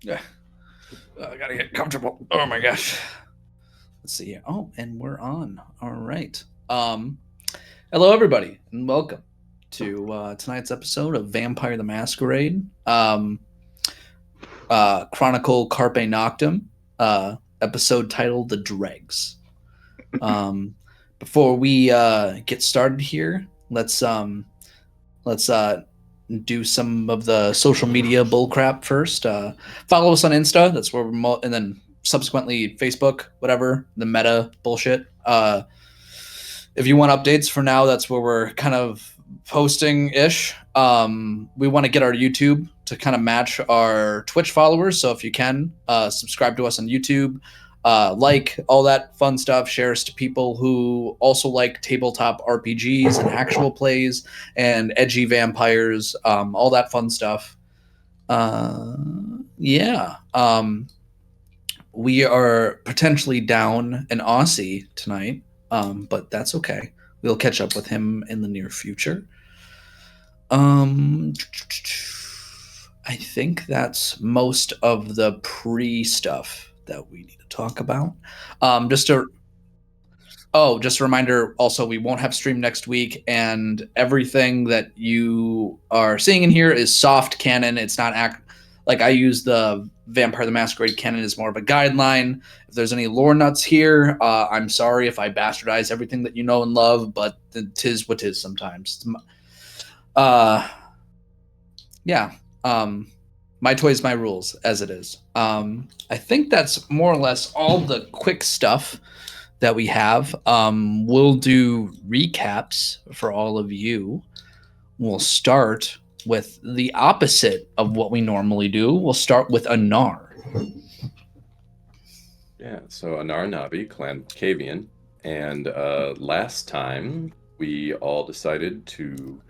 Yeah. I gotta get comfortable. Oh my gosh. Let's see here. Oh, and we're on. All right. Hello everybody, and welcome to tonight's episode of Vampire the Masquerade. Chronicle Carpe Noctem. Episode titled The Dregs. Um, Before we get started here, let's do some of the social media bullcrap first. Follow us on Insta. That's where and then subsequently Facebook, whatever the meta bullshit. If you want updates for now, that's where we're kind of posting ish. We want to get our YouTube to kind of match our Twitch followers. So if you can, subscribe to us on YouTube, like all that fun stuff, share us to people who also like tabletop RPGs and actual plays and edgy vampires, all that fun stuff. Yeah. We are potentially down an Aussie tonight, but that's okay. We'll catch up with him in the near future. I think that's most of the pre stuff that we need to talk about. Just a just a reminder. Also, we won't have stream next week, and everything that you are seeing in here is soft canon. It's not like I use the Vampire the Masquerade canon as more of a guideline. If there's any lore nuts here, I'm sorry if I bastardize everything that you know and love, but tis what tis sometimes. Uh, yeah. My toys, my rules, as it is. I think that's more or less all the quick stuff that we have. We'll do recaps for all of you. We'll start with the opposite of what we normally do. We'll start with Anar. Yeah, so Anar Nabi, Clan Cavian, and last time we all decided to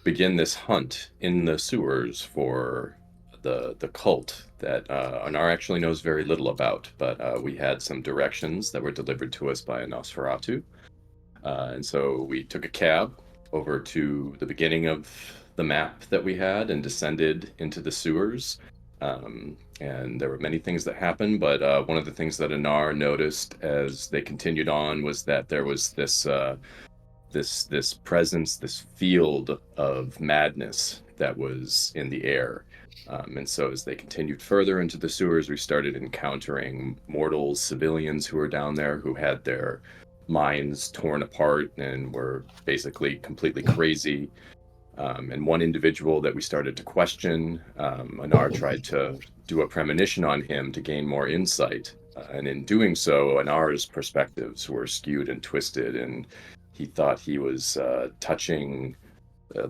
begin this hunt in the sewers for the cult that Anar actually knows very little about, but we had some directions that were delivered to us by a Nosferatu. And so we took a cab over to the beginning of the map that we had and descended into the sewers. And there were many things that happened, but one of the things that Anar noticed as they continued on was that there was this presence, this field of madness that was in the air. And so as they continued further into the sewers, we started encountering mortals, civilians who were down there who had their minds torn apart and were basically completely crazy. And one individual that we started to question, Anar tried to do a premonition on him to gain more insight. And in doing so, Anar's perspectives were skewed and twisted, and he thought he was touching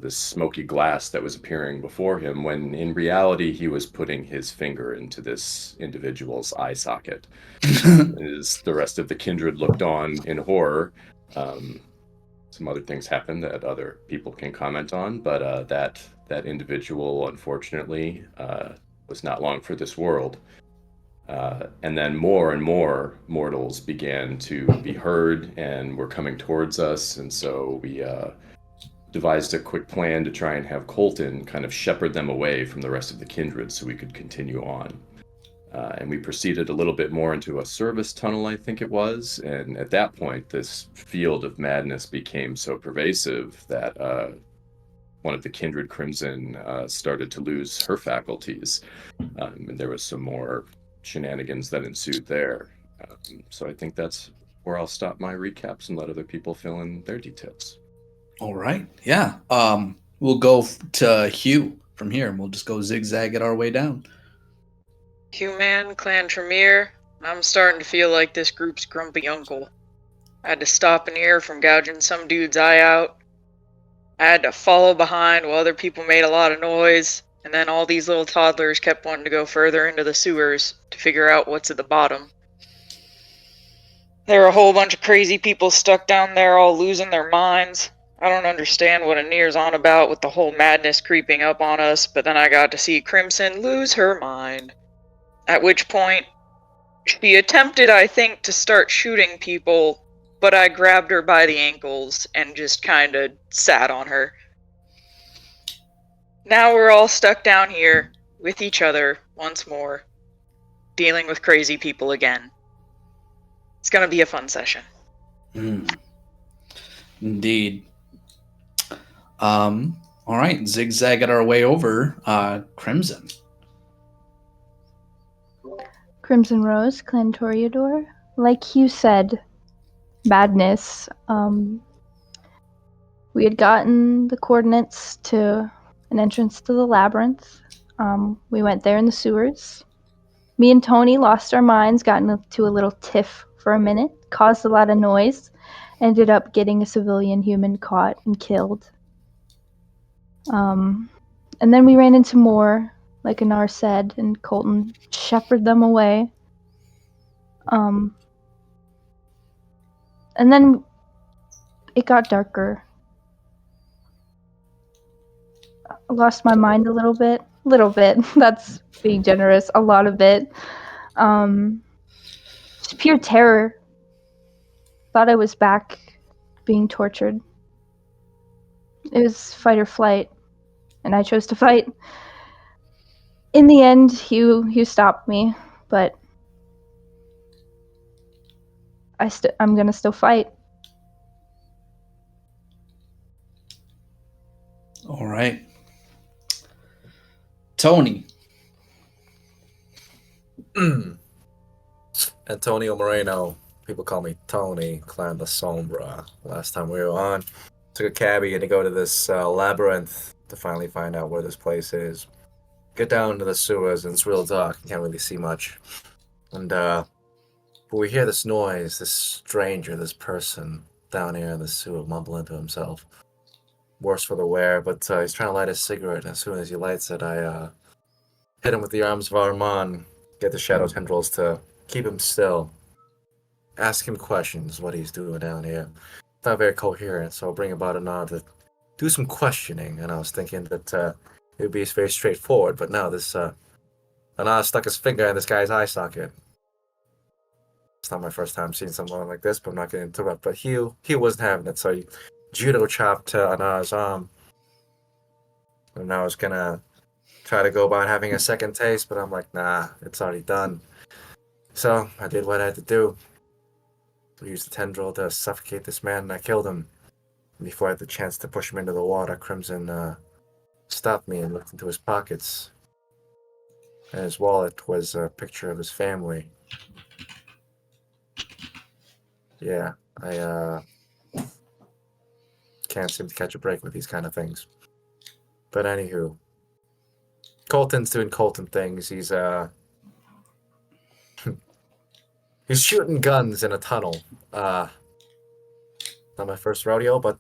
this smoky glass that was appearing before him, when in reality he was putting his finger into this individual's eye socket. As the rest of the kindred looked on in horror, some other things happened that other people can comment on, but that individual, unfortunately, was not long for this world. And then more and more mortals began to be heard and were coming towards us, and so we devised a quick plan to try and have Colton kind of shepherd them away from the rest of the kindred so we could continue on. And we proceeded a little bit more into a service tunnel, I think it was. And at that point, this field of madness became so pervasive that one of the kindred crimson started to lose her faculties. And there was some more shenanigans that ensued there. So I think that's where I'll stop my recaps and let other people fill in their details. All right. Yeah. We'll go to Hugh from here, and we'll just go zigzag it our way down. Human, Clan Tremere, I'm starting to feel like this group's grumpy uncle. I had to stop an ear from gouging some dude's eye out. I had to follow behind while other people made a lot of noise, and then all these little toddlers kept wanting to go further into the sewers to figure out what's at the bottom. There are a whole bunch of crazy people stuck down there all losing their minds. I don't understand what Anir's on about with the whole madness creeping up on us, but then I got to see Crimson lose her mind. At which point, she attempted, I think, to start shooting people, but I grabbed her by the ankles and just kinda sat on her. Now we're all stuck down here with each other once more. dealing with crazy people again. It's gonna be a fun session. Indeed. All right, zigzagging our way over. Crimson. Crimson Rose, Clan Toreador. Like Hugh said, madness. We had gotten the coordinates to an entrance to the labyrinth. We went there in the sewers. Me and Tony lost our minds, got into a little tiff for a minute, caused a lot of noise, ended up getting a civilian human caught and killed. And then we ran into more, like Anar said, and Colton shepherded them away. And then it got darker. I lost my mind a little bit. That's being generous. A lot of it. Just pure terror. Thought I was back being tortured. It was fight or flight, and I chose to fight. In the end, Hugh stopped me, but I'm gonna still fight. All right. Tony. Antonio Moreno. People call me Tony, Clan La Sombra. Last time we were on, took a cabbie and to go to this labyrinth to finally find out where this place is. Get down to the sewers and it's real dark. You can't really see much. And but we hear this noise, this stranger, this person down here in the sewer mumbling to himself. Worse for the wear, but he's trying to light a cigarette, and as soon as he lights it, I hit him with the arms of Armand, get the shadow tendrils to keep him still. Ask him questions, what he's doing down here. Not very coherent, so I'll bring about Anar to do some questioning, and I was thinking that it would be very straightforward, but no, this Anar stuck his finger in this guy's eye socket. It's not my first time seeing someone like this, but I'm not going to interrupt. But Hugh wasn't having it, so he judo chopped Anar's arm. And I was going to try to go about having a second taste, but I'm like, nah, it's already done. So I did what I had to do. I used the tendril to suffocate this man, and I killed him. And before I had the chance to push him into the water, Crimson stopped me and looked into his pockets. And his wallet was a picture of his family. Yeah, I can't seem to catch a break with these kind of things. But anywho, Colton's doing Colton things. He's he's shooting guns in a tunnel. Not my first rodeo, but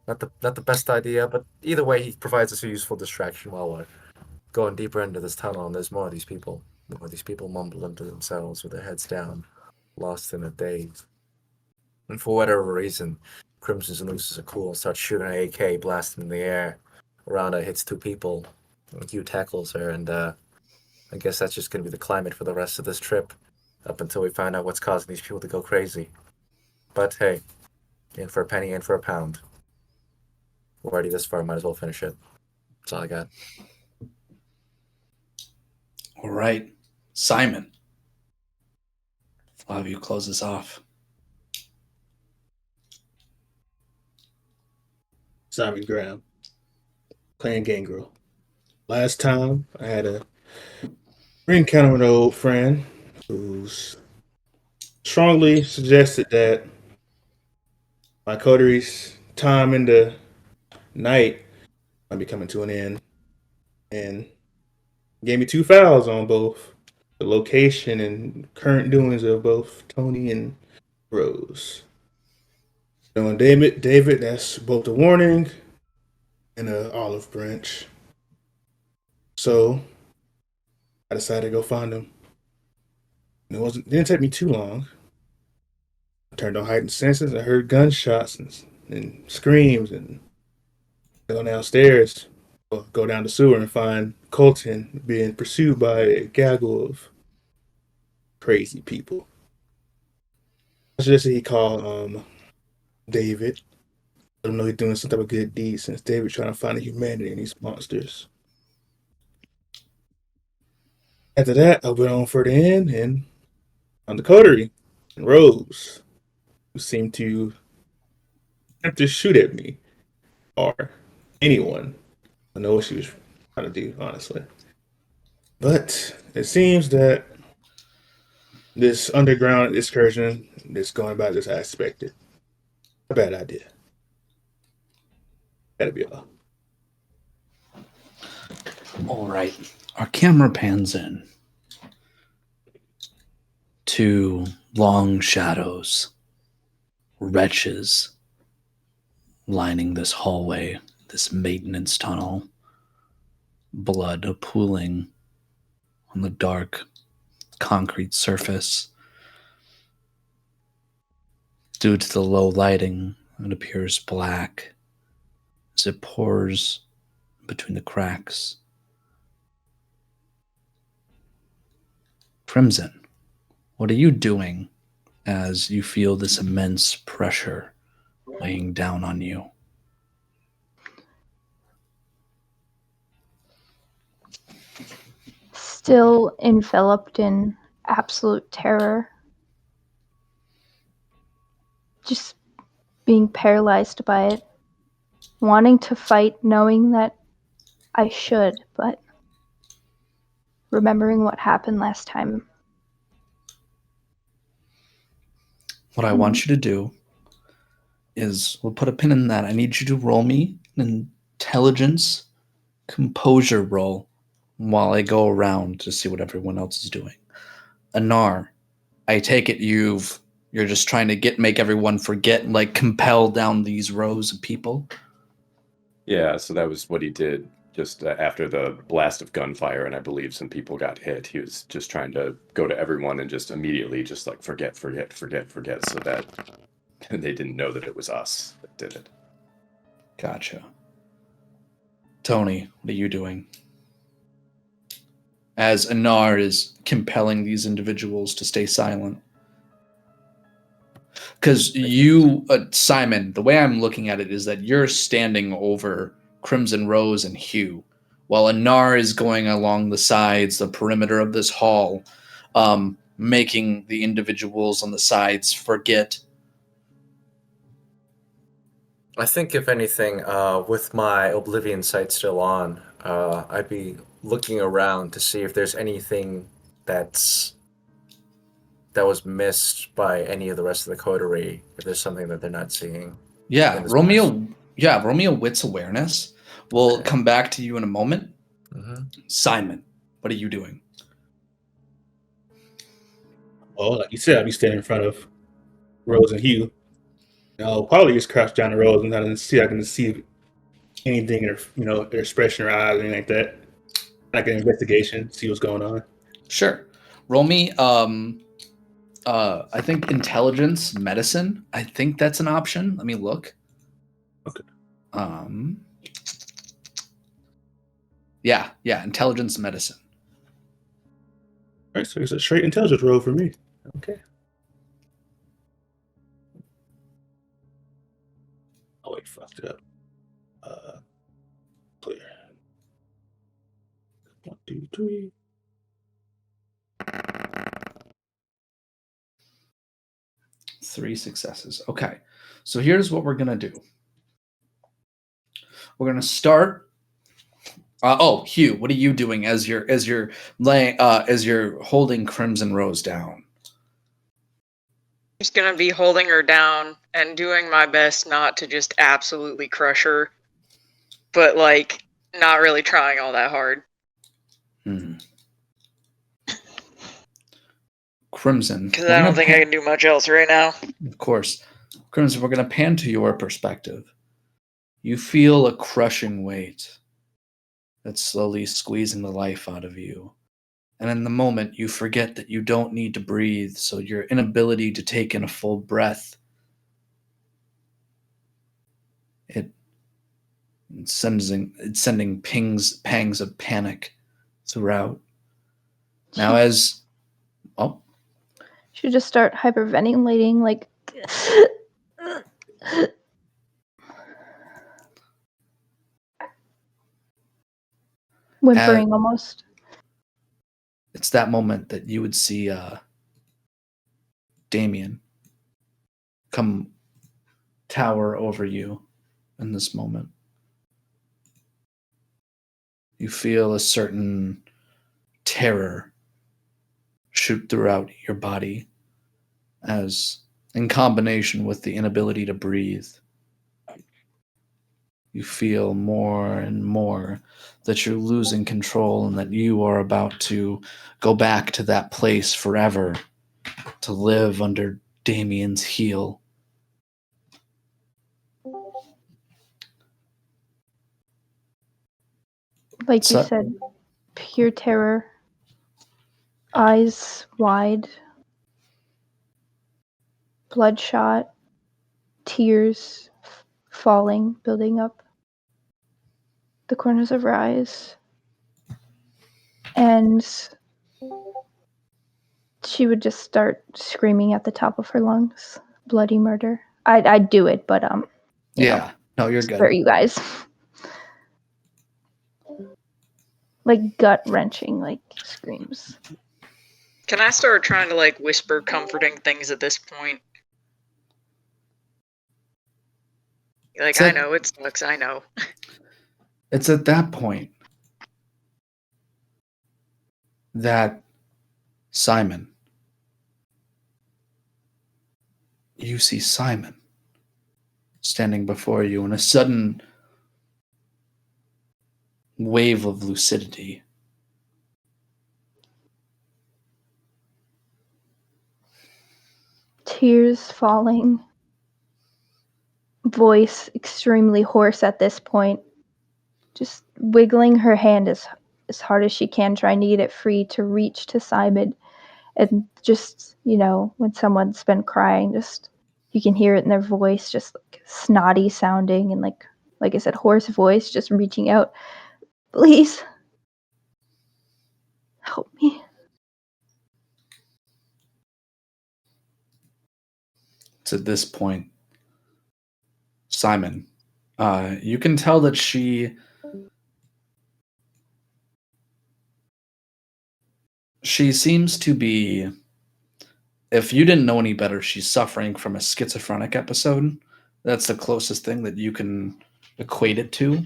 not the best idea. But either way, he provides us a useful distraction while we're going deeper into this tunnel. And there's more of these people mumbling to themselves with their heads down, lost in a daze. And for whatever reason, Crimson's loses a cool and starts shooting an AK, blasting in the air. Rhonda hits two people. Hugh tackles her, and I guess that's just going to be the climate for the rest of this trip, up until we find out what's causing these people to go crazy. But hey, in for a penny, in for a pound. We're already this far, might as well finish it. That's all I got. All right. Simon. I'll have you close this off. Simon Graham, Clan Gangrel. Last time I had a encounter with an old friend who strongly suggested that my coteries time in the night might be coming to an end, and gave me 2 files on both the location and current doings of both Tony and Rose. So David, that's both a warning and an olive branch. So I decided to go find them. And didn't take me too long. I turned on heightened senses. I heard gunshots and screams, and go downstairs, go down the sewer and find Colton being pursued by a gaggle of crazy people. I suggested he call David. Let him know he's doing some type of good deed, since David's trying to find the humanity in these monsters. After that, I went on further in and on the coterie and Rose, who seemed to have to shoot at me or anyone. I know what she was trying to do, honestly. But it seems that this underground excursion is going about as I expected. A bad idea. That'd be all. All right. Our camera pans in to long shadows, wretches lining this hallway, this maintenance tunnel, blood pooling on the dark concrete surface. Due to the low lighting, it appears black as it pours between the cracks. Crimson, what are you doing as you feel this immense pressure weighing down on you? Still enveloped in absolute terror. Just being paralyzed by it. Wanting to fight, knowing that I should, but remembering what happened last time. What I want you to do is, we'll put a pin in that. I need you to roll me an intelligence composure roll while I go around to see what everyone else is doing. Anar, I take it you're just trying to make everyone forget, like compel down these rows of people. Yeah, so that was what he did just after the blast of gunfire, and I believe some people got hit. He was just trying to go to everyone and just immediately just like forget, so that they didn't know that it was us that did it. Gotcha. Tony, what are you doing? As Anar is compelling these individuals to stay silent. Because you, Simon, the way I'm looking at it is that you're standing over Crimson Rose and Hugh, while Anar is going along the sides, the perimeter of this hall, making the individuals on the sides forget. I think, if anything, with my Oblivion sight still on, I'd be looking around to see if there's anything that was missed by any of the rest of the coterie, if there's something that they're not seeing. Yeah, roll me a wits awareness. We'll come back to you in a moment. Mm-hmm. Simon, what are you doing? Well, like you said, I'll be standing in front of Rose and Hugh. I'll probably just crouch down the Rose and I can see anything in their expression or eyes or anything like that. Like an investigation, see what's going on. Sure. Roll me I think intelligence medicine. I think that's an option. Let me look. Okay. Yeah, intelligence medicine. All right, so it's a straight intelligence roll for me. Okay. Oh wait, fucked it up. Clear. 1, 2, 3. Three successes. Okay. So here's what we're gonna do. We're gonna start. Hugh, what are you doing as you're holding Crimson Rose down? Just gonna be holding her down and doing my best not to just absolutely crush her, but like not really trying all that hard. Crimson, because I don't think I can do much else right now. Of course. Crimson, we're going to pan to your perspective. You feel a crushing weight that's slowly squeezing the life out of you. And in the moment, you forget that you don't need to breathe, so your inability to take in a full breath, it's sending pangs of panic throughout. Now should just start hyperventilating, like whimpering almost. it's that moment that you would see Damien come tower over you in this moment. You feel a certain terror shoot throughout your body as, in combination with the inability to breathe, you feel more and more that you're losing control and that you are about to go back to that place forever to live under Damien's heel. Like you said, pure terror. Eyes wide. Bloodshot. Tears falling, building up the corners of her eyes. And she would just start screaming at the top of her lungs. Bloody murder. I'd do it, but yeah, no, you're spare good. you guys. Like gut wrenching, like screams. Can I start trying to like whisper comforting things at this point? Like, I know it sucks, I know. It's at that point that Simon, you see Simon standing before you in a sudden wave of lucidity. Tears falling. Voice extremely hoarse at this point. Just wiggling her hand as hard as she can, trying to get it free to reach to Simon. And just, when someone's been crying, just you can hear it in their voice, just like snotty sounding and like I said, hoarse voice, just reaching out. Please help me. It's at this point, Simon, you can tell that she seems to be, if you didn't know any better, she's suffering from a schizophrenic episode. That's the closest thing that you can equate it to.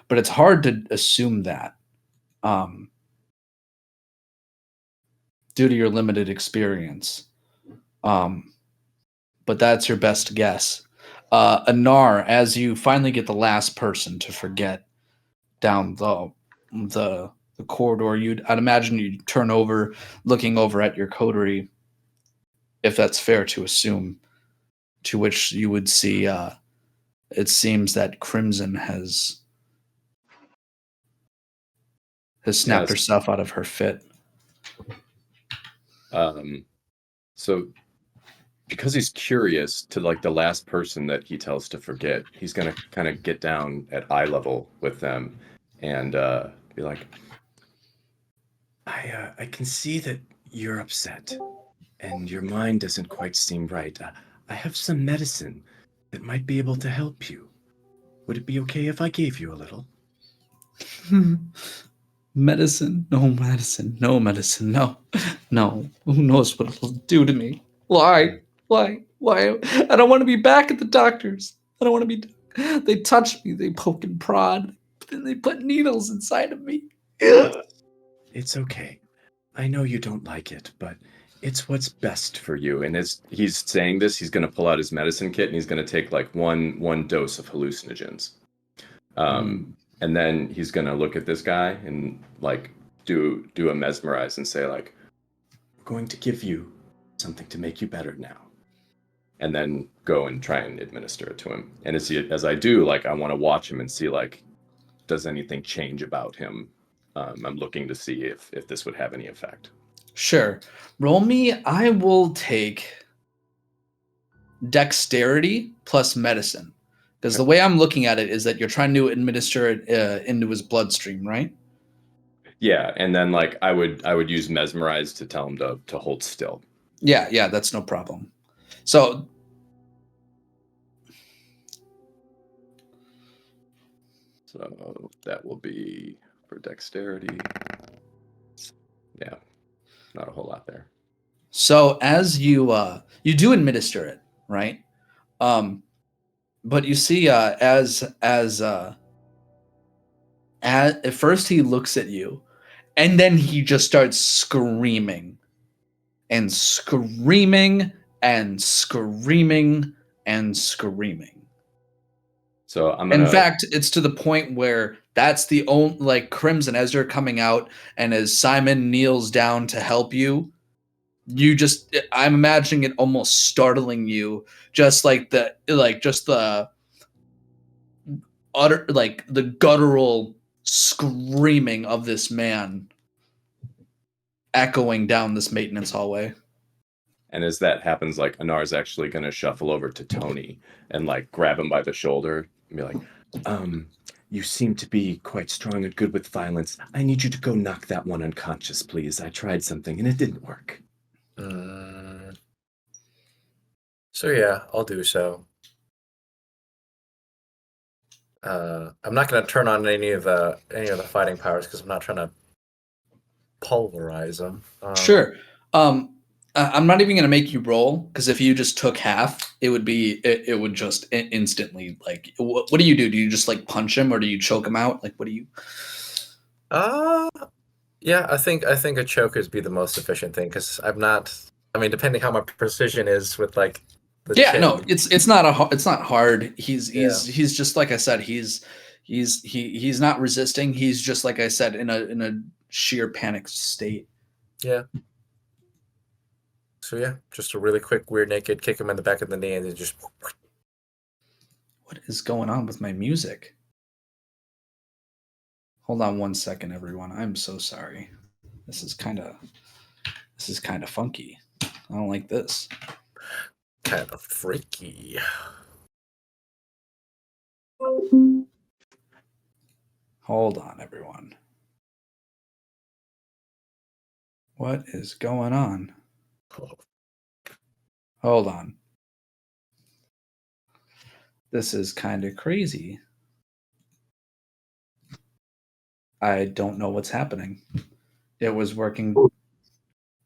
But it's hard to assume that due to your limited experience. But that's your best guess. Anar, as you finally get the last person to forget down the corridor, I'd imagine you'd turn over, looking over at your coterie, if that's fair to assume, to which you would see it seems that Crimson has snapped herself out of her fit. So because he's curious to like the last person that he tells to forget, he's gonna kind of get down at eye level with them and be like, I can see that you're upset and your mind doesn't quite seem right. I have some medicine that might be able to help you. Would it be okay if I gave you a little? Medicine, no medicine, no medicine, no. No. Who knows what it'll do to me? Why? Why? I don't want to be back at the doctor's. I don't want to be. They touch me, they poke and prod, then they put needles inside of me. It's okay. I know you don't like it, but it's what's best for you. And as he's saying this, he's going to pull out his medicine kit and he's going to take like one dose of hallucinogens. And then he's going to look at this guy and like do a mesmerize and say like, we're going to give you something to make you better now. And then go and try and administer it to him. And as I do, like, I want to watch him and see like, does anything change about him? I'm looking to see if this would have any effect. Sure. Roll me. I will take dexterity plus medicine. Because the way I'm looking at it is that you're trying to administer it into his bloodstream, right? Yeah, and then like I would use mesmerize to tell him to hold still. Yeah, that's no problem. So that will be for dexterity. Yeah. not a whole lot there. So as you you do administer it, right? But you see, at first he looks at you, and then he just starts screaming and screaming and screaming and screaming. So I'm In gonna. fact, it's to the point where that's the only, like, Crimson, as you're coming out and as Simon kneels down to help you, you just, I'm imagining it almost startling you, just like the utter, like the guttural screaming of this man echoing down this maintenance hallway. And as that happens, like Anar's actually gonna shuffle over to Tony and like grab him by the shoulder and be like, you seem to be quite strong and good with violence. I need you to go knock that one unconscious, please. I tried something and it didn't work. So yeah, I'll do so. I'm not going to turn on any of the fighting powers because I'm not trying to pulverize them. Sure. I'm not even going to make you roll, because if you just took half, it would be it would just instantly, like, what do you do? Do you just like punch him, or do you choke him out? Like, what do you? Yeah, I think a choke would be the most efficient thing, because I'm not. I mean, depending how my precision is with like. Yeah, chin. no, it's not hard. He's just, like I said, he's not resisting. He's just, like I said, in a sheer panic state. Yeah. So yeah, just a really quick weird naked kick him in the back of the knee and then just. What is going on with my music? Hold on one second, everyone. I'm so sorry. This is kind of funky. I don't like this. Kind of freaky. Hold on, everyone. What is going on? Hold on. This is kind of crazy. I don't know what's happening. It was working.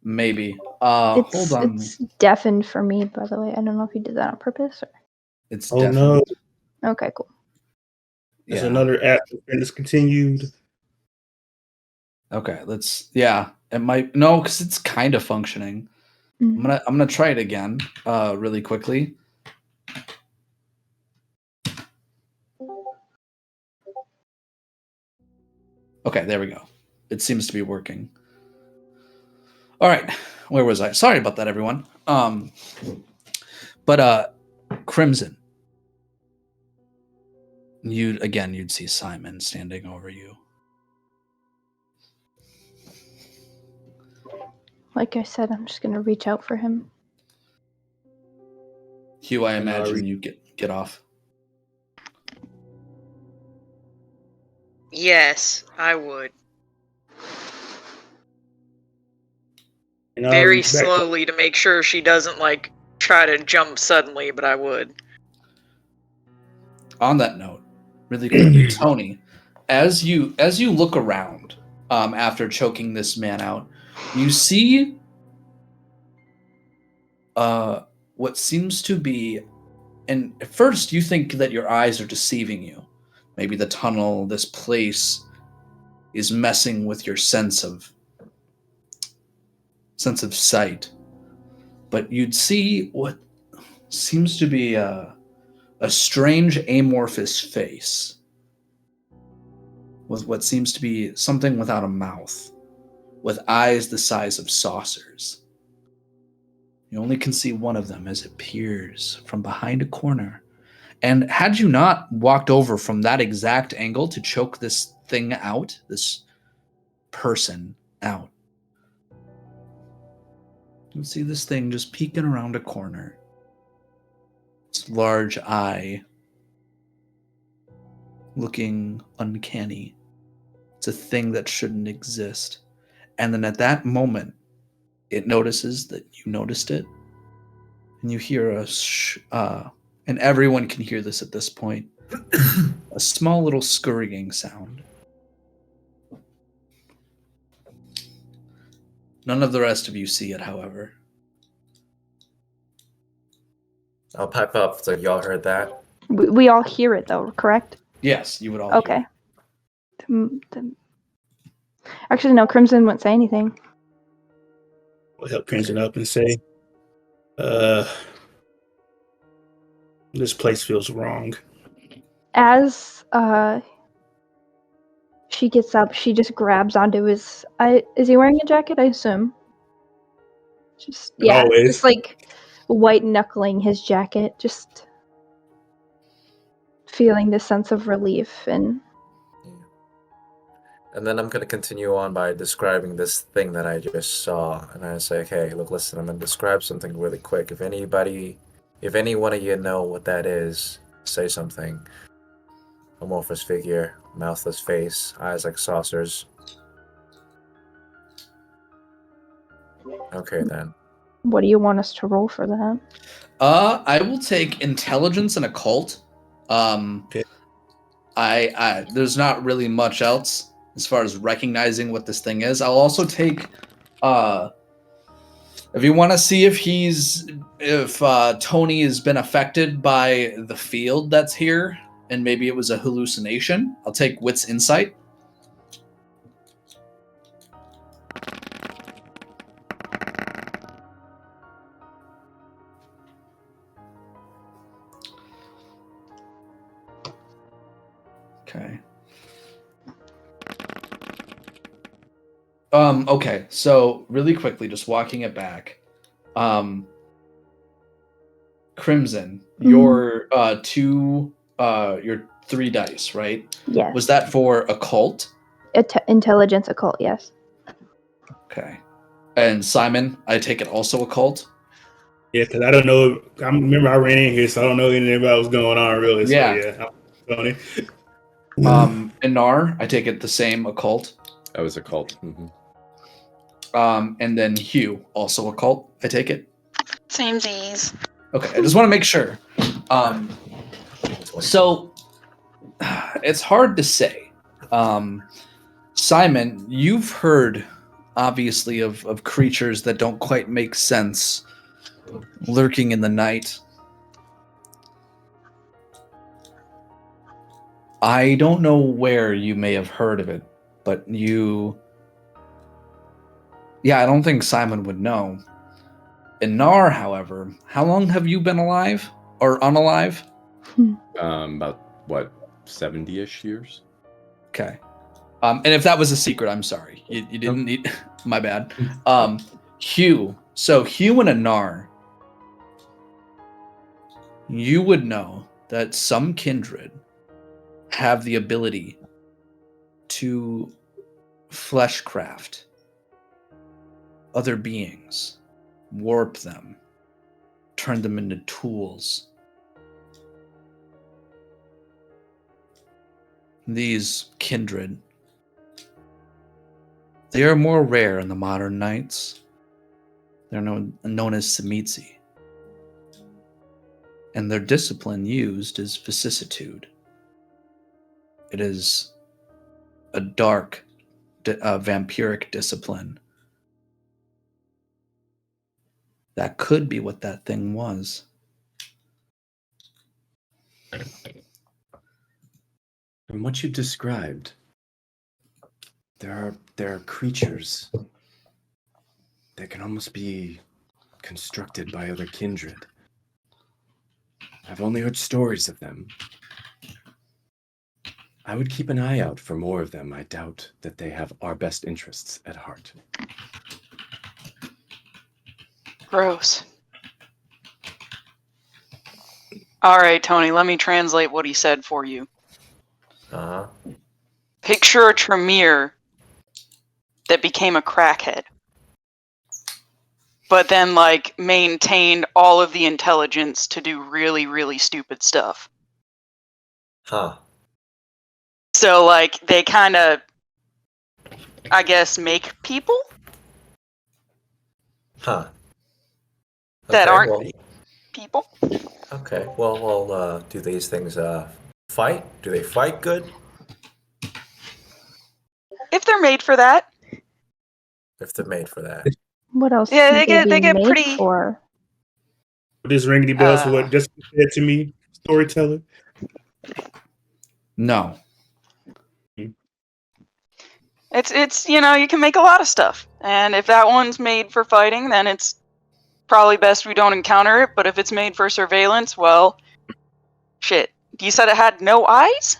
Maybe. Hold on. It's deafened for me, by the way. I don't know if you did that on purpose or. It's Oh definitely. no! Okay, cool. There's Yeah. another app that's been discontinued. Okay, let's. Yeah, it might. No, because it's kind of functioning. Mhm. I'm gonna try it again, really quickly. Okay, there we go. It seems to be working. All right, where was I? Sorry about that, everyone. But Crimson, you'd see Simon standing over you. Like I said, I'm just gonna reach out for him. Hugh, I And, imagine you get off. Yes, I would. And I'll Very reach back. slowly to make sure she doesn't, like, try to jump suddenly, but I would. On that note, really quickly, Tony, as you look around, after choking this man out, you see what seems to be, and at first you think that your eyes are deceiving you. Maybe the tunnel, this place, is messing with your sense of sight. But you'd see what seems to be a strange amorphous face with what seems to be something without a mouth, with eyes the size of saucers. You only can see one of them as it peers from behind a corner. And had you not walked over from that exact angle to choke this thing out, this person out, you'd see this thing just peeking around a corner. Its large eye looking uncanny. It's a thing that shouldn't exist. And then at that moment, it notices that you noticed it, and you hear and everyone can hear this at this point, a small little scurrying sound. None of the rest of you see it, however. I'll pipe up. So y'all heard that? We all hear it though, correct? Yes, you would all Okay. hear it. Actually, no. Crimson wouldn't say anything. We'll help Crimson up and say, this place feels wrong. As she gets up, she just grabs onto his. Is he wearing a jacket? I assume. Just Always. just like white knuckling his jacket, just feeling this sense of relief and. And then I'm going to continue on by describing this thing that I just saw. And I say, okay, look, listen, I'm going to describe something really quick. If any one of you know what that is, say something. Amorphous figure, mouthless face, eyes like saucers. Okay, then. What do you want us to roll for that? I will take intelligence and occult. Okay. I there's not really much else as far as recognizing what this thing is. I'll also take if you want to see if Tony has been affected by the field that's here and maybe it was a hallucination, I'll take Wit's Insight. Okay. Okay, so really quickly, just walking it back. Crimson, your your 3 dice, right? Yes. Was that for occult? Intelligence occult? Yes. Okay. And Simon, I take it also occult? Yeah, because I don't know. I remember I ran in here, so I don't know anything about what's going on, really. So, Yeah. Tony. And Nar, I take it the same occult. That was a cult. Mm-hmm. And then Hugh, also occult, I take it. Samesies. Okay, I just want to make sure. So it's hard to say. Simon, you've heard obviously of creatures that don't quite make sense lurking in the night. I don't know where you may have heard of it, but I don't think Simon would know. In Nar, however, how long have you been alive or unalive? About what, 70-ish years? Okay. And if that was a secret, I'm sorry. You didn't need my bad. Hugh. So Hugh and Anar, you would know that some kindred have the ability to fleshcraft other beings, warp them, turn them into tools. These kindred, they are more rare in the modern nights. They're known as Semitsi. And their discipline used is vicissitude. It is a dark, vampiric discipline. That could be what that thing was. From what you described, there are creatures that can almost be constructed by other kindred. I've only heard stories of them. I would keep an eye out for more of them. I doubt that they have our best interests at heart. Gross. All right, Tony, let me translate what he said for you. Uh-huh. Picture a Tremere that became a crackhead, but then, like, maintained all of the intelligence to do really, really stupid stuff. Huh. So, like, they kind of, I guess, make people Huh. that Okay, aren't well, people. okay. Well, do these things fight? Do they fight good? If they're made for that. if they're made for that. What else Yeah, would they be get made pretty. for? Would this ring any bells for what just said to me, storyteller? No. It's you can make a lot of stuff, and if that one's made for fighting, then it's probably best we don't encounter it. But if it's made for surveillance, well, shit. You said it had no eyes?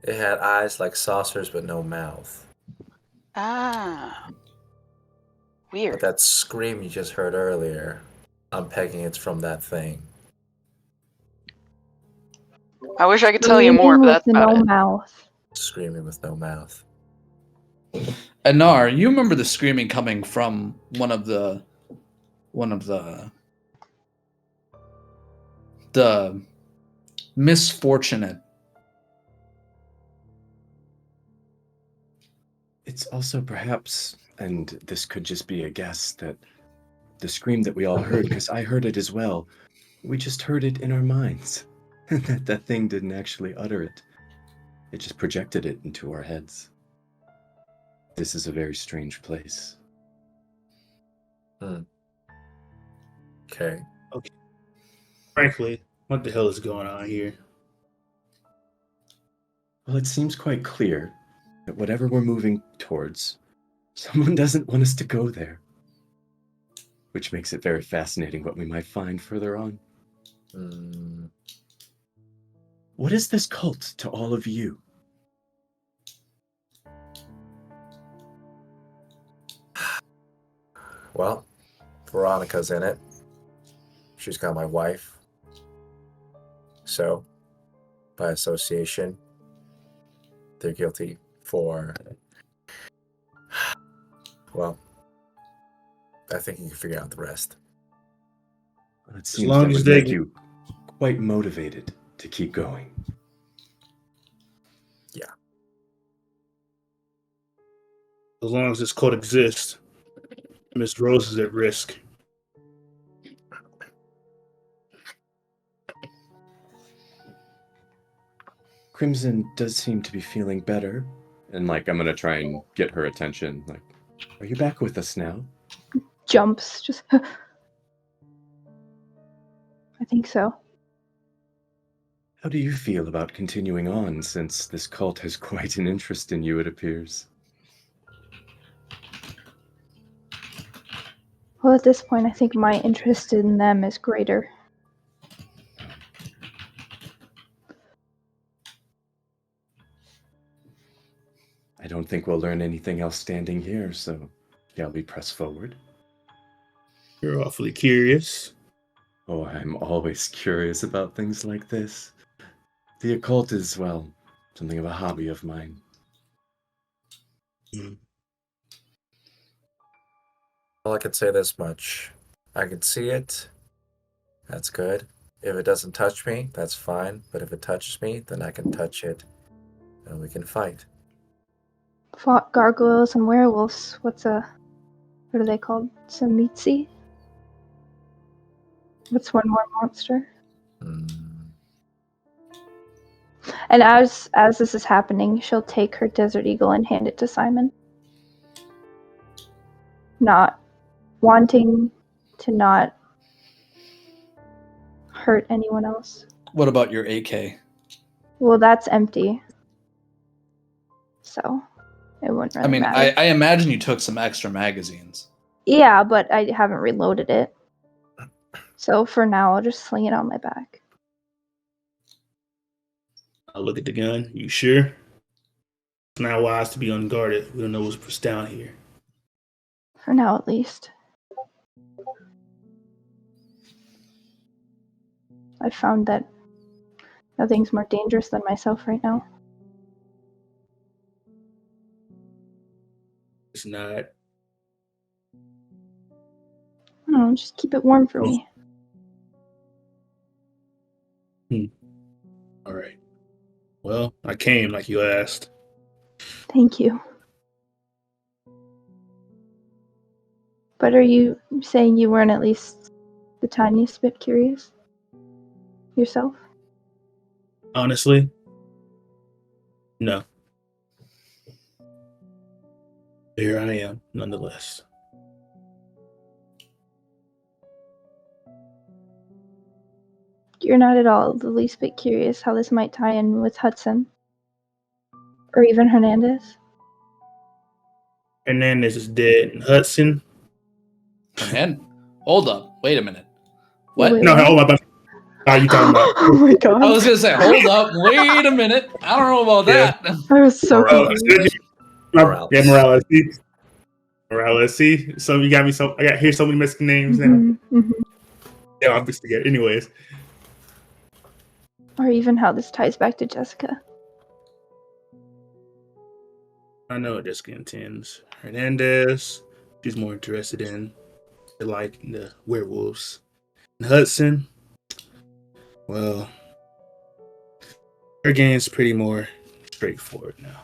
It had eyes like saucers but no mouth. Ah, But weird. that scream you just heard earlier, I'm pegging it's from that thing. I wish I could tell you more, Screaming but with that's about no it. mouth. Screaming with no mouth. Anar, you remember the screaming coming from one of the misfortunate. It's also perhaps, and this could just be a guess, that the scream that we all heard, because I heard it as well, we just heard it in our minds. that thing didn't actually utter it. It just projected it into our heads. This is a very strange place. Okay. Frankly, what the hell is going on here? Well, it seems quite clear that whatever we're moving towards, someone doesn't want us to go there. Which makes it very fascinating what we might find further on. What is this cult to all of you? Well, Veronica's in it. She's got my wife. So, by association, they're guilty for... Well, I think you can figure out the rest. Well, it As seems long that as would they make you quite motivated to keep going. Yeah. As long as this code exists, Miss Rose is at risk. Crimson does seem to be feeling better. And I'm gonna try and get her attention. Are you back with us now? Jumps. Just. I think so. How do you feel about continuing on, since this cult has quite an interest in you, it appears? Well, at this point, I think my interest in them is greater. I don't think we'll learn anything else standing here, so shall we press forward? You're awfully curious. Oh, I'm always curious about things like this. The occult is, well, something of a hobby of mine. Well, I could say this much. I can see it. That's good. If it doesn't touch me, that's fine. But if it touches me, then I can touch it. And we can fight. Fought gargoyles and werewolves. What are they called? Samitsi? What's one more monster? And as this is happening, she'll take her Desert Eagle and hand it to Simon. Not wanting to not hurt anyone else. What about your AK? Well, that's empty. So, it wouldn't really I mean, matter. I imagine you took some extra magazines. Yeah, but I haven't reloaded it. So for now, I'll just sling it on my back. I'll look at the gun. You sure? It's not wise to be unguarded. We don't know what's down here. For now, at least. I've found that nothing's more dangerous than myself right now. It's not. I don't know, just keep it warm for me. All right. Well, I came like you asked. Thank you. But are you saying you weren't at least the tiniest bit curious? Yourself? Honestly, no. Here I am, nonetheless. You're not at all the least bit curious how this might tie in with Hudson? Or even Hernandez? Hernandez is dead. Hudson. And hold up, wait a minute. What? Wait. No, hold up. How you talking about? Oh my god. I was gonna say, hold up, wait a minute. I don't know about Yeah. that. I was so Morales. confused. Morales. Yeah, Morales. See? Morales. See, so you got me. So I got here so many Mexican names now. Mhm. Yeah, I'm just together. Anyways, Or even how this ties back to Jessica. I know what Jessica intends. Hernandez, she's more interested in the werewolves. And Hudson, well, her game's pretty more straightforward now.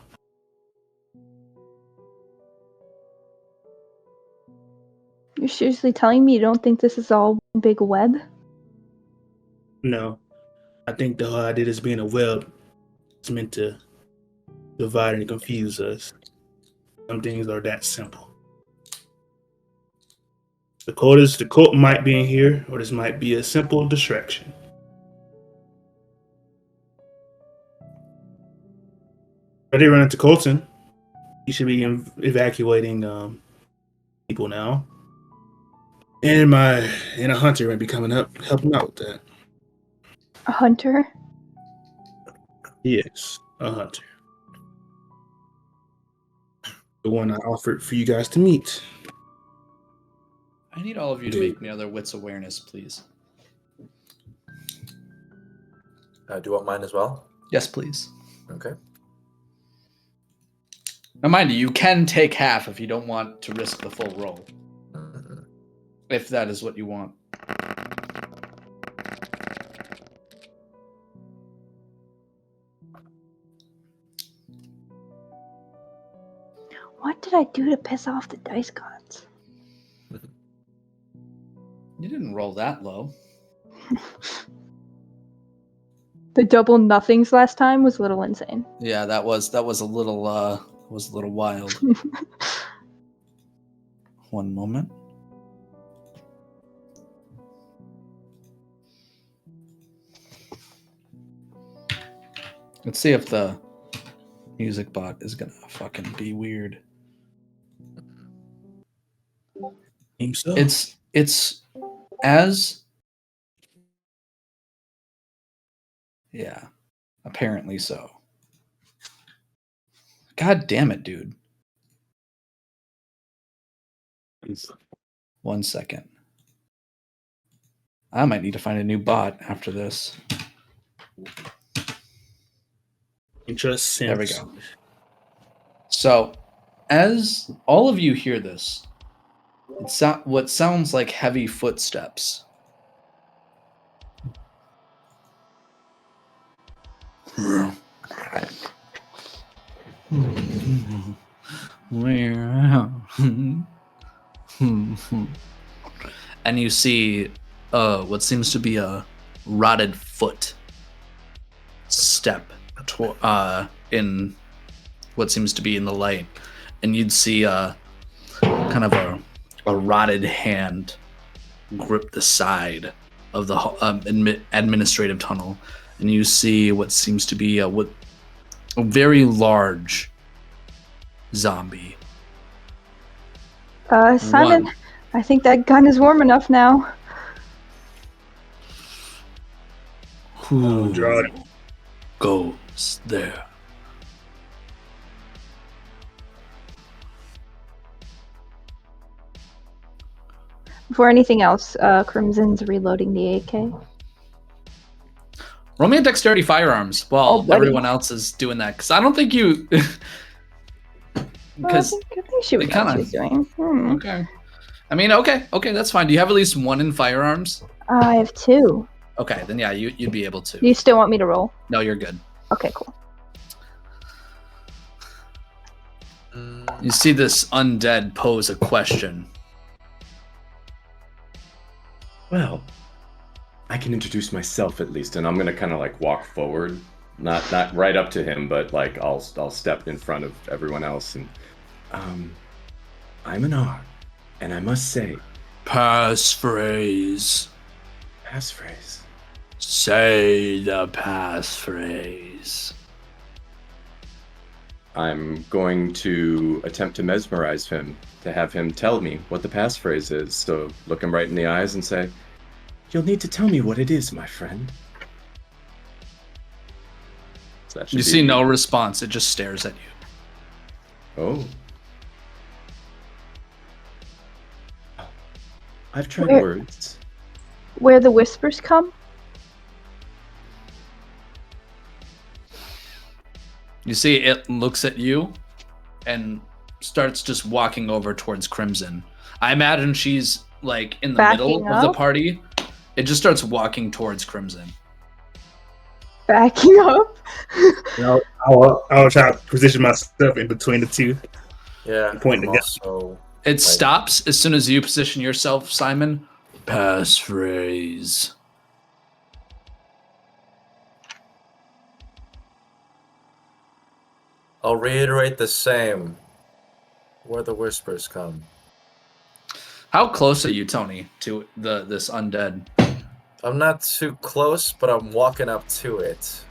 You're seriously telling me you don't think this is all one big web? No, I think the whole idea is being a web. It's meant to divide and confuse us. Some things are that simple. The cult might be in here, or this might be a simple distraction. I did run into Colton. He should be evacuating people now. And a hunter might be coming up, helping out with that. A hunter? Yes, a hunter. The one I offered for you guys to meet. I need all of you to make me another wits awareness, please. Do you want mine as well? Yes, please. Okay. Now, mind you can take half if you don't want to risk the full roll. If that is what you want. What did I do to piss off the dice gods? You didn't roll that low. The double nothings last time was a little insane. Yeah, that was a little wild. One moment. Let's see if the music bot is gonna fucking be weird. Seems so. It's as yeah, apparently so. God damn it, dude. 1 second. I might need to find a new bot after this. Just There we go. So, as all of you hear this, it's what sounds like heavy footsteps. And you see what seems to be a rotted foot step in what seems to be in the light, and you'd see kind of a rotted hand grip the side of the administrative tunnel, and you see what seems to be a very large zombie. Simon, One. I think that gun is warm enough now. Who draw it. goes there? Before anything else, Crimson's reloading the AK. Roll me a dexterity firearms while Oh, buddy. everyone else is doing that, because I don't think you. Well, I think she was it what kinda- she was doing. Okay. I mean, okay, that's fine. Do you have at least one in firearms? I have 2. Okay, then yeah, you'd be able to. Do you still want me to roll? No, you're good. Okay, cool. You see this undead pose a question. Well, I can introduce myself at least, and I'm gonna kind of like walk forward, not right up to him, but like I'll step in front of everyone else, and I'm an R, and I must say, Passphrase. passphrase. Say the passphrase. I'm going to attempt to mesmerize him, to have him tell me what the passphrase is. So look him right in the eyes and say, "You'll need to tell me what it is, my friend." So that should You be... see no response. It just stares at you. Oh. I've tried Where- words. Where the whispers come? You see it looks at you and starts just walking over towards Crimson. I imagine she's like in the Backing middle of the up? party. It just starts walking towards Crimson. Backing up? I'll try to position myself in between the two. Yeah, Point I'm together. also It stops as soon as you position yourself, Simon. Passphrase. I'll reiterate the same. Where the whispers come. How close are you, Tony, to this undead? I'm not too close, but I'm walking up to it.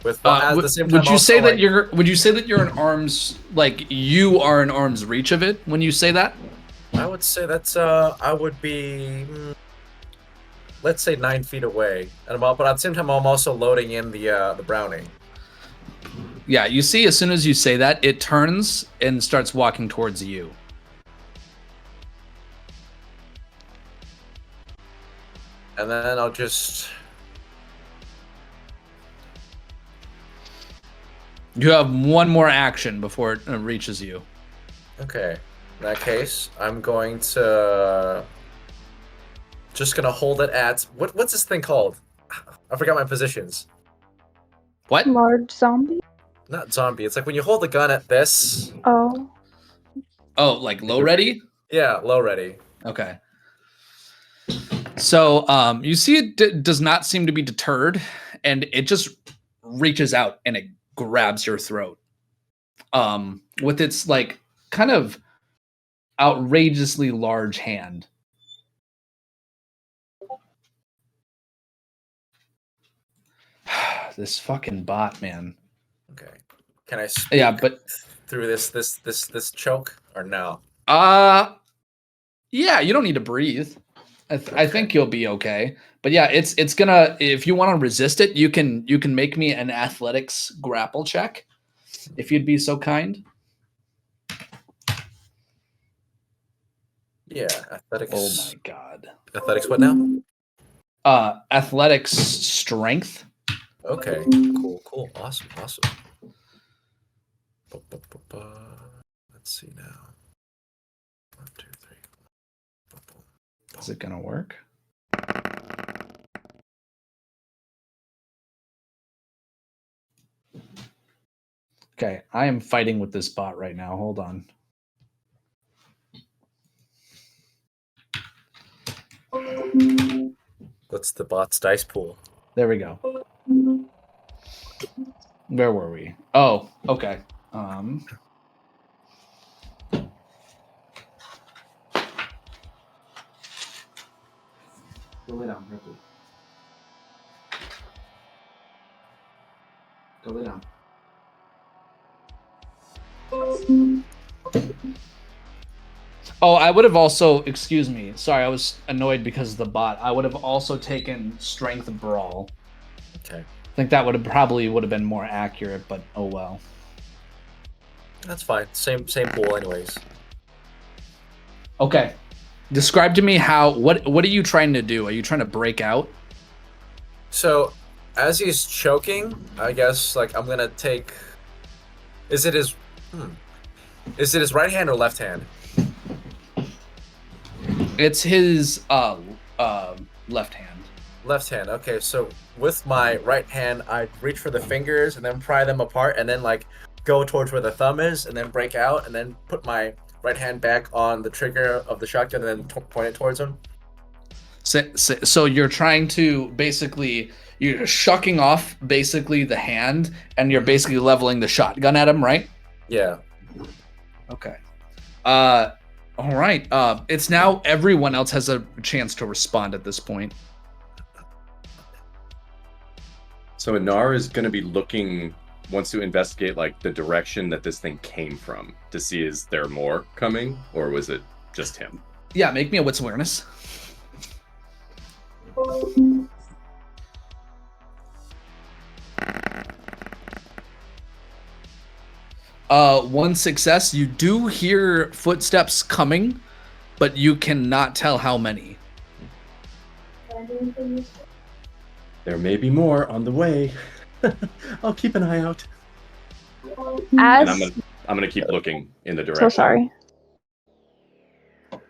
With at the same time, would you also, say that like, you're in arms, like you are in arm's reach of it when you say that? I would say that's I would be, let's say 9 feet away, but at the same time, I'm also loading in the brownie. Yeah, you see, as soon as you say that, it turns and starts walking towards you. And then I'll just... You have one more action before it reaches you. Okay. In that case, I'm going to... Just gonna hold it at... What's this thing called? I forgot my positions. What? Large zombie? Not zombie. It's like when you hold the gun at this. Oh. Oh, like low ready? Yeah, low ready. Okay. So you see it does not seem to be deterred, and it just reaches out and it grabs your throat. With its like kind of outrageously large hand. This fucking bot, man. Okay. Can I speak but through this choke or no? Yeah, you don't need to breathe. I think you'll be okay. But yeah, it's gonna, if you want to resist it, you can make me an athletics grapple check, if you'd be so kind. Yeah, athletics. Oh my god. Athletics what now? Athletics strength. Okay, cool, awesome. Let's see now. 1, 2, 3. Is it gonna work? Okay, I am fighting with this bot right now. Hold on. What's the bot's dice pool? There we go. Where were we? Oh, okay. Go lay down, Ripley. Go lay down. Oh, I would have also, excuse me, sorry, I was annoyed because of the bot. I would have also taken Strength Brawl. Okay. I think that would have been more accurate, but oh well. That's fine. Same pool anyways. Okay. Describe to me what are you trying to do? Are you trying to break out? So, as he's choking, I guess like I'm gonna take. Is it his right hand or left hand? It's his left hand. Left hand. Okay, so with my right hand, I reach for the fingers and then pry them apart, and then like go towards where the thumb is, and then break out, and then put my right hand back on the trigger of the shotgun, and then point it towards him. So you're trying to basically, you're shucking off basically the hand, and you're basically leveling the shotgun at him, right? Yeah. Okay. All right. It's now everyone else has a chance to respond at this point. So Anar is going to be wants to investigate like the direction that this thing came from to see is there more coming or was it just him? Yeah, make me a wits awareness. One success. You do hear footsteps coming, but you cannot tell how many. There may be more on the way. I'll keep an eye out. As And I'm gonna keep looking in the direction. so sorry. That's it.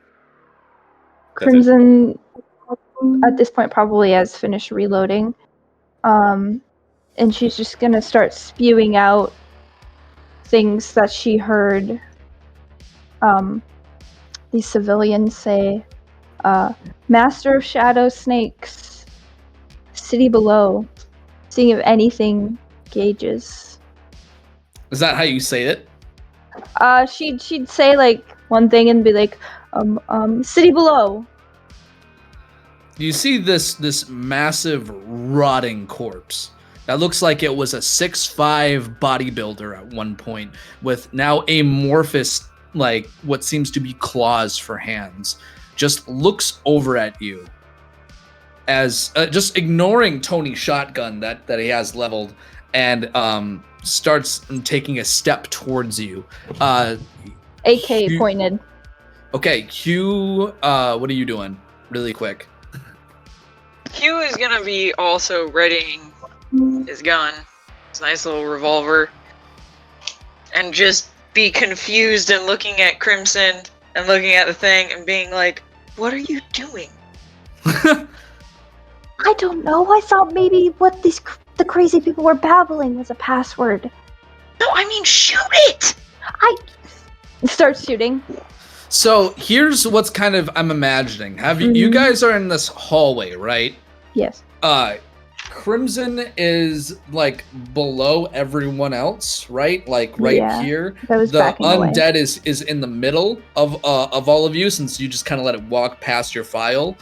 Crimson at this point probably has finished reloading. And she's just gonna start spewing out things that she heard these civilians say. Master of Shadow Snakes, city below, seeing if anything gauges. Is that how you say it? She'd say like one thing and be like, city below. You see this massive rotting corpse that looks like it was a 6'5" bodybuilder at one point, with now amorphous, like what seems to be claws for hands, just looks over at you as just ignoring Tony's shotgun that he has leveled, and starts taking a step towards you. AK pointed. Okay, Hugh, what are you doing? Really quick. Hugh is gonna be also readying his gun, his nice little revolver, and just be confused and looking at Crimson and looking at the thing and being like, "What are you doing?" I don't know. I thought maybe what the crazy people were babbling was a password. No, I mean shoot it! I start shooting. So here's what's kind of I'm imagining. You guys are in this hallway, right? Yes. Crimson is like below everyone else, right? Like right here. That was the backing away. undead is in the middle of all of you, since you just kind of let it walk past your file.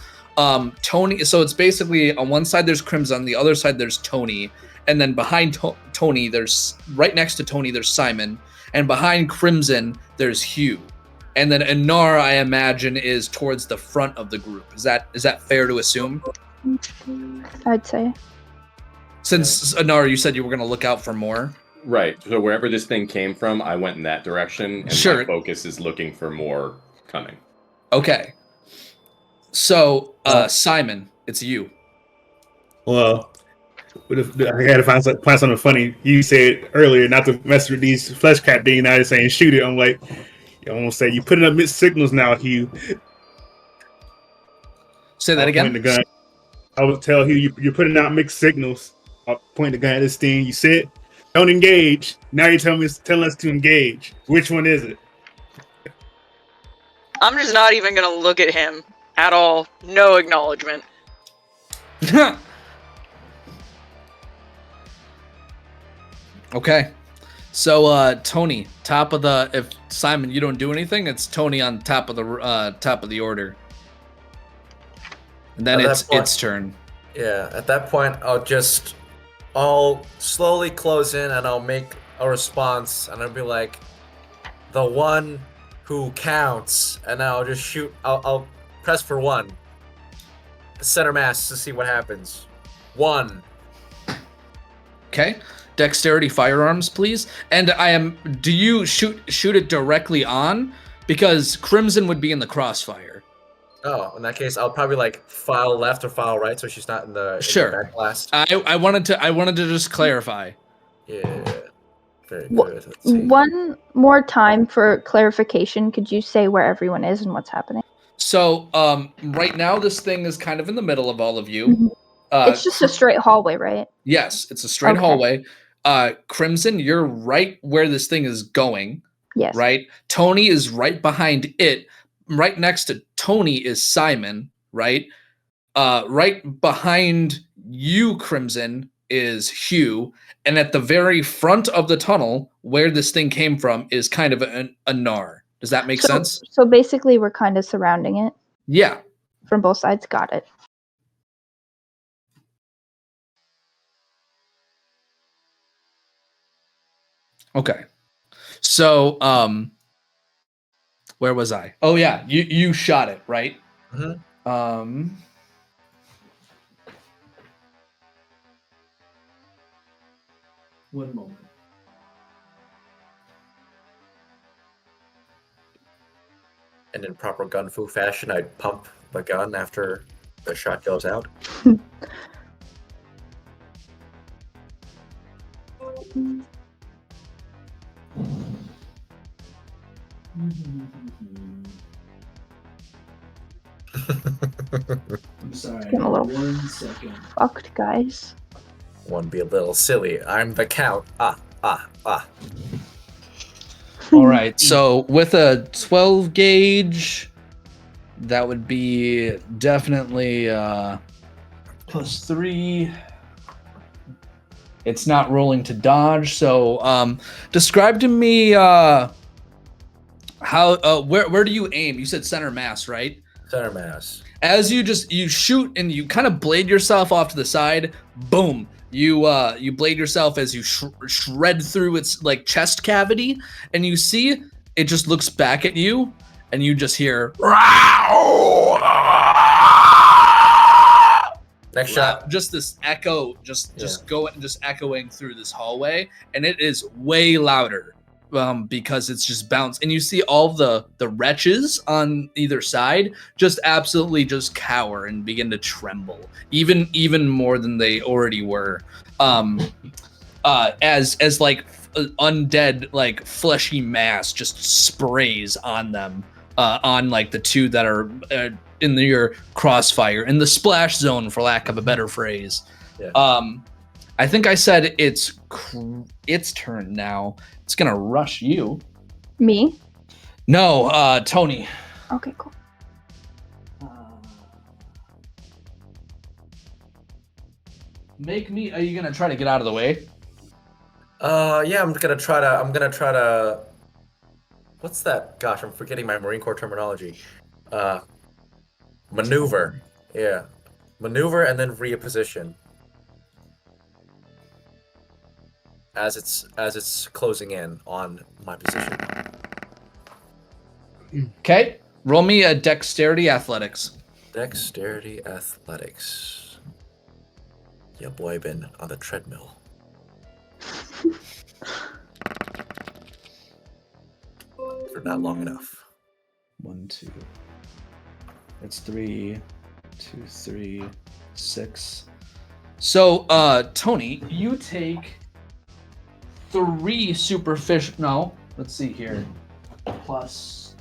Tony, so it's basically on one side there's Crimson, on the other side there's Tony, and then behind Tony there's right next to Tony there's Simon, and behind Crimson there's Hugh. And then Anar, I imagine, is towards the front of the group. Is that fair to assume? I'd say. Since Anar, you said you were going to look out for more. Right. So wherever this thing came from, I went in that direction, and Sure. my focus is looking for more coming. Okay. So, Simon, it's you. Well, I had to find something funny. You said earlier not to mess with these flesh cat being out saying shoot it. I'm like, I almost say you putting up mixed signals now, Hugh. Say that again. Point the gun. I would tell Hugh you're putting out mixed signals. I'll point the gun at this thing. You said don't engage. Now you're telling us to engage. Which one is it? I'm just not even gonna look at him at all. No acknowledgement. Okay. So, Tony, top of the. If Simon, you don't do anything, it's Tony on top of the order, and then its turn. Yeah, at that point, I'll slowly close in and I'll make a response, and I'll be like, the one who counts, and I'll just shoot. I'll press for one. Center mass to see what happens. 1. Okay. Dexterity firearms, please. And do you shoot it directly on? Because Crimson would be in the crossfire. Oh, in that case, I'll probably like file left or file right, so she's not in the Sure. back blast. I wanted to just clarify. Yeah. Very good. Let's see. One more time for clarification, could you say where everyone is and what's happening? So, right now this thing is kind of in the middle of all of you. Mhm. It's just a straight hallway, right? Yes, it's a straight Okay. hallway. Crimson, you're right where this thing is going. Yes. Right? Tony is right behind it. Right next to Tony is Simon, right? Right behind you, Crimson, is Hugh. And at the very front of the tunnel, where this thing came from, is kind of a Nar. Does that make so, sense? So basically, we're kind of surrounding it Yeah. from both sides. Got it. Okay. So, where was I? Oh yeah, you shot it, right? Mhm. One moment. And in proper gun fu fashion, I'd pump the gun after the shot goes out. I'm sorry. Getting a little 1 second. fucked, guys. One be a little silly. I'm the count. Ah. All right. So with a 12 gauge, that would be definitely +3. It's not rolling to dodge. So describe to me how where do you aim? You said center mass, right? Center mass. As you shoot and you kind of blade yourself off to the side, boom, you blade yourself as you shred through its like chest cavity, and you see it just looks back at you, and you just hear Next shot. just this echo just echoing through this hallway, and it is way louder because it's just bounced, and you see all the wretches on either side just absolutely just cower and begin to tremble even more than they already were, as like undead like fleshy mass just sprays on them, on like the two that are in your crossfire, in the splash zone, for lack of a better phrase. Yeah. I think I said it's turn now. It's gonna rush you. Me? No, Tony. Okay, cool. Make me. Are you gonna try to get out of the way? Yeah, I'm gonna try to. What's that? Gosh, I'm forgetting my Marine Corps terminology. Maneuver. Yeah, maneuver and then reposition. As it's closing in on my position. Okay. Roll me a dexterity athletics. Dexterity athletics. Yeah, boy, been on the treadmill. For not long enough. 1, 2. It's 3, 2, 3, 6. So, Tony, you take 3 superficial. No, let's see here. Plus.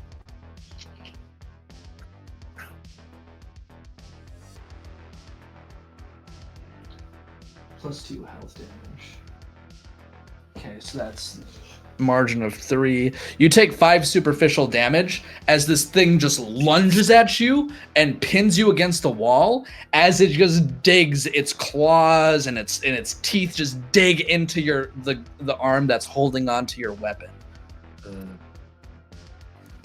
+2 health damage. Okay, so that's margin of 3. You take 5 superficial damage as this thing just lunges at you and pins you against the wall, as it just digs its claws and its teeth just dig into the arm that's holding onto your weapon.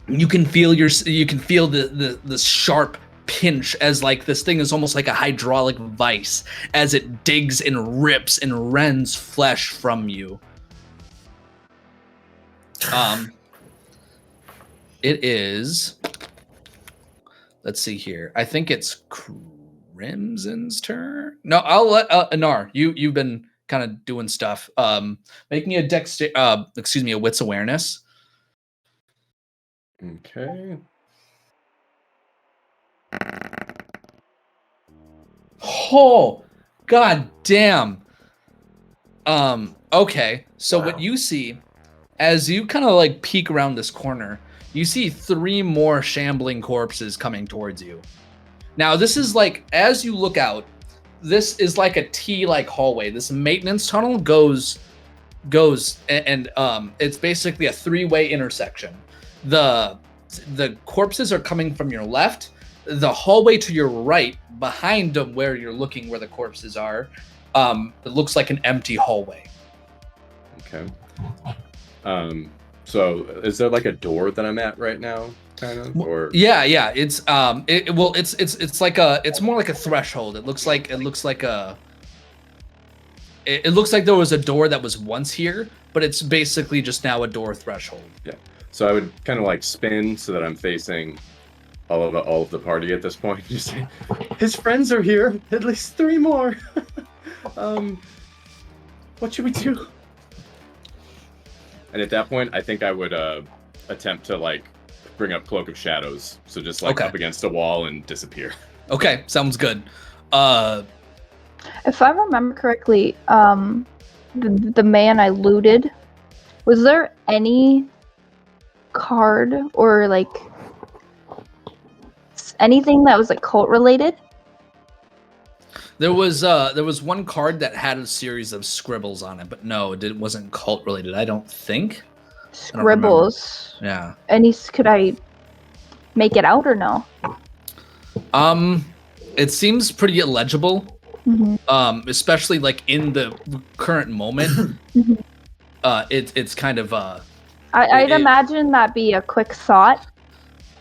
You can feel the sharp pinch as like this thing is almost like a hydraulic vice as it digs and rips and rends flesh from you. It is, let's see here. I think it's Crimson's turn. No, I'll let Anar. You've been kind of doing stuff. Make me a wits awareness. Okay. Oh, god damn. Okay. So Wow. what you see as you kind of like peek around this corner, you see 3 more shambling corpses coming towards you. Now, this is like, as you look out, this is like a T-like hallway. This maintenance tunnel goes and it's basically a 3-way intersection. The corpses are coming from your left. The hallway to your right, behind them where you're looking where the corpses are, it looks like an empty hallway. Okay. So is there like a door that I'm at right now, kind of, or Yeah. It's it's like it's more like a threshold. It looks like it looks like there was a door that was once here, but it's basically just now a door threshold. yeah? So I would kind of like spin so that I'm facing all of the party at this point. Just say, his friends are here. At least 3 more. What should we do? And at that point, I think I would attempt to like bring up Cloak of Shadows. So just like Okay. up against a wall and disappear. Okay, sounds good. If I remember correctly, the man I looted, was there any card or like anything that was like cult related? There was one card that had a series of scribbles on it, but no, it wasn't cult related. I don't think. Scribbles. Yeah. Could I make it out or no? It seems pretty illegible. Mm-hmm. Especially like in the current moment. Mhm. It's kind of I'd imagine that be a quick thought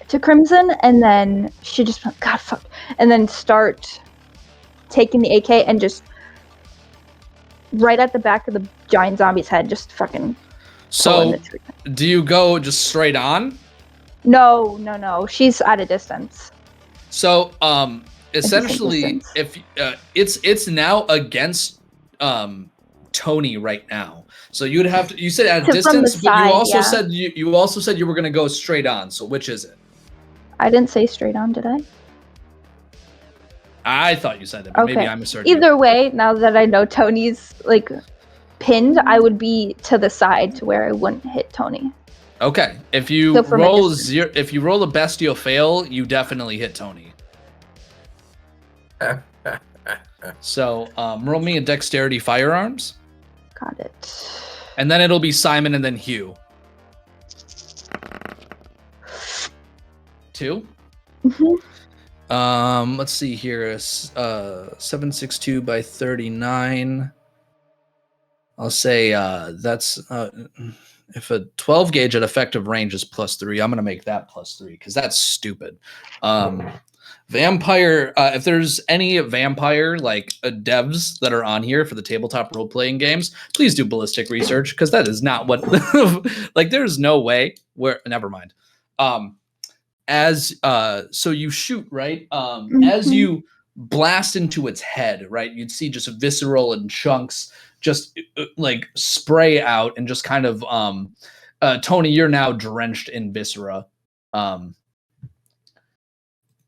to Crimson, and then she just went, God fuck, and then start taking the AK and just right at the back of the giant zombie's head, just fucking. So do you go just straight on? No. She's at a distance. So essentially, if it's now against Tony right now. So you would have to. You said at a distance, but you also said you were gonna go straight on. So which is it? I didn't say straight on, did I? I thought you said it, but Okay. maybe I misheard. Either way, now that I know Tony's like pinned, I would be to the side to where I wouldn't hit Tony. Okay. If you roll a bestial fail, you definitely hit Tony. So roll me a dexterity firearms. Got it. And then it'll be Simon and then Hugh. 2. Mm-hmm. Let's see here. 762 by 39. I'll say that's if a 12 gauge at effective range is +3, I'm gonna make that +3 because that's stupid. Vampire. If there's any vampire like devs that are on here for the tabletop role playing games, please do ballistic research because that is not what. Like, there's no way where. Never mind. So you shoot, right? As you blast into its head, right? You'd see just visceral and chunks just like spray out and just kind of Tony, you're now drenched in viscera.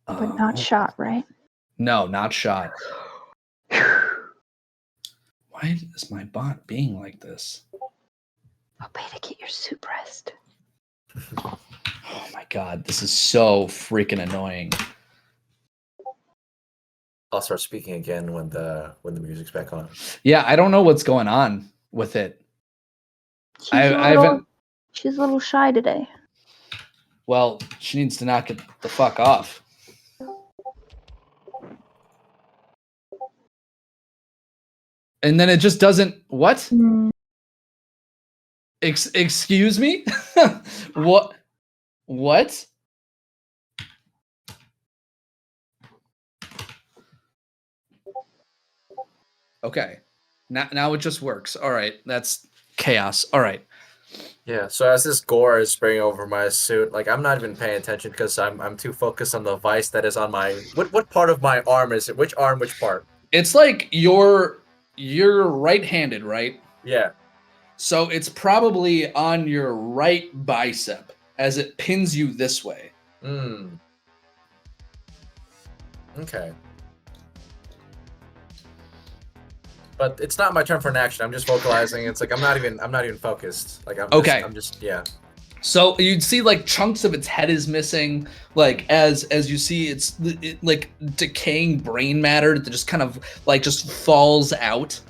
But not shot, right? No, not shot. Why is my bot being like this? I'll pay to get your soup rest. Oh my god, this is so freaking annoying. I'll start speaking again when the music's back on. Yeah, I don't know what's going on with it. She's a little shy today. Well, she needs to knock it the fuck off. And then it just doesn't. What? Excuse me? What? Okay. Now it just works. All right. That's chaos. All right. Yeah, so as this gore is spraying over my suit, like I'm not even paying attention because I'm too focused on the vice that is on my what part of my arm is it? Which arm, which part? It's like you're right-handed, right? Yeah. So it's probably on your right bicep as it pins you this way. Okay. But it's not my turn for an action. I'm just vocalizing. It's like I'm not even focused. Like I'm just yeah. So you'd see like chunks of its head is missing, like as you see it's like decaying brain matter that just kind of like just falls out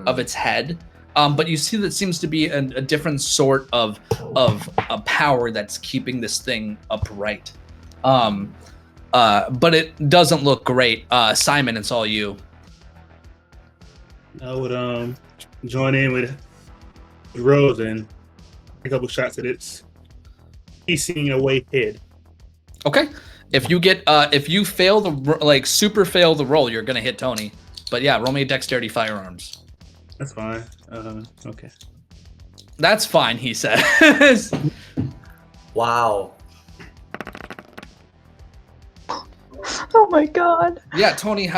of its head. But you see that seems to be a different sort of a power that's keeping this thing upright. But it doesn't look great. Simon, it's all you. I would join in with Rose and a couple shots at its piecing away head. Okay. If you fail super fail the roll, you're gonna hit Tony. But yeah, roll me a dexterity firearms. That's fine. Okay. That's fine, he says. Wow. Oh my god. Yeah, Tony,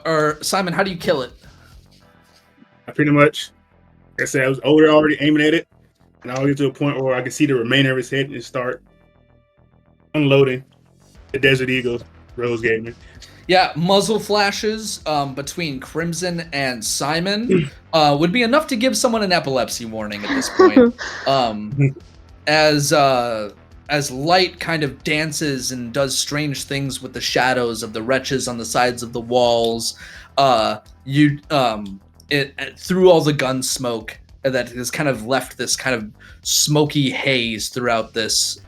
or Simon, how do you kill it? I pretty much, like I said, I was already aiming at it, and I'll get to a point where I can see the remainder of his head and start unloading the Desert Eagle Rose gave me. Yeah, muzzle flashes between Crimson and Simon would be enough to give someone an epilepsy warning at this point. As light kind of dances and does strange things with the shadows of the wretches on the sides of the walls, through all the gun smoke that has kind of left this kind of smoky haze throughout this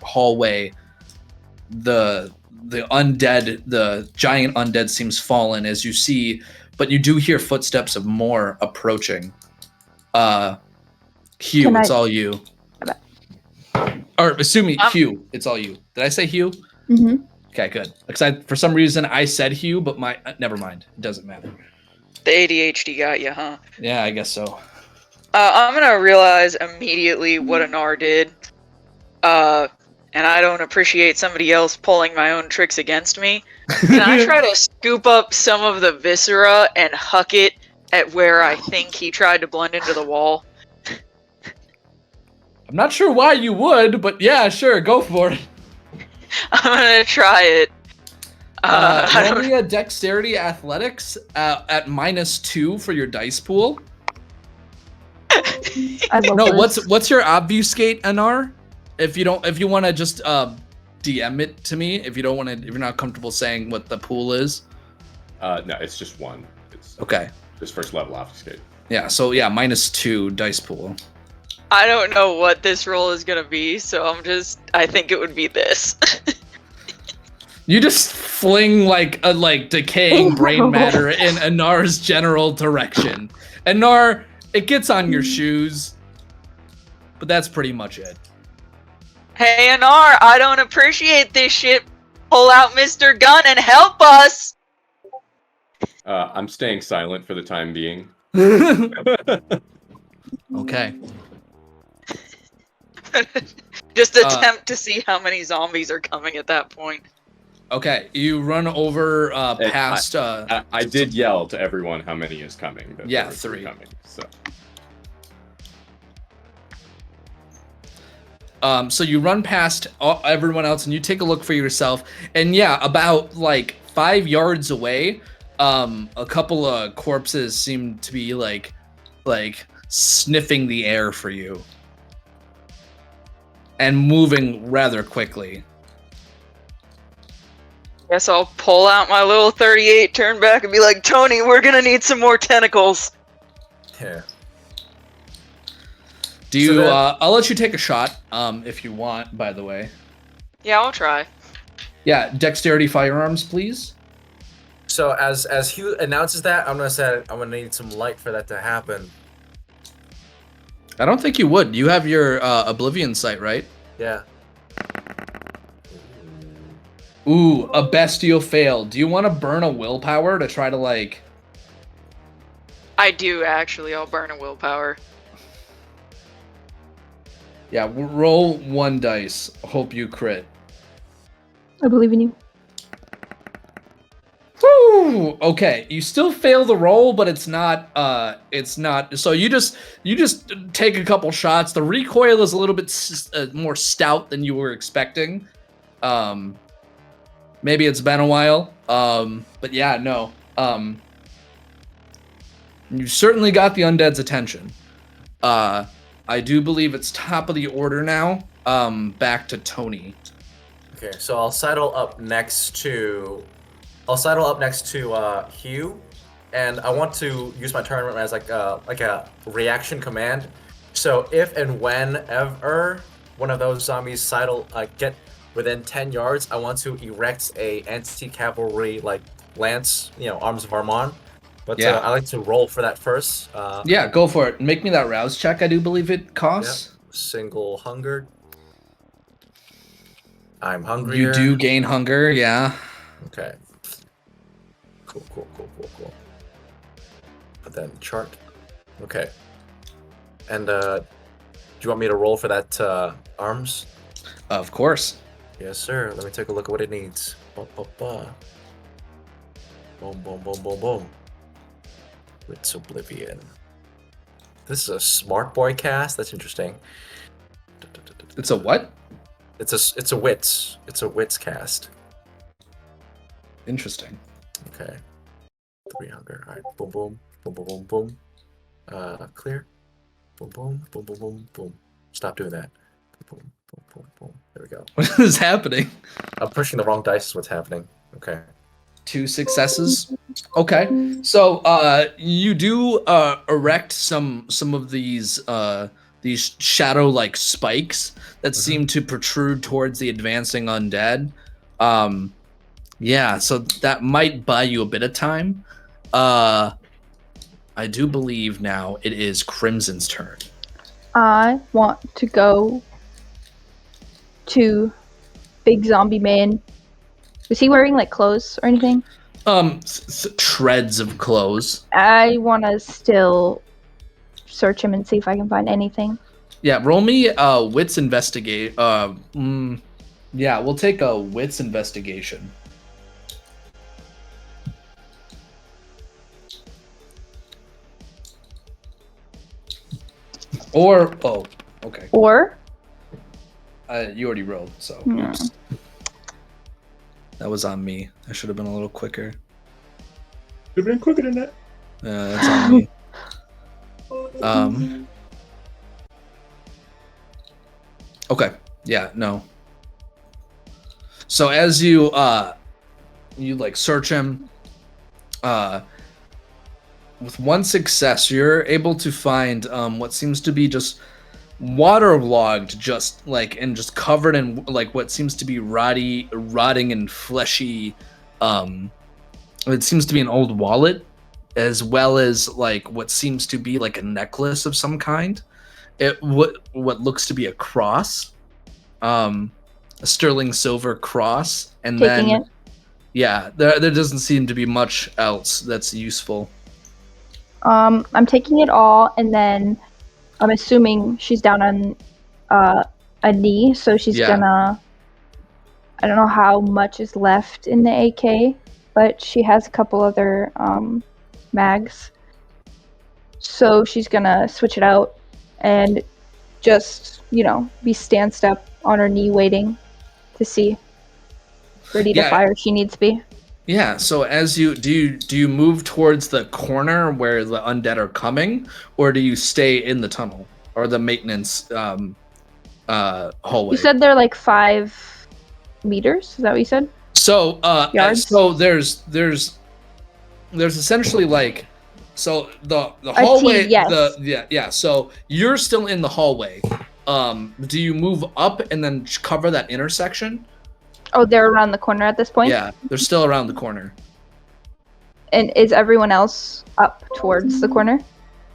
hallway, the giant undead seems fallen as you see, but you do hear footsteps of more approaching. Hugh, it's all you. Or assuming Hugh, it's all you. Did I say Hugh? Mm-hmm. Okay, good. Because for some reason I said Hugh, but never mind. It doesn't matter. The ADHD got you, huh? Yeah, I guess so. I'm gonna realize immediately what Anar did. And I don't appreciate somebody else pulling my own tricks against me. Can I try to scoop up some of the viscera and huck it at where I think he tried to blend into the wall? I'm not sure why you would, but yeah, sure, go for it. I'm gonna try it. Roll me a dexterity athletics at -2 for your dice pool. I love No, this. what's your obfuscate, Anar? If you want to just DM it to me, if you're not comfortable saying what the pool is. No, it's just one. It's Okay. just first level obfuscate. Yeah, so yeah, -2 dice pool. I don't know what this roll is gonna be, so I think it would be this. You just fling like decaying brain matter in Anar's general direction. Anar, it gets on your shoes, but that's pretty much it. Hey, Anar, I don't appreciate this shit. Pull out Mr. Gunn and help us! I'm staying silent for the time being. Okay. Just attempt to see how many zombies are coming at that point. Okay, you run over past. I did yell to everyone how many is coming. Yeah, there were 3 coming. So. So you run past everyone else and you take a look for yourself. And yeah, about 5 yards away, a couple of corpses seem to be like sniffing the air for you. And moving rather quickly. Guess I'll pull out my little 38, turn back, and be like, Tony, we're gonna need some more tentacles. Yeah. Do you? I'll let you take a shot, if you want. By the way. Yeah, I'll try. Yeah, dexterity firearms, please. So as Hugh announces that, I'm gonna need some light for that to happen. I don't think you would. You have your Oblivion sight, right? Yeah. Ooh, a bestial fail. Do you want to burn a willpower to try to I do, actually. I'll burn a willpower. Yeah, roll 1 dice. Hope you crit. I believe in you. Woo! Okay, you still fail the roll, but it's not. So you just take a couple shots. The recoil is a little bit more stout than you were expecting. Maybe it's been a while. But yeah, no. You certainly got the undead's attention. I do believe it's top of the order now. Back to Tony. Okay, so I'll sidle up next to Hugh, and I want to use my turn as like a reaction command. So if and whenever one of those zombies get within 10 yards, I want to erect a anti-cavalry lance, arms of Armand. But I like to roll for that first. Yeah, go for it. Make me that rouse check. I do believe it costs. Yeah. single hungered. I'm You hungrier. do gain hunger, yeah. Okay. Cool. Put that in the chart. Okay. And do you want me to roll for that arms? Of course. Yes, sir. Let me take a look at what it needs. Boom. Wits Oblivion. This is a smart boy cast. That's interesting. It's a what? It's a wits. It's a wits cast. Interesting. Okay. 3 hunger. All right. Boom. Clear. Boom. Stop doing that. Boom. There we go. What is happening? I'm pushing the wrong dice. Is what's happening. Okay. 2 successes. Okay. So you do erect some of these shadow-like spikes that seem to protrude towards the advancing undead. Yeah, so that might buy you a bit of time. I do believe now it is Crimson's turn. I want to go to Big Zombie Man. Was he wearing like clothes or anything? Shreds of clothes. I want to still search him and see if I can find anything. Yeah, roll me wits investigate. Yeah, we'll take a wits investigation. Or okay. Or You already rolled, so no. oops. That was on me. I should have been a little quicker. You've been quicker than that. That's on me. Okay. Yeah, no. So as you like search him, with 1 success, you're able to find what seems to be just waterlogged, just covered in like what seems to be rotting and fleshy. It seems to be an old wallet, as well as like what seems to be like a necklace of some kind. What looks to be a cross, a sterling silver cross, and Taking then it. yeah, there doesn't seem to be much else that's useful. I'm taking it all, and then I'm assuming she's down on a knee, so she's gonna. I don't know how much is left in the AK, but she has a couple other mags, so she's gonna switch it out and just be stanced up on her knee, waiting to see, ready to fire if she needs to be. Yeah, so as you do you move towards the corner where the undead are coming, or do you stay in the tunnel or the maintenance hallway? You said they're like 5 meters. Is that what you said? So yards? So there's essentially like the hallway. Yes. So you're still in the hallway. Do you move up and then cover that intersection? Oh, they're around the corner at this point? Yeah, they're still around the corner. And is everyone else up towards the corner?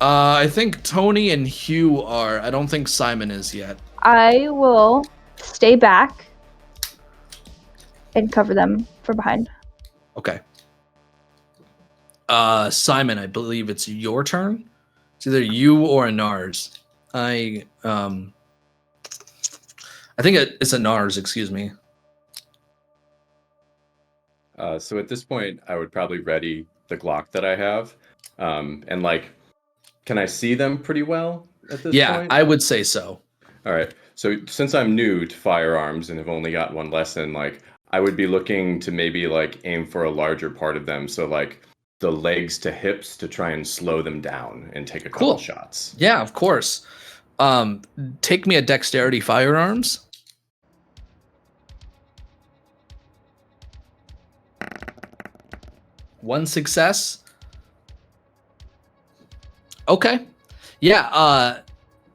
I think Tony and Hugh are. I don't think Simon is yet. I will stay back and cover them from behind. Okay. Simon, I believe it's your turn. It's either you or Anars. I think it's Anars, excuse me. So at this point, I would probably ready the Glock that I have. And like, can I see them pretty well at this point? Yeah, I would say so. All right. So since I'm new to firearms and have only got 1 lesson, like I would be looking to maybe like aim for a larger part of them. So like the legs to hips to try and slow them down and take a couple shots. Yeah, of course. Take me a dexterity firearms. One success. Okay. Yeah,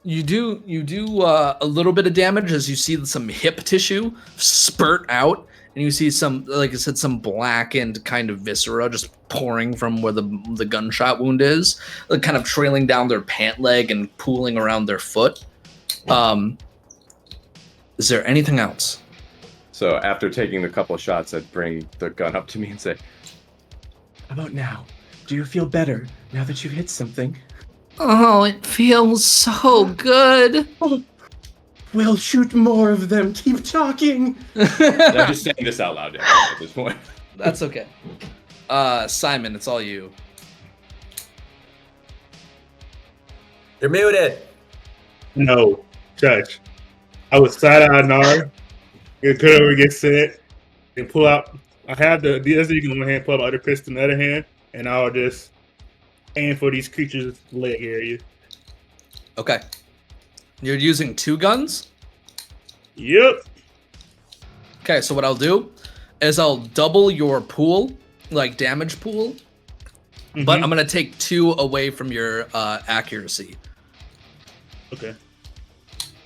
you do a little bit of damage as you see some hip tissue spurt out, and you see some, like I said, some blackened kind of viscera just pouring from where the gunshot wound is, like kind of trailing down their pant leg and pooling around their foot. Is there anything else? So after taking a couple of shots, I'd bring the gun up to me and say, "How about now? Do you feel better now that you've hit something?" Oh, it feels so good. We'll shoot more of them. Keep talking. I'm just saying this out loud at this point. That's okay. Simon, it's all you. You're muted. No, Judge. I would side-eye Nar, get cut over, get set, and pull out. I have the DSD in one hand, pull out my other pistol in the other hand, and I'll just aim for these creatures' leg area. Okay. You're using 2 guns? Yep. Okay, so what I'll do is I'll double your pool, like damage pool, but I'm gonna take 2 away from your accuracy. Okay.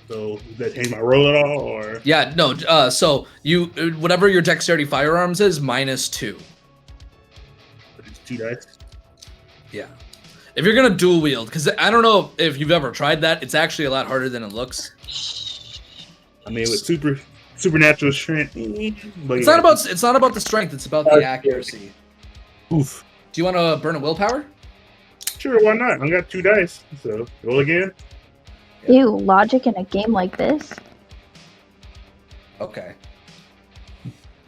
So does that change my roll at all, or? Yeah, no. So you whatever your dexterity firearms is, -2. It's 2 dice. Yeah. If you're gonna dual wield, because I don't know if you've ever tried that, it's actually a lot harder than it looks. I mean, with supernatural strength. But It's not about the strength. It's about the accuracy. Oof. Do you want to burn a willpower? Sure, why not? I got 2 dice, so roll again. Ew, logic in a game like this? Okay.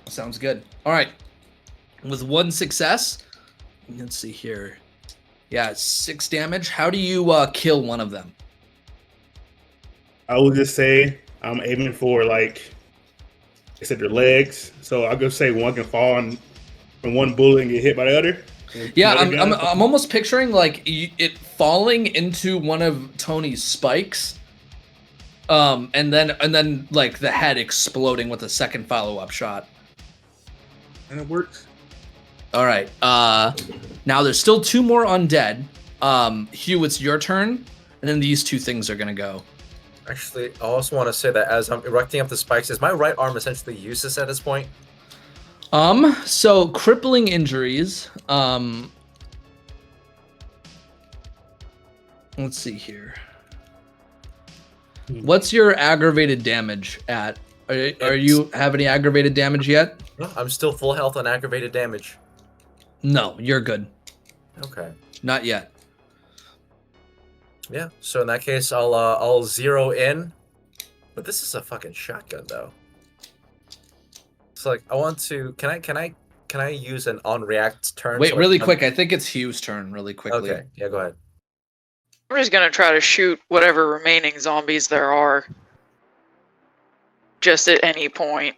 Sounds good. All right. With 1 success, let's see here. Yeah, 6 damage. How do you kill one of them? I would just say I'm aiming for, like, I said, their legs. So I'll just say one can fall from one bullet and get hit by the other. Yeah, I'm almost picturing like it falling into one of Tony's spikes, and then like the head exploding with a second follow-up shot. And it works. All right. Now there's still 2 more undead. Hugh, it's your turn, and then these 2 things are gonna go. Actually, I also want to say that as I'm erecting up the spikes, is my right arm essentially useless at this point? So crippling injuries. Let's see here. What's your aggravated damage at? Are you have any aggravated damage yet? No, I'm still full health on aggravated damage. No, you're good. Okay. Not yet. Yeah. So in that case, I'll zero in. But this is a fucking shotgun, though. It's like I want to. Can I use an on react turn? Wait, so really quick. I think it's Hugh's turn. Really quickly. Okay. Yeah. Go ahead. I'm just gonna try to shoot whatever remaining zombies there are. Just at any point.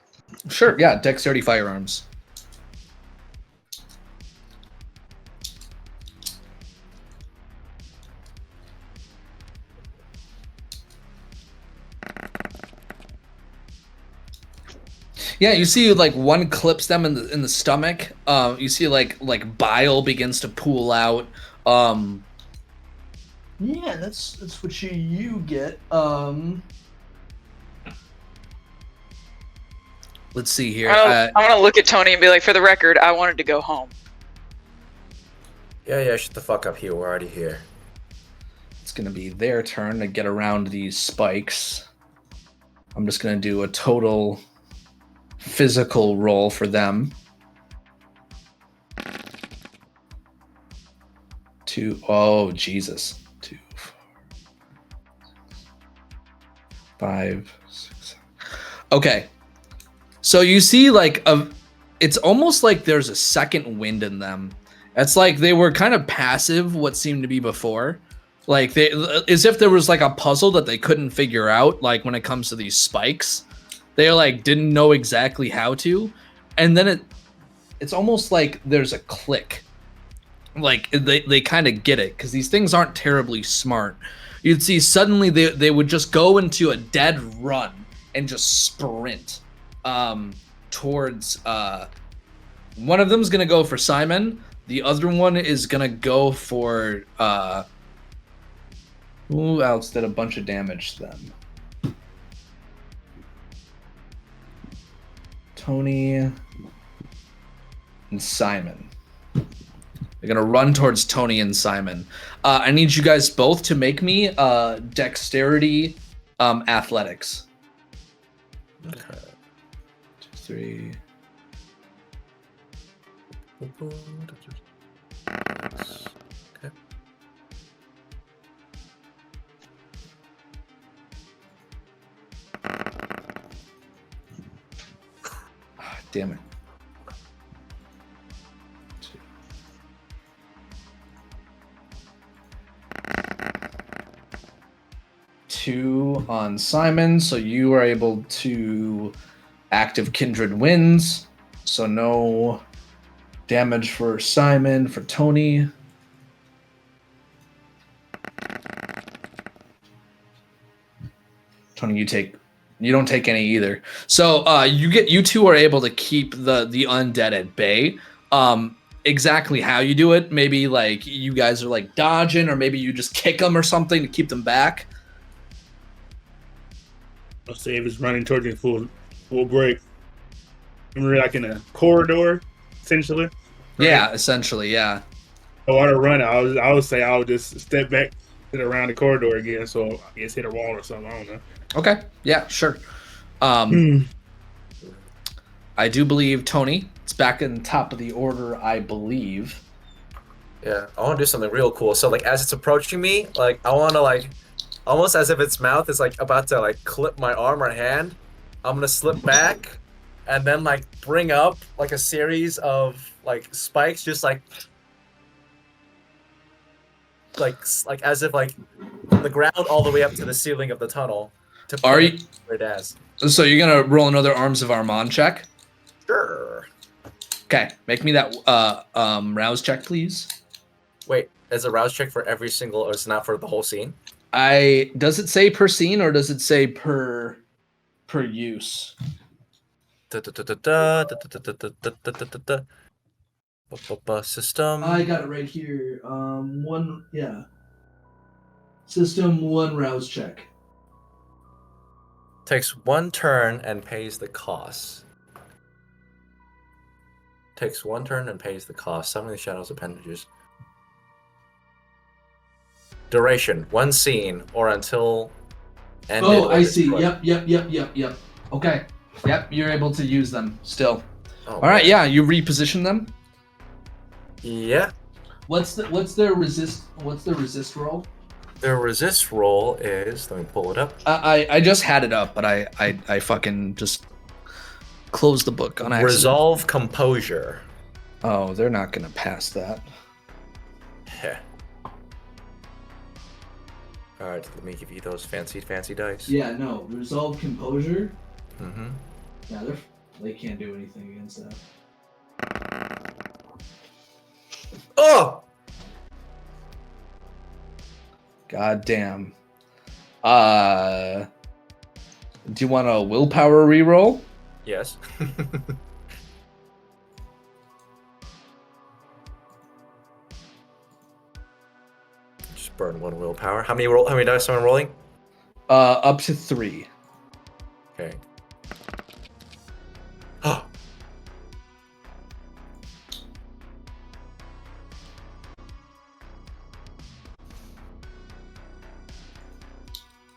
Sure. Yeah. Dexterity firearms. Yeah, you see like one clips them in the stomach. You see like bile begins to pool out. Yeah, that's what you get. Let's see here. I want to look at Tony and be like, for the record, I wanted to go home. Yeah. Shut the fuck up, here. We're already here. It's gonna be their turn to get around these spikes. I'm just gonna do a total physical roll for them. 2. Oh, Jesus. 2, 4, 5, 6, 7. Okay. So you see like it's almost like there's a second wind in them. It's like they were kind of passive what seemed to be before. Like they as if there was like a puzzle that they couldn't figure out, like when it comes to these spikes. They like didn't know exactly how to, and then it's almost like there's a click. Like they kind of get it because these things aren't terribly smart. You'd see suddenly they would just go into a dead run and just sprint towards one of them's gonna go for Simon. The other one is gonna go for who else did a bunch of damage to them? Tony and Simon. They're gonna run towards Tony and Simon. I need you guys both to make me dexterity Athletics. Okay. 3. Okay. Damn it. 2 on Simon, so you are able to active Kindred Winds, so no damage for Simon. For Tony, you don't take any either. So you two are able to keep the undead at bay. Exactly how you do it, maybe like you guys are like dodging, or maybe you just kick them or something to keep them back. I'll say if it's running towards me full break. We're like in a corridor, essentially. Right? Yeah, essentially, yeah. So on a run, I would say I would just step back, hit around the corridor again. So I guess hit a wall or something. I don't know. Okay, yeah, sure. I do believe Tony. It's back in top of the order, I believe. Yeah, I want to do something real cool. So like as it's approaching me, like I want to like almost as if its mouth is like about to like clip my arm or hand. I'm gonna slip back, and then like bring up like a series of like spikes, just like as if like from the ground all the way up to the ceiling of the tunnel. Are you? Where it as. So you're gonna roll another Arms of Armand check? Sure. Okay, make me that rouse check, please. Wait, is a rouse check for every single, or is it not for the whole scene? Does it say per scene or does it say per use? System. I got it right here. System 1 rouse check. Takes 1 turn and pays the cost. Takes 1 turn and pays the cost. Summon the Shadow's appendages. Duration: 1 scene or until ended. Oh, I see. Yep. Okay. Yep, you're able to use them still. Oh, all right, yeah, you reposition them. Yeah. What's their resist roll? Their resist roll is, let me pull it up. I just had it up, but I fucking just closed the book on accident. Resolve composure. Oh, they're not gonna pass that. Heh. Alright, let me give you those fancy dice. Yeah, no. Resolve composure. Mm-hmm. Yeah, they can't do anything against that. Oh! God damn. Do you want a willpower reroll? Yes. Just burn 1 willpower. How many dice am I rolling? Up to 3. Okay.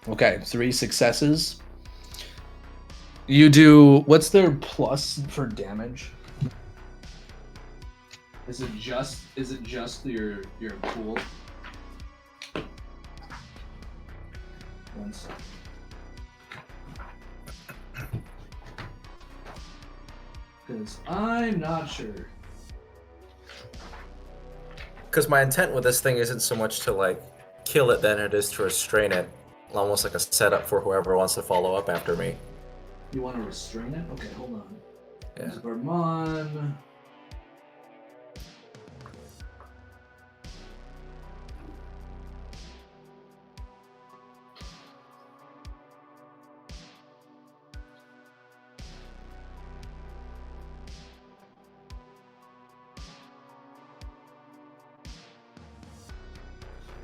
Okay, 3 successes. You do. What's their plus for damage? Is it just your pool? 1 second. Because I'm not sure. Because my intent with this thing isn't so much to like kill it than it is to restrain it. Almost like a setup for whoever wants to follow up after me. You want to restrain it? Okay, hold on. Yeah. Vermon.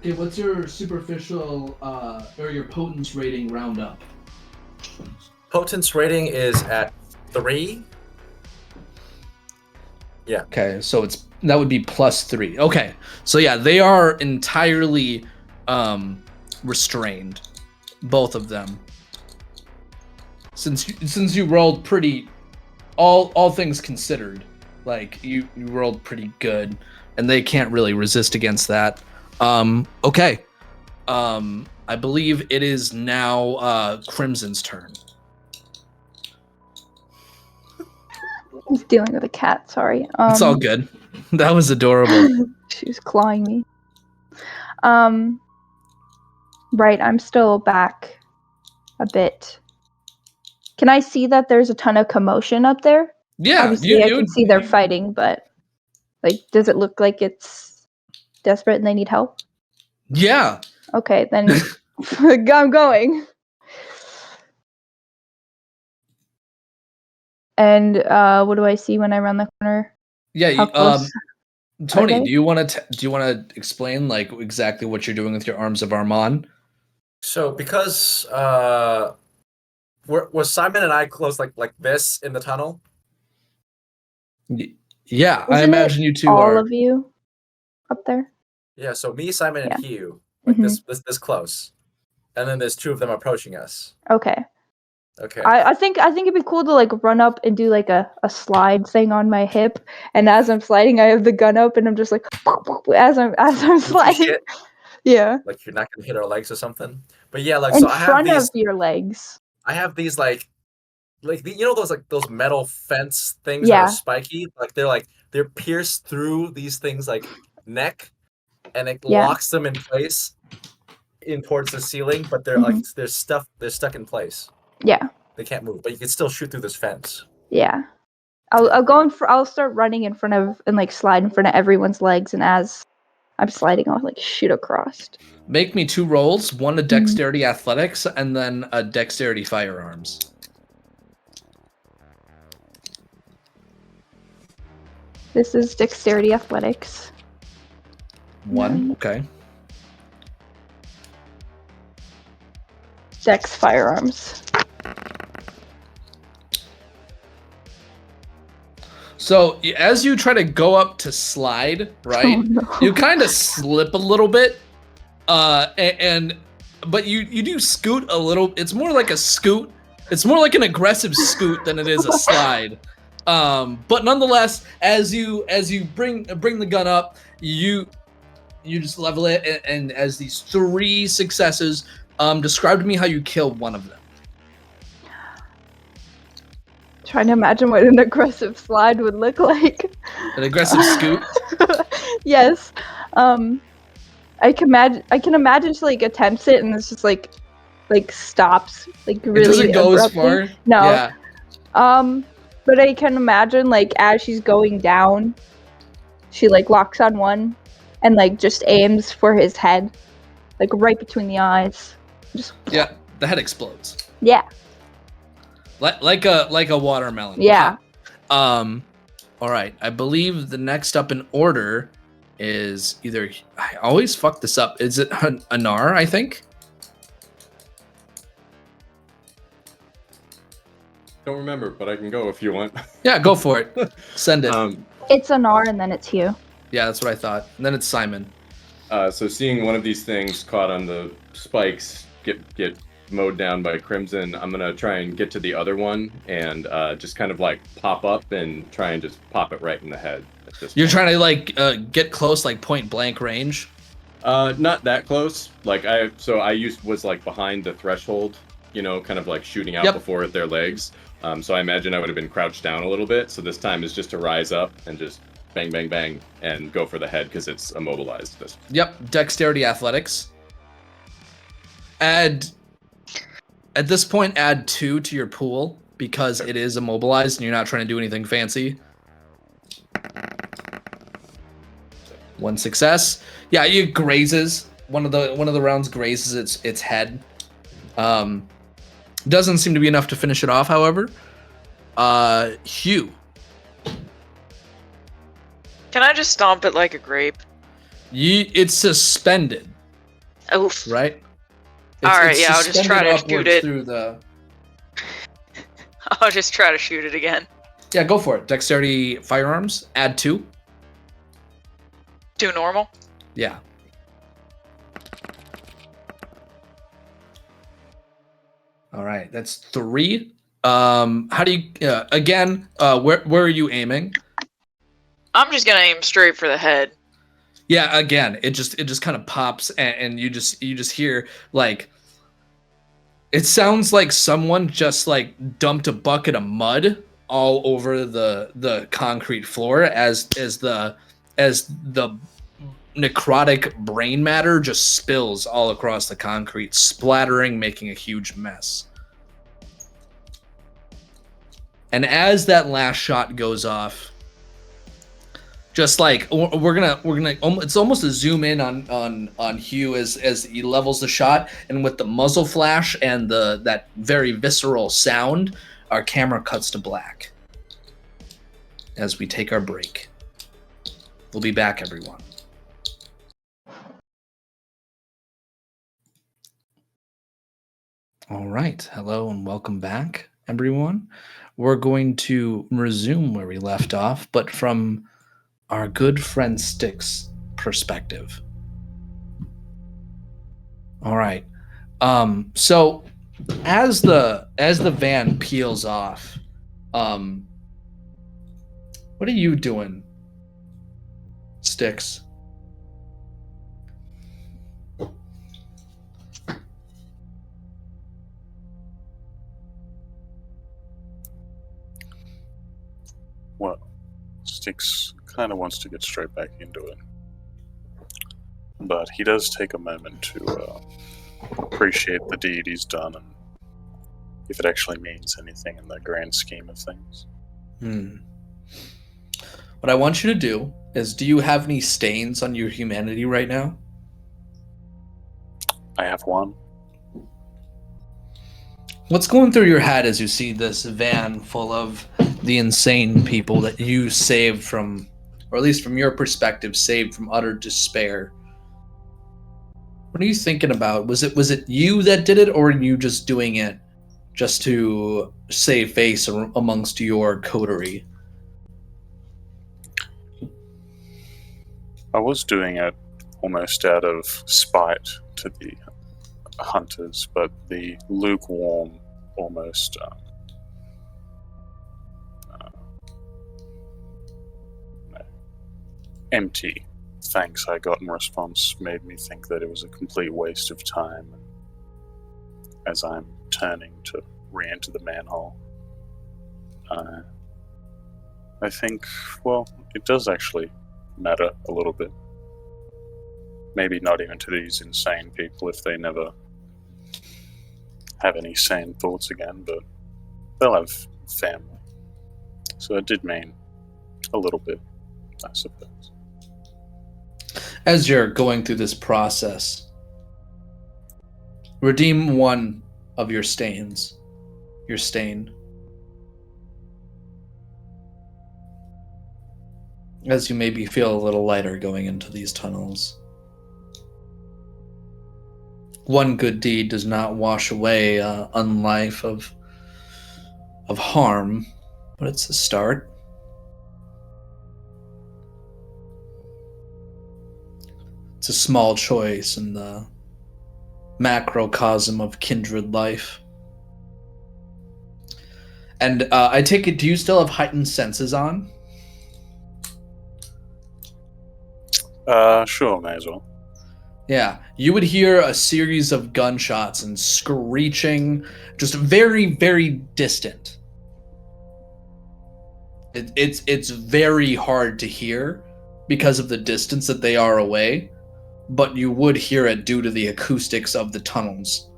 Okay, what's your superficial or your potence rating round up? Potence rating is at 3. Yeah. Okay, so that would be plus 3. Okay, so yeah, they are entirely restrained. both of them. Since you rolled pretty, all things considered, like you rolled pretty good, and they can't really resist against that. Okay. I believe it is now Crimson's turn. He's dealing with a cat. Sorry. It's all good. That was adorable. She was clawing me. Right. I'm still back a bit. Can I see that there's a ton of commotion up there? Yeah, Obviously, I can see they're fighting, but like, does it look like it's desperate and they need help? Yeah. Okay, then I'm going. And what do I see when I round the corner? Yeah. How close Tony, are they? do you want to explain like exactly what you're doing with your arms of Armand? So because were Simon and I close like this in the tunnel? Yeah, I Isn't imagine it you two all are. of you up there? Yeah, so me, Simon, Yeah. and Hugh, like Mhm. this close. And then there's two of them approaching us. Okay. Okay. I think it'd be cool to like run up and do like a slide thing on my hip, and as I'm sliding, I have the gun up, and I'm just like as I'm sliding. Shit. Yeah. Like you're not gonna hit our legs or something. But yeah, like In so I have front these. of your legs. I have these like you know those metal fence things Yeah. that are spiky. Like they're pierced through these things like neck, and it Yeah. locks them in place in towards the ceiling. But they're Mhm. like they're stuck in place. Yeah. They can't move, but you can still shoot through this fence. Yeah. I'll start running in front of and like slide in front of everyone's legs, and as I'm sliding, I'll like shoot across. Make me 2 rolls, one a dexterity athletics, and then a dexterity firearms. This is dexterity athletics. 1, okay. Dex firearms. So as you try to go up to slide, right, Oh, no. you kind of slip a little bit, but you do scoot a little. It's more like a scoot. It's more like an aggressive scoot than it is a slide. But nonetheless, as you bring the gun up, you just level it, and as these 3 successes, describe to me how you kill one of them. Trying to imagine what an aggressive slide would look like. An aggressive scoot. Yes. I can imagine she like attempts it and it's just like stops like really It doesn't go as abruptly. far. No. Yeah. But I can imagine like as she's going down, she like locks on one and like just aims for his head, like right between the eyes. Just Yeah. The head explodes. yeah. Like a watermelon. Yeah. Pop. All right. I believe the next up in order is either. I always fuck this up. Is it Anar? I think. Don't remember, but I can go if you want. Yeah, go for it. Send it. It's Anar and then it's Hugh. Yeah, that's what I thought. And then it's Simon. So seeing one of these things caught on the spikes get mowed down by Crimson, I'm gonna try and get to the other one and just kind of like pop up and try and just pop it right in the head. You're trying to like get close, like point blank range. Not that close. Like I was like behind the threshold, you know, kind of like shooting out Yep. before at their legs. So I imagine I would have been crouched down a little bit. So this time is just to rise up and just bang, bang, bang, and go for the head because it's immobilized. Yep, dexterity athletics. At this point, add 2 to your pool because it is immobilized and you're not trying to do anything fancy. 1 success. Yeah, it grazes. One of the rounds grazes its head. Doesn't seem to be enough to finish it off, however. Hugh. Can I just stomp it like a grape? It's suspended, Oof. right? Alright, yeah, I'll just try to suspended shoot it. through the. I'll just try to shoot it again. Yeah, go for it. Dexterity firearms. Add 2. 2 normal? Yeah. All right, that's 3. How do you again? Where are you aiming? I'm just gonna aim straight for the head. Yeah, again, it just kind of pops, and you just hear like it sounds like someone just like dumped a bucket of mud all over the concrete floor as the necrotic brain matter just spills all across the concrete, splattering, making a huge mess. And as that last shot goes off, just like we're gonna it's almost a zoom in on Hugh as he levels the shot, and with the muzzle flash and that very visceral sound, our camera cuts to black as we take our break. We'll be back, everyone. All right, hello and welcome back, everyone. We're going to resume where we left off, but from our good friend Stick's perspective. All right. So as the van peels off, what are you doing, Sticks? Well, Styx kind of wants to get straight back into it. But he does take a moment to appreciate the deed he's done and if it actually means anything in the grand scheme of things. What I want you to do is, do you have any stains on your humanity right now? I have one. What's going through your head as you see this van full of the insane people that you saved from, or at least from your perspective, saved from utter despair? What are you thinking about? Was it you that did it, or were you just doing it just to save face amongst your coterie? I was doing it almost out of spite to the hunters, but the lukewarm, almost empty thanks I got in response made me think that it was a complete waste of time as I'm turning to re-enter the manhole. I think, well, it does actually matter a little bit. Maybe not even to these insane people if they never have any sane thoughts again, but they'll have family. So it did mean a little bit, I suppose. As you're going through this process, redeem one of your stains. Your stain. As you maybe feel a little lighter going into these tunnels. One good deed does not wash away a life of harm, but it's a start. It's a small choice in the macrocosm of kindred life. And I take it, do you still have heightened senses on? Sure, may as well. Yeah, you would hear a series of gunshots and screeching, just very, very distant. It's very hard to hear because of the distance that they are away, but you would hear it due to the acoustics of the tunnels.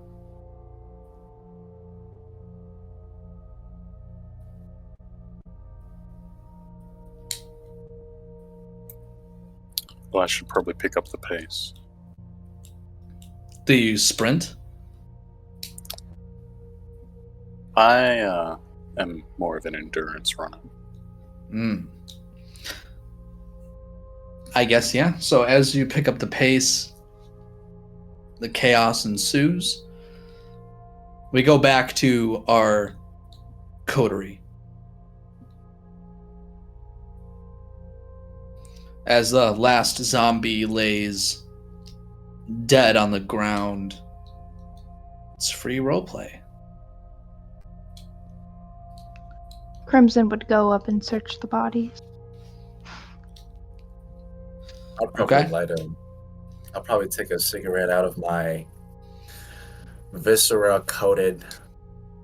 Well, I should probably pick up the pace. Do you sprint? I am more of an endurance runner. I guess, yeah. So as you pick up the pace, the chaos ensues. We go back to our coterie. As the last zombie lays dead on the ground, it's free roleplay. Crimson would go up and search the bodies. I'll probably Okay. light him. I'll probably take a cigarette out of my viscera-coated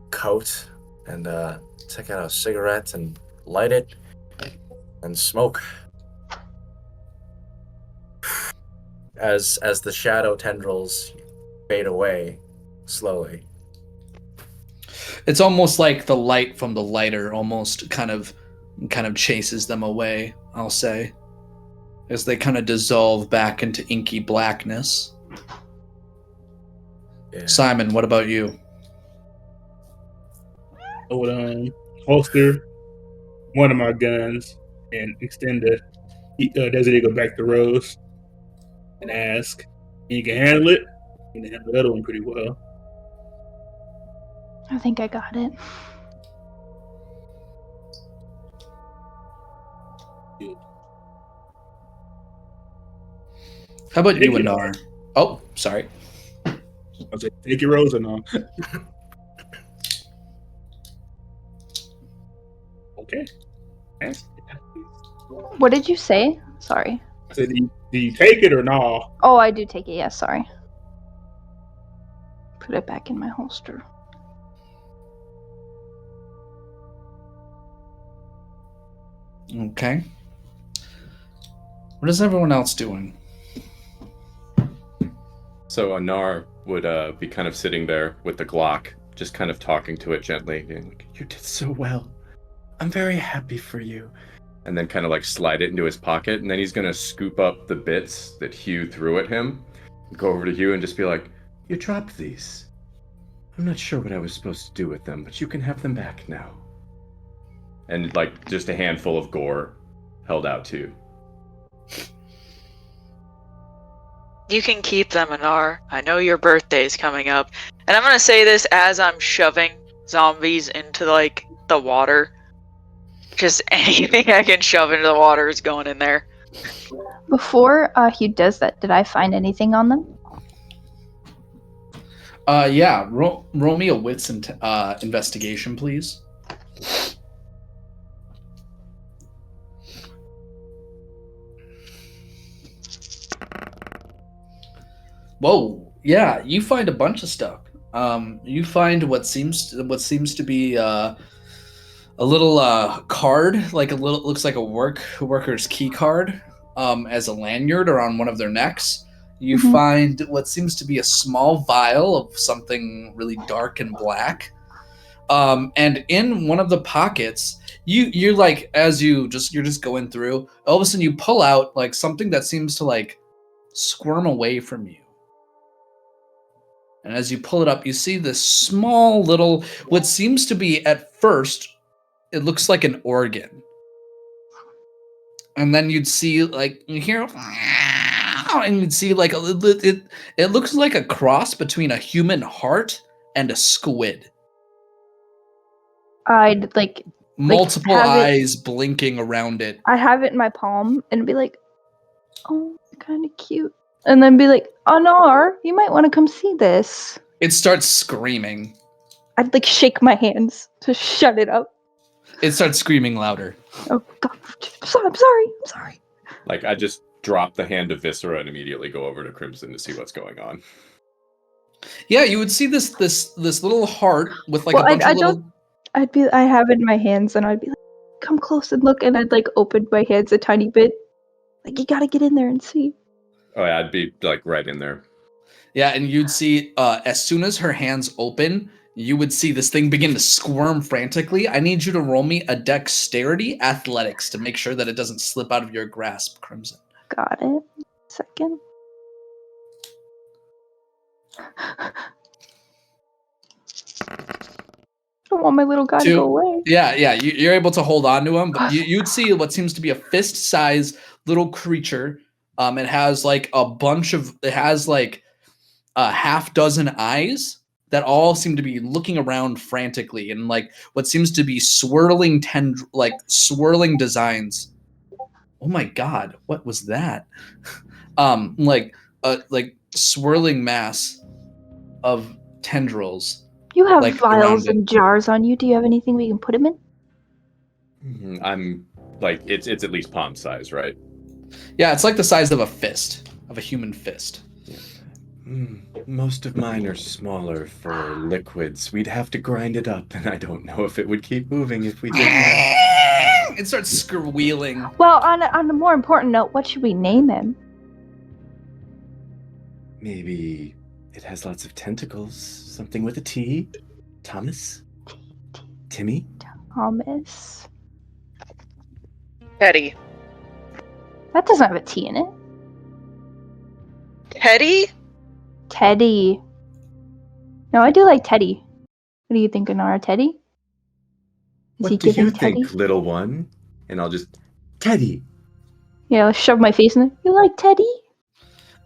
coat and take out a cigarette and light it and smoke. As the shadow tendrils fade away slowly. It's almost like the light from the lighter almost kind of chases them away, I'll say, as they kind of dissolve back into inky blackness. Yeah. Simon, what about you? I would holster one of my guns and extend the Desert Eagle back to Rose and ask, "You can handle it? You can handle the other one pretty well." I think I got it. How about you, Take it. Anar? Oh, sorry. I was like, "Take your Rose or no?" Okay. Ask. What did you say? Sorry. I said, do you take it or no? Oh, I do take it. Yes, sorry. Put it back in my holster. Okay. What is everyone else doing? So Anar would be kind of sitting there with the Glock, just kind of talking to it gently, being like, "You did so well. I'm very happy for you." And then kind of like slide it into his pocket, and then he's gonna scoop up the bits that Hugh threw at him, go over to Hugh and just be like, "You dropped these. I'm not sure what I was supposed to do with them, but you can have them back now." And like just a handful of gore held out to you. You can keep them, Anar. I know your birthday's coming up. And I'm gonna say this as I'm shoving zombies into, like, the water. Just anything I can shove into the water is going in there. Before Hugh does that, did I find anything on them? Yeah, roll me a wits investigation, please. Whoa, yeah, you find a bunch of stuff. You find what seems to be a little card, like looks like a worker's key card, as a lanyard around one of their necks. You find what seems to be a small vial of something really dark and black. And in one of the pockets, you're like, as you're just going through, all of a sudden you pull out like something that seems to like squirm away from you. And as you pull it up, you see this small little, what seems to be at first, it looks like an organ. And then you'd see like, you hear, and you'd see like, it looks like a cross between a human heart and a squid. I'd like Multiple have it- eyes blinking around it. I'd have it in my palm and be like, "Oh, kind of cute," and then be like, "Anar, you might want to come see this." It starts screaming. I'd like shake my hands to shut it up. It starts screaming louder. Oh God, I'm sorry. Like I just drop the hand of Viscera and immediately go over to Crimson to see what's going on. Yeah, you would see this little heart with like a bunch of little. I have it in my hands and I'd be like, "Come close and look," and I'd like open my hands a tiny bit. Like, you gotta get in there and see. Oh yeah, I'd be like right in there. Yeah, and you'd see as soon as her hands open, you would see this thing begin to squirm frantically. I need you to roll me a dexterity athletics to make sure that it doesn't slip out of your grasp, Crimson. Got it. Second. I don't want my little guy to go away. Yeah, you're able to hold on to him, but you'd see what seems to be a fist-sized little creature. It has like a half dozen eyes that all seem to be looking around frantically, and like what seems to be swirling designs. Oh my God, what was that? Like swirling mass of tendrils. You have like, vials around it. and jars on you. Do you have anything we can put them in? I'm like it's at least palm size, right? Yeah, it's like the size of a fist, of a human fist. Most of mine are smaller for liquids. We'd have to grind it up, and I don't know if it would keep moving if we did that. It starts squealing. Well, on a more important note, what should we name him? Maybe it has lots of tentacles. Something with a T? Thomas? Timmy? Thomas. Teddy. That doesn't have a T in it. Teddy? Teddy. No, I do like Teddy. What do you think, Anara? Teddy? Is he What do you giving Teddy? think, little one? And I'll just... Teddy! Yeah, I'll shove my face in it. You like Teddy?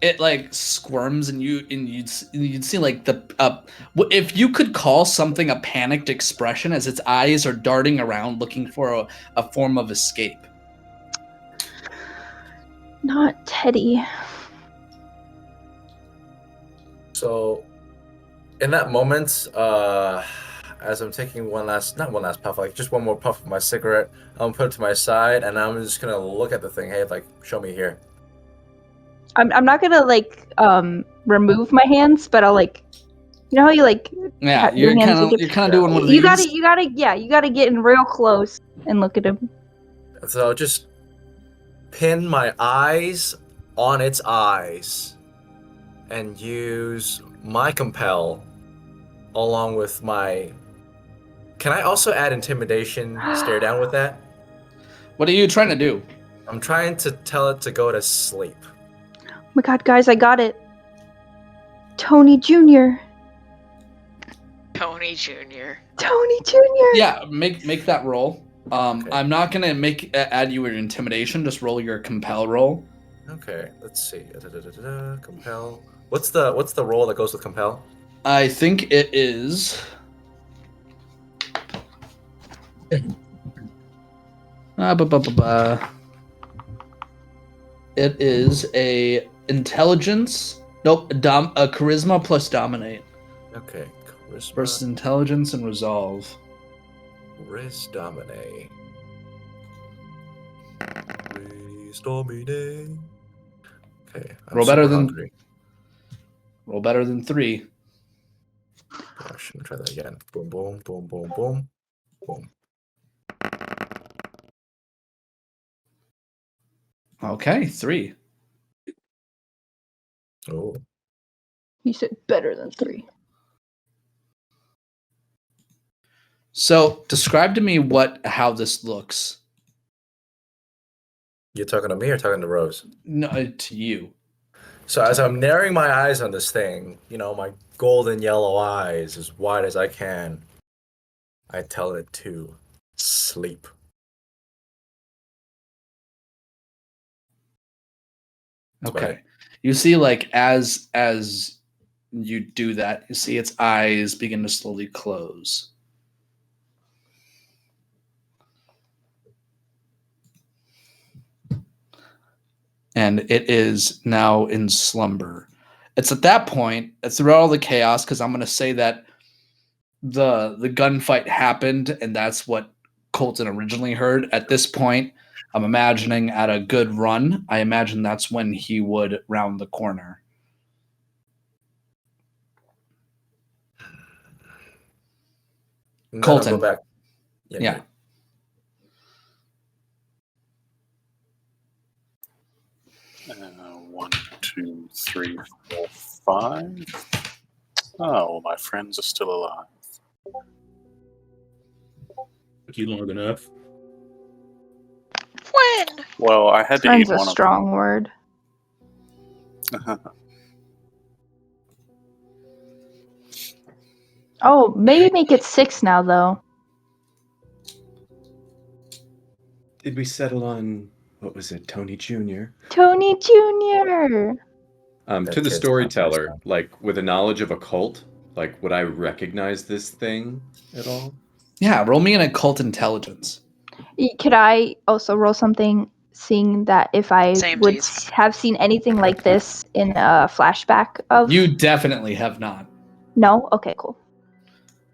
It like squirms, and you'd see like if you could call something a panicked expression as its eyes are darting around looking for a form of escape. Not Teddy. So, in that moment, as I'm taking not one last puff, like just one more puff of my cigarette, I'm gonna put it to my side, and I'm just gonna look at the thing. Hey, like, show me here. I'm not gonna like remove my hands, but I'll like, you know how you like Yeah, your you're hands kind like of doing one of you these. you gotta get in real close and look at him. So just pin my eyes on its eyes, and use my compel along with my. Can I also add intimidation? Stare down with that. What are you trying to do? I'm trying to tell it to go to sleep. Oh my god, guys, I got it. Tony Jr. Tony Jr. Tony Jr. Yeah, make that roll. Okay. I'm not gonna add you an intimidation. Just roll your compel roll. Okay, let's see. Compel. What's the roll that goes with compel? I think it is. It is a intelligence. Nope, a charisma plus dominate Okay, charisma. versus intelligence and resolve. Riz dominate. Riz dominate. Okay. I'm Roll better super than- hungry. Roll better than 3. Gosh, let me try that again. Boom, boom, boom, boom, boom, boom. Okay, 3. Oh, You said better than 3. So describe to me how this looks. you're talking to me or talking to Rose? No, to you. So as I'm narrowing my eyes on this thing, my golden yellow eyes as wide as I can, I tell it to sleep. That's Okay. right. You see, like as you do that, you see its eyes begin to slowly close. And it is now in slumber. It's at that point, it's throughout all the chaos, because I'm going to say that the gunfight happened, and that's what Colton originally heard. At this point, I'm imagining at a good run, I imagine that's when he would round the corner. And then Colton. I'll go back. Yeah. One, two, three, 4, 5. Oh, my friends are still alive. Took you long enough. When? Well, I had to Friend's eat a one strong word. of them. Oh, maybe make it 6 now, though. Did we settle on, what was it, Tony Jr.? Tony Jr. That To the kid's storyteller, not like with a knowledge of occult, like would I recognize this thing at all? Yeah, roll me an occult intelligence. Could I also roll something, seeing that if I would Samesies. have seen anything like this in a flashback of? You definitely have not. No? Okay, cool.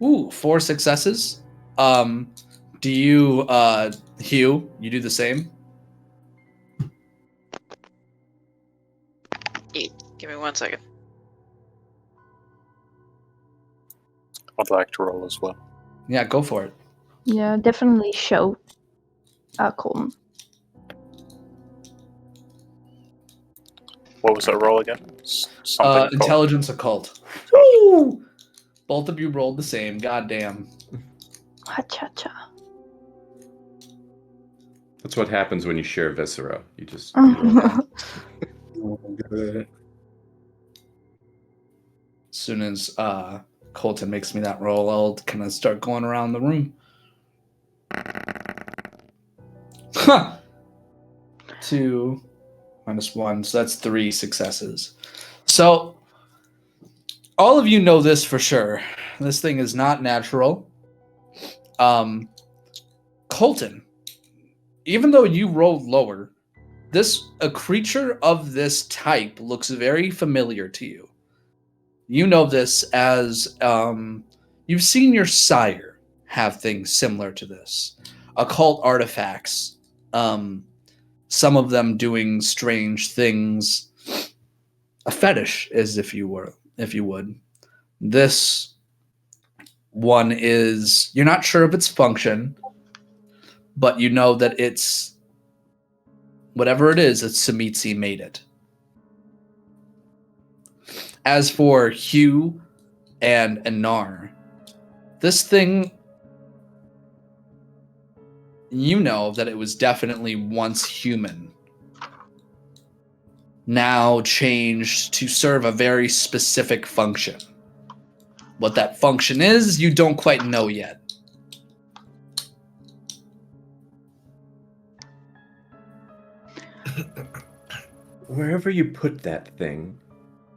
Ooh, 4 successes. Do you Hugh, you do the same. Give me 1 second. I'd like to roll as well. Yeah, go for it. Yeah, definitely show Colton. What was that roll again? Something occult. Intelligence occult. Woo! Both of you rolled the same. Goddamn. Ha-cha-cha. That's what happens when you share viscera. You just Oh my god. As soon as Colton makes me that roll, I'll kind of start going around the room. Huh. 2 minus 1, so that's 3 successes. So, all of you know this for sure. This thing is not natural. Colton, even though you rolled lower, a creature of this type looks very familiar to you. You know this as you've seen your sire have things similar to this. Occult artifacts. Some of them doing strange things. A fetish, as if you would. This one is, you're not sure of its function, but you know that it's whatever it is, it's Samitsi made it. As for Hugh and Anar, this thing, you know that it was definitely once human, now changed to serve a very specific function. What that function is, you don't quite know yet. Wherever you put that thing,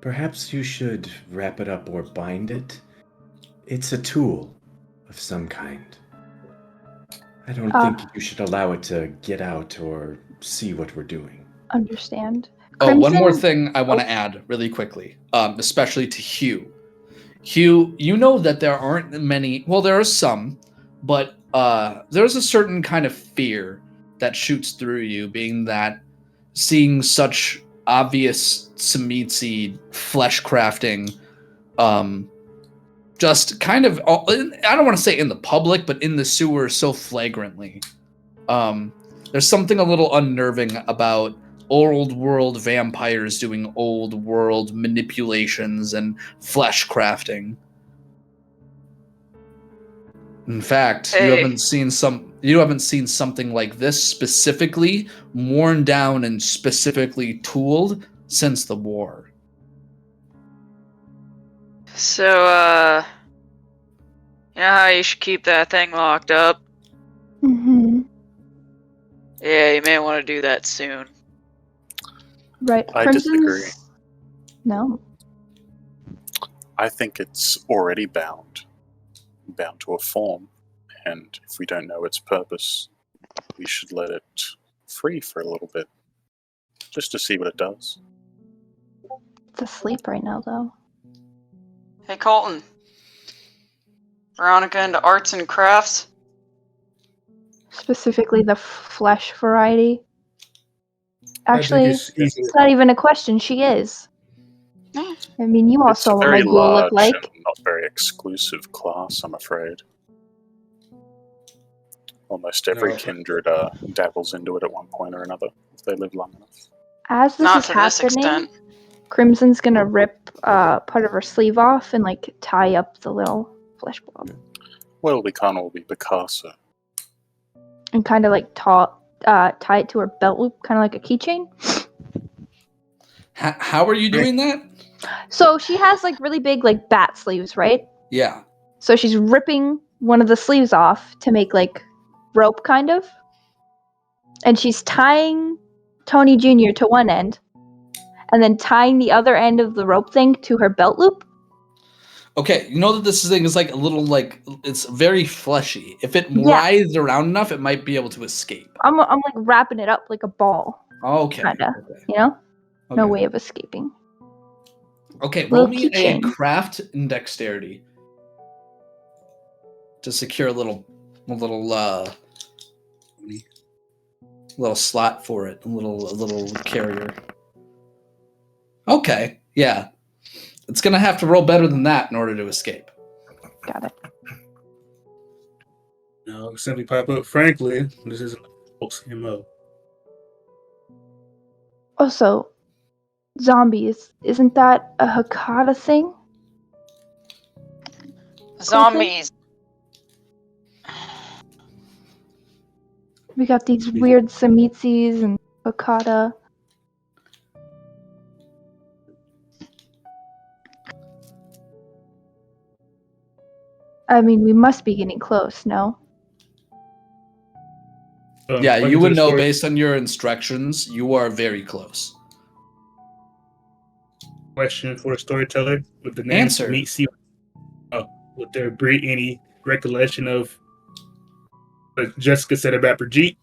perhaps you should wrap it up or bind it. It's a tool of some kind. I don't think you should allow it to get out or see what we're doing. Understand. Oh, one more Crimson- thing I want to add really quickly, especially to Hugh. Hugh, you know that there aren't many, well, there are some, but there's a certain kind of fear that shoots through you, being that seeing such obvious Samitsi flesh crafting, just kind of, I don't want to say in the public, but in the sewer so flagrantly. There's something a little unnerving about old world vampires doing old world manipulations and flesh crafting. In fact, you haven't seen something like this specifically worn down and specifically tooled since the war. So, you know how you should keep that thing locked up? Mm-hmm. Yeah, you may want to do that soon. Right. I Crimson's... disagree. No. I think it's already bound to a form, and if we don't know its purpose, we should let it free for a little bit, just to see what it does. It's asleep right now, though. Hey, Colton. Veronica into arts and crafts? Specifically the flesh variety. Actually, it's easy. it's not even a question. She is. Yeah. I mean, you all It's saw a what my very ghoul large looked like. and not very exclusive class, I'm afraid. Almost every No. kindred dabbles into it at one point or another, if they live long enough. As this Not is to this happening, extent. Crimson's gonna rip part of her sleeve off and like tie up the little flesh blob Well, we can't all be Picasso. and kind of like tie it to her belt loop, kind of like a keychain. How are you doing that? So she has like really big like bat sleeves, right? Yeah. So she's ripping one of the sleeves off to make like rope kind of. And she's tying Tony Jr. to one end and then tying the other end of the rope thing to her belt loop. Okay, you know that this thing is like a little like, it's very fleshy. If it writhes around enough, it might be able to escape. I'm like wrapping it up like a ball, Okay. kinda. Okay. You know? No Okay. way of escaping. Okay, roll Little me a keychain. craft and dexterity to secure a little little slot for it, a little carrier. Okay, yeah. It's gonna have to roll better than that in order to escape. Got it. No, simply pop up. Frankly, this isn't a folks MO. Also, zombies. Isn't that a Hakata thing? Zombies. We got these weird Samitsis and Hakata. I mean, we must be getting close, no? Yeah, According you to would the know story- based on your instructions. You are very close. Question for the storyteller: with the name Answer. Samitsi, would there be any recollection of what Jessica said about Brigitte?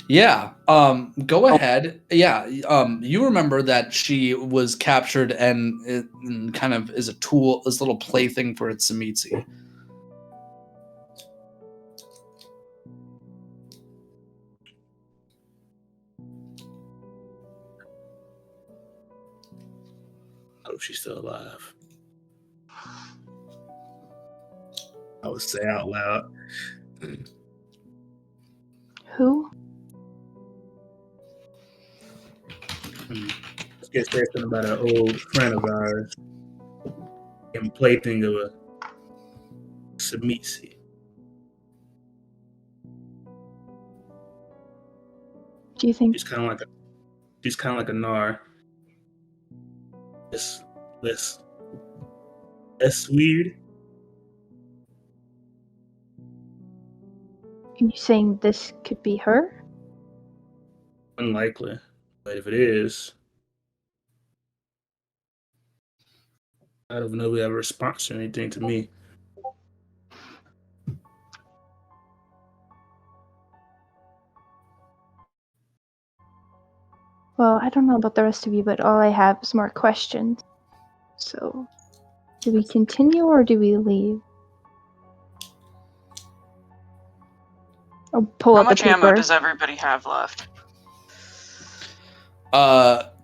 Yeah. Go ahead. Yeah. You remember that she was captured and kind of is a tool, this little plaything for its Samitsi. I hope she's still alive. I would say out loud. Who? I guess there's something about an old friend of ours and plaything of a Samitsi. Do you think? She's kind of like a Nar. Less weird. Are you saying this could be her? Unlikely, but if it is, I don't know if we have a response or anything to me. Well, I don't know about the rest of you, but all I have is more questions. So, do we continue or do we leave? I'll pull How out the much ammo paper. does everybody have left?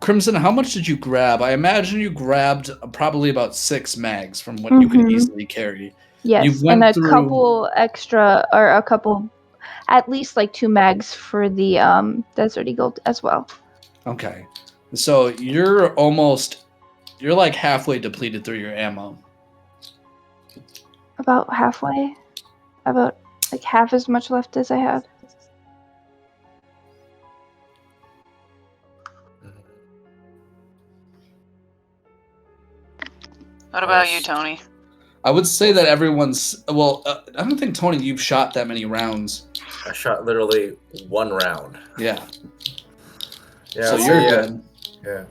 Crimson, how much did you grab? I imagine you grabbed probably about 6 mags from what you could Mhm. easily carry. Yes, went and a through- couple extra, or a couple, at least like 2 mags for the Desert Eagle as well. Okay. So you're like halfway depleted through your ammo. About halfway. About like half as much left as I had. What about you, Tony? I would say that everyone's well. I don't think Tony, you've shot that many rounds. I shot literally 1 round. Yeah. Yeah, So so you're yeah, good. yeah.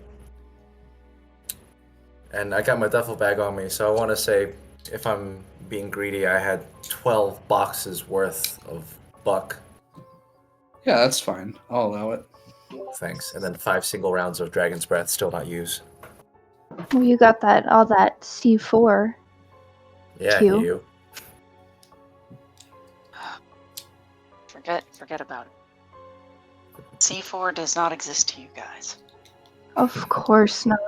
And I got my duffel bag on me, so I want to say, if I'm being greedy, I had 12 boxes worth of buck. Yeah, that's fine. I'll allow it. Thanks. And then 5 single rounds of Dragon's Breath, still not used. Well, you got all that C4. Yeah, Q. you. Forget about it. C4 does not exist to you guys. Of course not.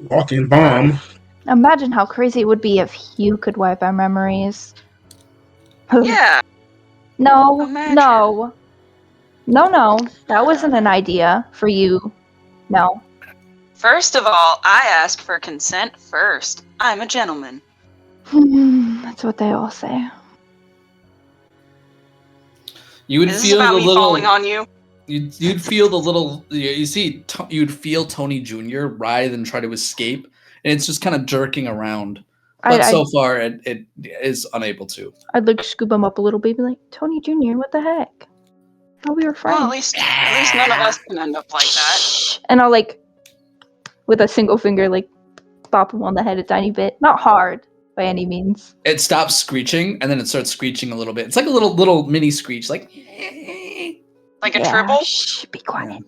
Walking bomb. Imagine how crazy it would be if you could wipe our memories. Yeah. No, Imagine. no. No. That wasn't an idea for you. No. First of all, I ask for consent first. I'm a gentleman. That's what they all say. You would Is this feel about the me little. falling on you? You'd feel the little. You see, you'd feel Tony Jr. writhe and try to escape, and it's just kind of jerking around. But so far, it is unable to. I'd like scoop him up a little bit, be like, Tony Jr., what the heck? Oh, we were friends. Well, at least none of us can end up like that. And I'll like, with a single finger, like, bop him on the head a tiny bit. Not hard by any means. It stops screeching, and then it starts screeching a little bit. It's like a little mini screech, like. Like a Yeah, tribble? shh, be quiet.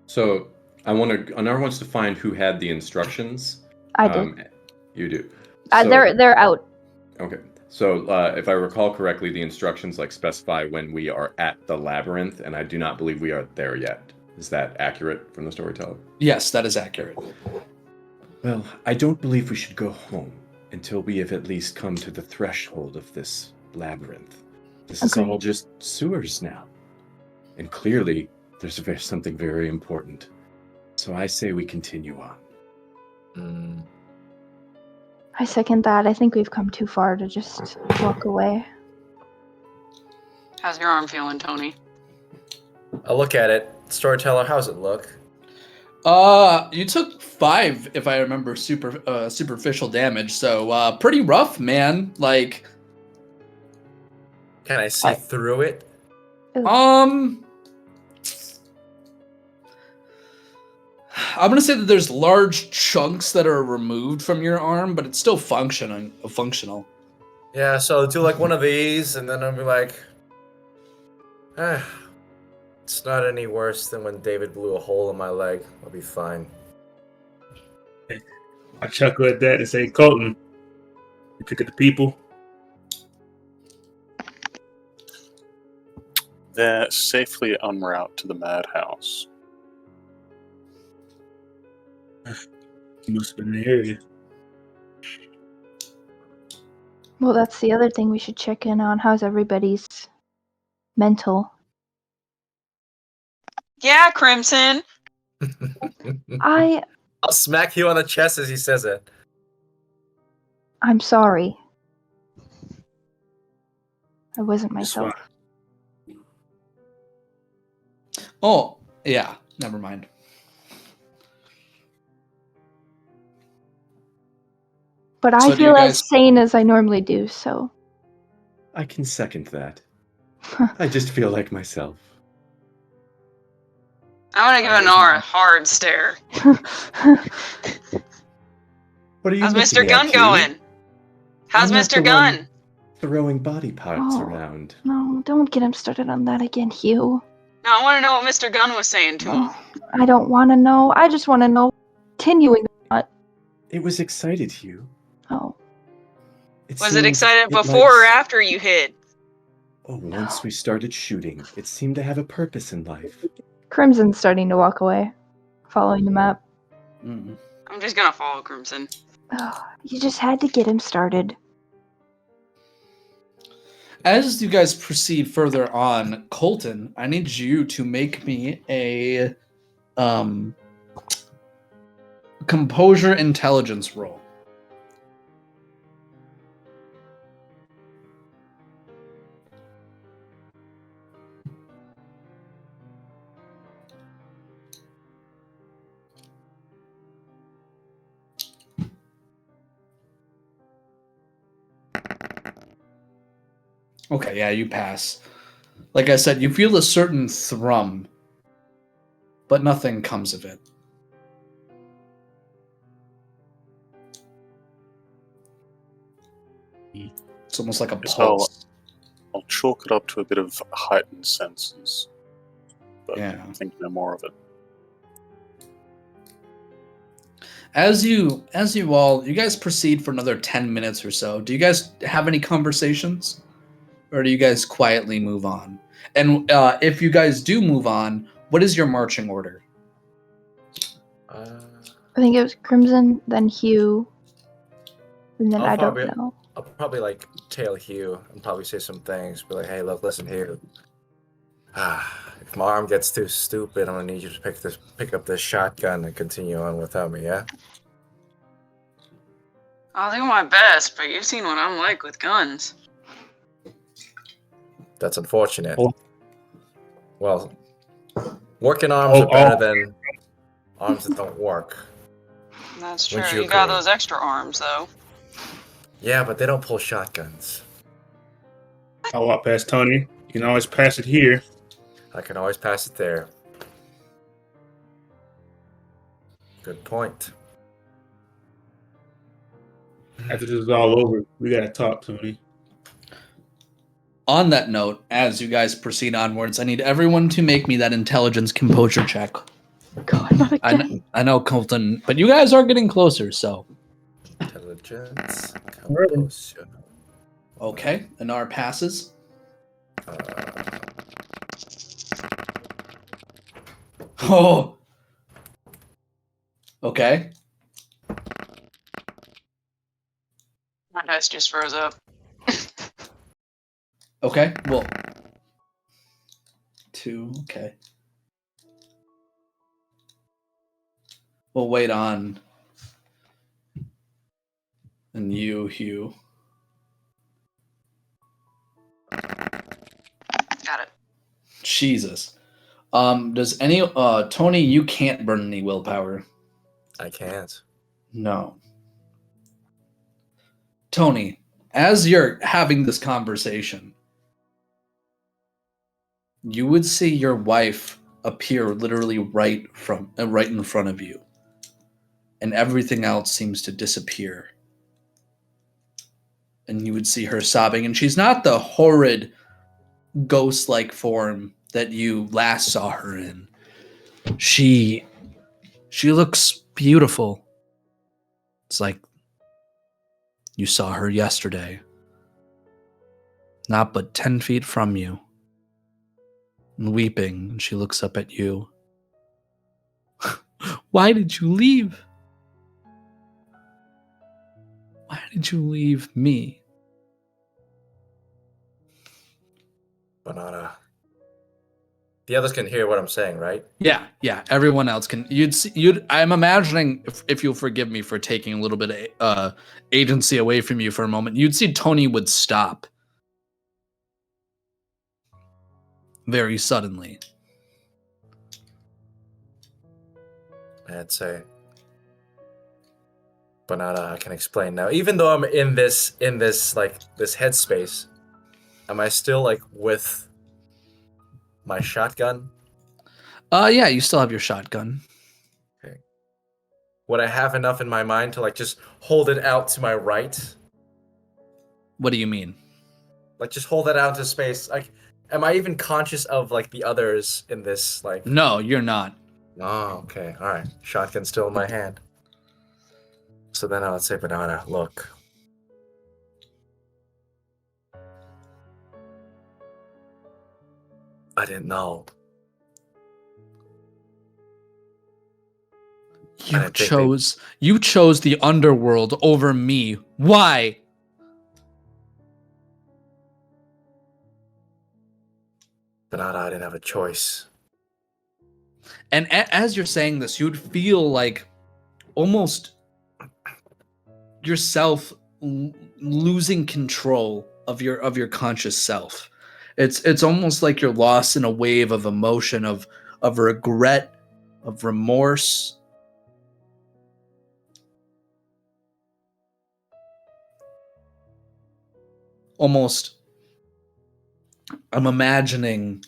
So Anar wants to find who had the instructions. I did. You do. They're out. Okay. So if I recall correctly, the instructions specify when we are at the labyrinth, and I do not believe we are there yet. Is that accurate from the storyteller? Yes, that is accurate. Well, I don't believe we should go home until we have at least come to the threshold of this labyrinth. This is all just sewers now. And clearly, there's something very important. So I say we continue on. I second that. I think we've come too far to just walk away. How's your arm feeling, Tony? I look at it. Storyteller, how's it look? You took 5, if I remember, superficial damage. So pretty rough, man. Like, Can I see through it? I'm gonna say that there's large chunks that are removed from your arm, but it's still functional. Yeah, so I'll do like one of these, and then I'll be like, it's not any worse than when David blew a hole in my leg. I'll be fine. I chuckle at that and say, Colton, you pick at the people. They're safely en route to the madhouse. You must have been in the area. Well, that's the other thing we should check in on. How's everybody's mental? Yeah, Crimson. I'll smack you on the chest as he says it. I'm sorry. I wasn't myself. Oh, yeah. Never mind. But I feel as sane as I normally do, so. I can second that. I just feel like myself. I want to give Anar a hard stare. What are you How's looking Mr. Gunn at, going? How's Mr. Gunn? Throwing body parts around. No, don't get him started on that again, Hugh. No, I want to know what Mr. Gunn was saying to him. I don't want to know. I just want to know continuing or not. It was excited, Hugh. Oh. Was it excited before or after you hid? Oh, once we started shooting, it seemed to have a purpose in life. Crimson's starting to walk away, following the map. Mm. I'm just gonna follow Crimson. Oh, you just had to get him started. As you guys proceed further on, Colton, I need you to make me a composure intelligence roll. Okay, yeah, you pass. Like I said, you feel a certain thrum, but nothing comes of it. It's almost like a pulse. I'll chalk it up to a bit of heightened senses. But Yeah. I think no more of it. As you guys proceed for another 10 minutes or so, do you guys have any conversations? Or do you guys quietly move on? And if you guys do move on, what is your marching order? I think it was Crimson, then Hugh, and then I don't know. I'll probably like tail Hugh and probably say some things. Be like, hey, look, listen here. If my arm gets too stupid, I'm gonna need you to pick up this shotgun and continue on without me, yeah? I'll do my best, but you've seen what I'm like with guns. That's unfortunate. Oh. Well, working arms are better than arms that don't work. That's true. Wouldn't you You got agree? those extra arms, though. Yeah, but they don't pull shotguns. I walk past Tony. You can always pass it here. I can always pass it there. Good point. After this is all over, we gotta talk, Tony. On that note, as you guys proceed onwards, I need everyone to make me that intelligence composure check. God, not again. I know, Colton, but you guys are getting closer, so. Intelligence. Alright. Composition. Okay, Anar passes. Oh. Okay. My dice just froze up. Okay, well. 2, okay. We'll wait on. And you, Hugh. Got it. Jesus. Does any Tony, you can't burn any willpower. I can't. No. Tony, as you're having this conversation, you would see your wife appear literally right in front of you. And everything else seems to disappear. And you would see her sobbing, and she's not the horrid ghost-like form that you last saw her in. She looks beautiful. It's like you saw her yesterday. Not but 10 feet from you. And weeping, and she looks up at you. Why did you leave? Why did you leave me? Banana. The others can hear what I'm saying, right? Yeah. Everyone else can. I'm imagining, if you'll forgive me for taking a little bit of agency away from you for a moment, you'd see Tony would stop very suddenly. I'd say, Banana, I can explain now. Even though I'm in this headspace, am I still like with my shotgun? Yeah, you still have your shotgun. Okay. Would I have enough in my mind to like just hold it out to my right? What do you mean? Like just hold it out to space. Like, am I even conscious of like the others in this? Like, No, you're not. oh, okay, all right. Shotgun's still in my hand. So then I would say, Banana, look. I didn't know. You chose the underworld over me. Why? Banana, I didn't have a choice. And as you're saying this, you'd feel like almost yourself losing control of your conscious self. It's almost like you're lost in a wave of emotion, of regret, of remorse. Almost, I'm imagining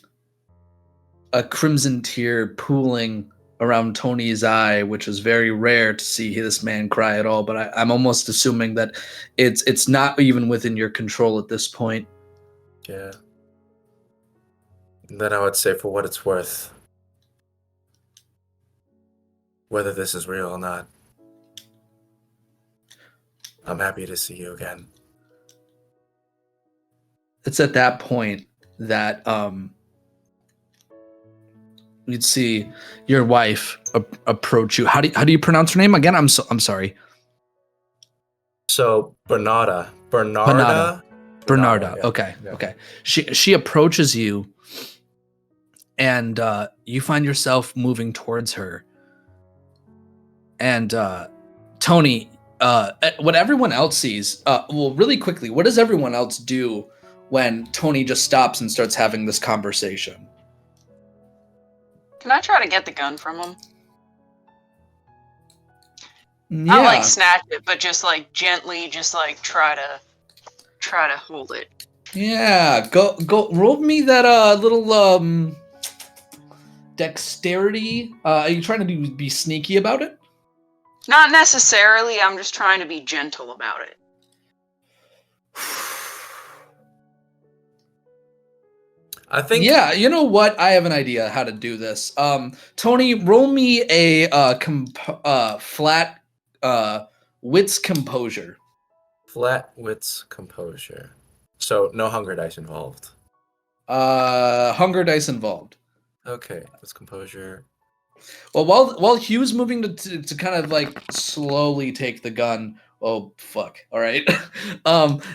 a crimson tear pooling around Tony's eye, which is very rare to see this man cry at all. But I'm almost assuming that it's not even within your control at this point. Yeah. And then I would say, for what it's worth, whether this is real or not, I'm happy to see you again. It's at that point that you'd see your wife approach you. How do you pronounce her name again? I'm sorry. So Bernarda. Bernarda. Yeah. Okay. Yeah. Okay. She approaches you, and you find yourself moving towards her. And Tony, what everyone else sees, well, really quickly, what does everyone else do when Tony just stops and starts having this conversation? Can I try to get the gun from him? Yeah. Not like snatch it, but just like gently, just like try to hold it. Yeah. Go roll me that little dexterity. Are you trying to be sneaky about it? Not necessarily. I'm just trying to be gentle about it. I think. Yeah, you know what? I have an idea how to do this. Tony, roll me a flat wits composure. Flat wits composure. So no hunger dice involved. Hunger dice involved. Okay, wits composure. Well, while Hugh's moving to kind of like slowly take the gun. Oh fuck! All right,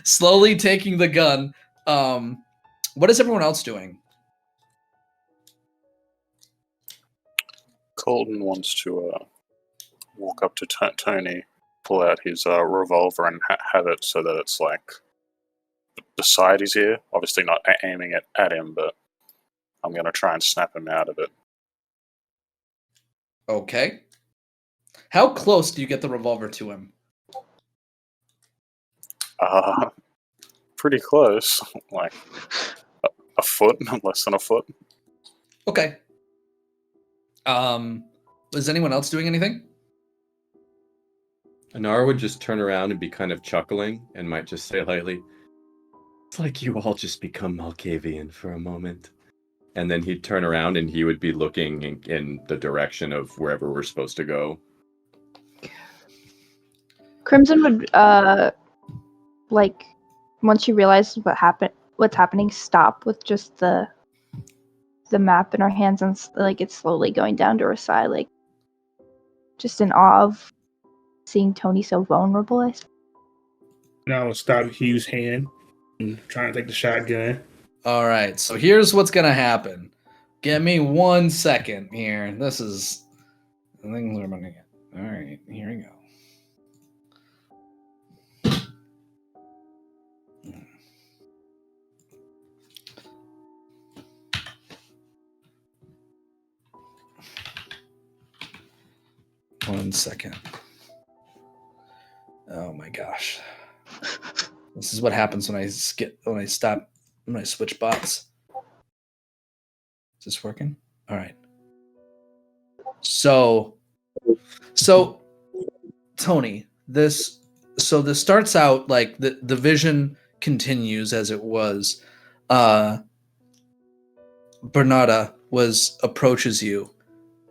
slowly taking the gun. What is everyone else doing? Colton wants to walk up to Tony, pull out his revolver, and have it so that it's like beside his ear. Obviously, not aiming it at him, but I'm going to try and snap him out of it. Okay. How close do you get the revolver to him? Pretty close, like a foot, less than a foot. Okay. Is anyone else doing anything? Anar would just turn around and be kind of chuckling and might just say lightly, "It's like you all just become Malkavian for a moment." And then he'd turn around and he would be looking in the direction of wherever we're supposed to go. Crimson would like once you realize what's happening, stop with just the map in our hands and like it's slowly going down to her side, like just in awe of seeing Tony so vulnerable. I suppose. Now I'll stop Hugh's hand and trying to take the shotgun. All right, so here's what's gonna happen. Give me 1 second here. This is things are gonna get. All right, here we go. One second. Oh my gosh. This is what happens when I switch bots. Is this working? All right. So Tony, this starts out like the vision continues as it was. Bernarda approaches you,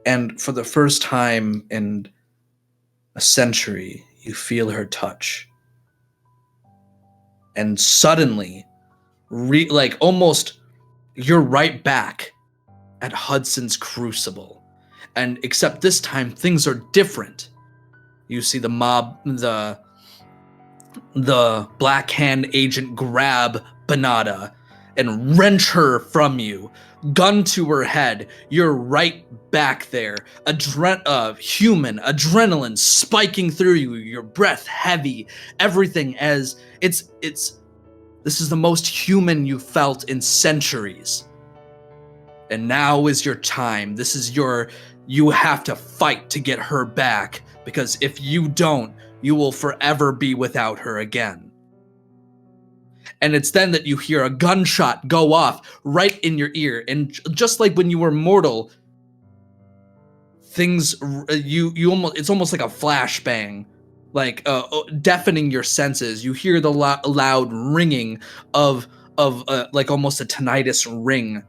and for the first time in a century, you feel her touch. And suddenly, like almost, you're right back at Hudson's Crucible. And except this time, things are different. You see the mob, the Black Hand agent grab Bernarda and wrench her from you. Gun to her head. You're right back there. Human adrenaline spiking through you. Your breath heavy. Everything as this is the most human you felt in centuries. And now is your time. You have to fight to get her back, because if you don't, you will forever be without her again. And it's then that you hear a gunshot go off right in your ear. And just like when you were mortal, it's almost like a flashbang, like deafening your senses. You hear the loud ringing of like almost a tinnitus ring.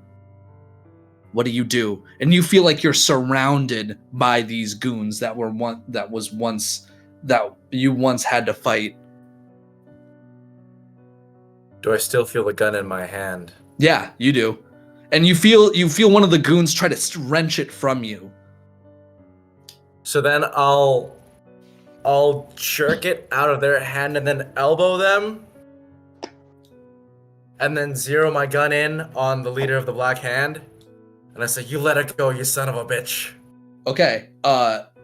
What do? And you feel like you're surrounded by these goons that you once had to fight. Do I still feel the gun in my hand? Yeah, you do. And you feel one of the goons try to wrench it from you. So then I'll jerk it out of their hand and then elbow them. And then zero my gun in on the leader of the Black Hand. And I say, "You let it go, you son of a bitch." Okay,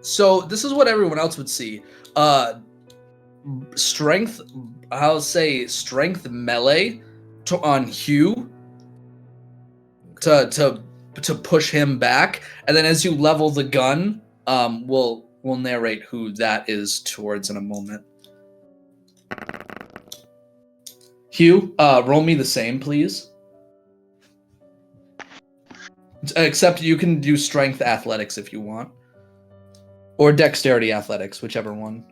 so this is what everyone else would see. Strength, I'll say strength melee on Hugh to push him back, and then as you level the gun, we'll narrate who that is towards in a moment. Hugh, roll me the same, please. Except you can do strength athletics if you want. Or dexterity athletics, whichever one.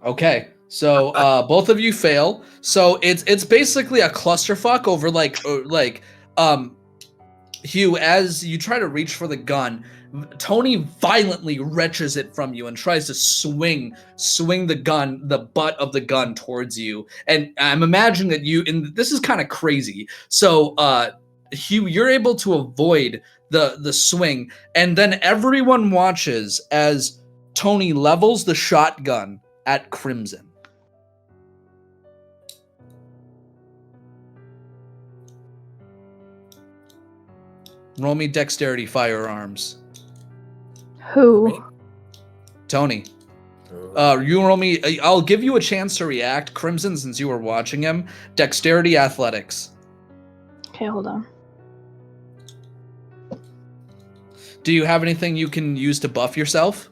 Okay, so both of you fail. So it's basically a clusterfuck over Hugh, as you try to reach for the gun, Tony violently wrenches it from you and tries to swing the butt of the gun towards you. And I'm imagining that and this is kind of crazy. So Hugh, you're able to avoid the swing, and then everyone watches as Tony levels the shotgun at Crimson. Roll me dexterity firearms. Who? Tony. You roll me. I'll give you a chance to react, Crimson, since you were watching him. Dexterity athletics. Okay, hold on. Do you have anything you can use to buff yourself?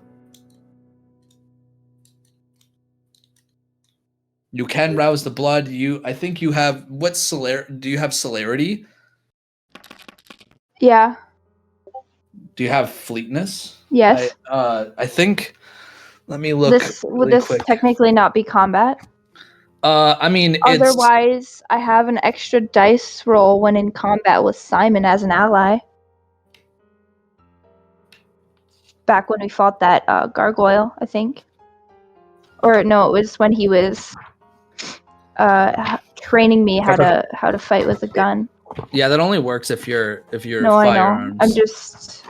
You can rouse the blood. I think you have do you have celerity? Yeah. Do you have fleetness? Yes. I think. Let me look. Would this quick. technically not be combat? I mean, otherwise, I have an extra dice roll when in combat with Simon as an ally. Back when we fought that gargoyle, I think. Or no, it was when he was training me how to fight with a gun. Yeah, that only works if you're No, firearms. I know. I'm just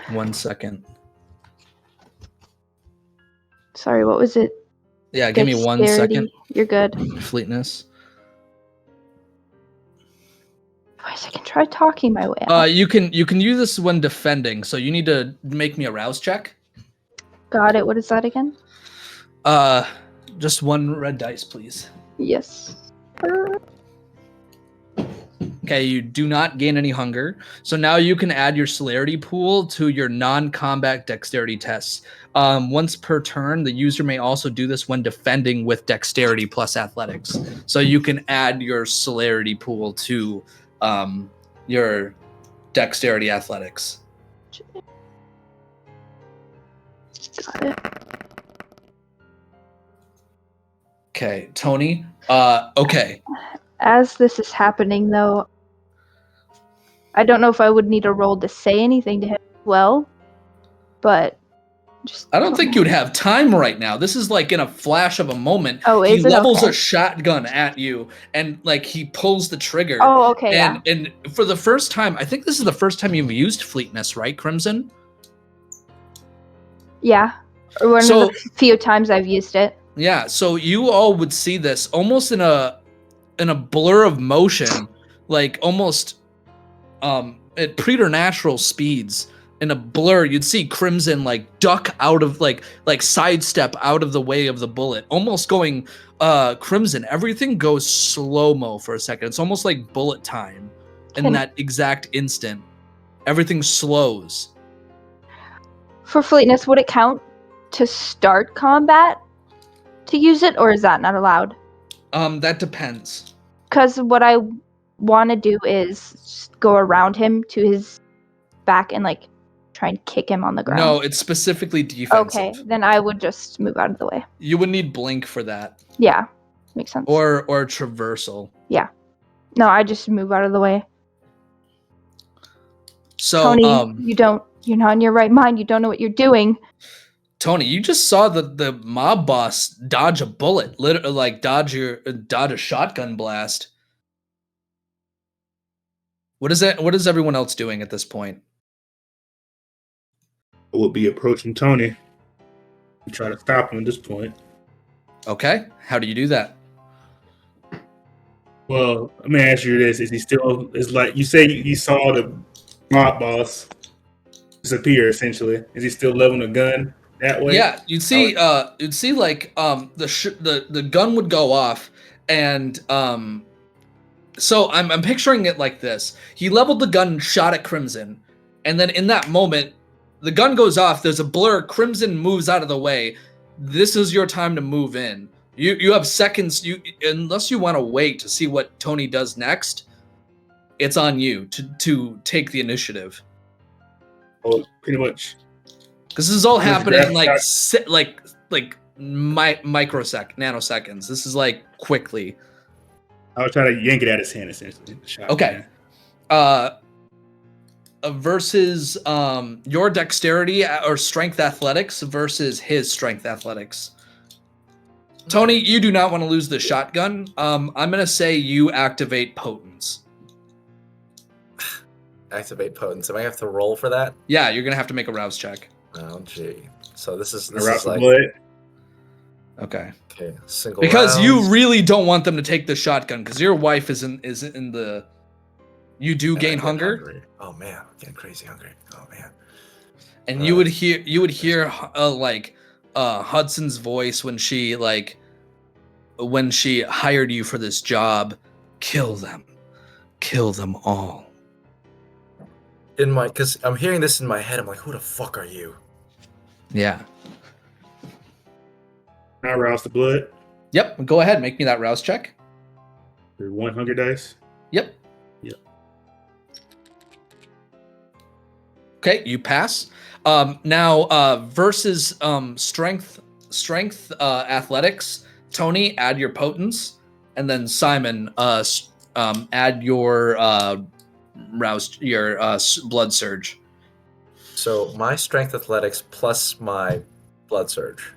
1 second. Sorry, what was it? Yeah, give me 1 second. You're good. Fleetness. Otherwise, I can try talking my way out. You can use this when defending, so you need to make me a rouse check. Got it. What is that again? Just 1 red dice, please. Yes. Okay, you do not gain any hunger. So now you can add your celerity pool to your non-combat dexterity tests. Once per turn, the user may also do this when defending with dexterity plus athletics. So you can add your celerity pool to your dexterity athletics. Got it. Okay, Tony. Okay. As this is happening, though, I don't know if I would need a roll to say anything to him as well, but just... I don't think you'd have time right now. This is like in a flash of a moment. Oh, is he it? levels Okay. a shotgun at you, and like he pulls the trigger. Oh, okay, and for the first time, I think this is the first time you've used fleetness, right, Crimson? Yeah. Or one of the few times I've used it. Yeah, so you all would see this almost in a blur of motion, like almost at preternatural speeds. In a blur, you'd see Crimson like duck out of like sidestep out of the way of the bullet, almost going Crimson. Everything goes slow-mo for a second. It's almost like bullet time in that exact instant. Everything slows. For fleetness, would it count to start combat to use it, or is that not allowed? That depends. Because what I want to do is just go around him to his back and like try and kick him on the ground. No, it's specifically defensive. Okay, then I would just move out of the way. You would need blink for that. Yeah, makes sense. Or traversal. Yeah. No, I just move out of the way. So Tony, you're not in your right mind. You don't know what you're doing. Tony, you just saw the mob boss dodge a bullet, literally like dodge a shotgun blast. What is everyone else doing at this point? I will be approaching Tony and try to stop him at this point. Okay, how do you do that? Well, let me ask you this: is he still? Is like you say you saw the mob boss disappear? Essentially, is he still leveling a gun that way? Yeah, you'd see like the gun would go off, and so I'm picturing it like this: he leveled the gun and shot at Crimson, and then in that moment, the gun goes off. There's a blur. Crimson moves out of the way. This is your time to move in. You have seconds. Unless you want to wait to see what Tony does next, it's on you to take the initiative. Oh, pretty much. Because this is all Just happening grab in nanoseconds. This is like quickly. I was trying to yank it out of his hand essentially. Okay. Versus your dexterity or strength athletics versus his strength athletics. Tony, you do not want to lose the shotgun. I'm gonna say you activate potence. Activate potence. Am I have to roll for that? Yeah, you're gonna have to make a rouse check. Oh gee. So this is Arouse the like blood. Okay. single Because rounds. you really don't want them to take the shotgun because your wife isn't in the. You do And I gain get hunger. hungry. Oh man, I'm getting crazy hungry. Oh man. And you would hear Hudson's voice when she hired you for this job. Kill them all. Because I'm hearing this in my head, I'm like, who the fuck are you? Yeah. I arouse the blood. Yep. Go ahead. Make me that rouse check. For 1 hunger dice. Yep. Yep. Okay, you pass. Now versus strength athletics. Tony, add your potence, and then Simon, add your blood surge. So my strength athletics plus my blood surge.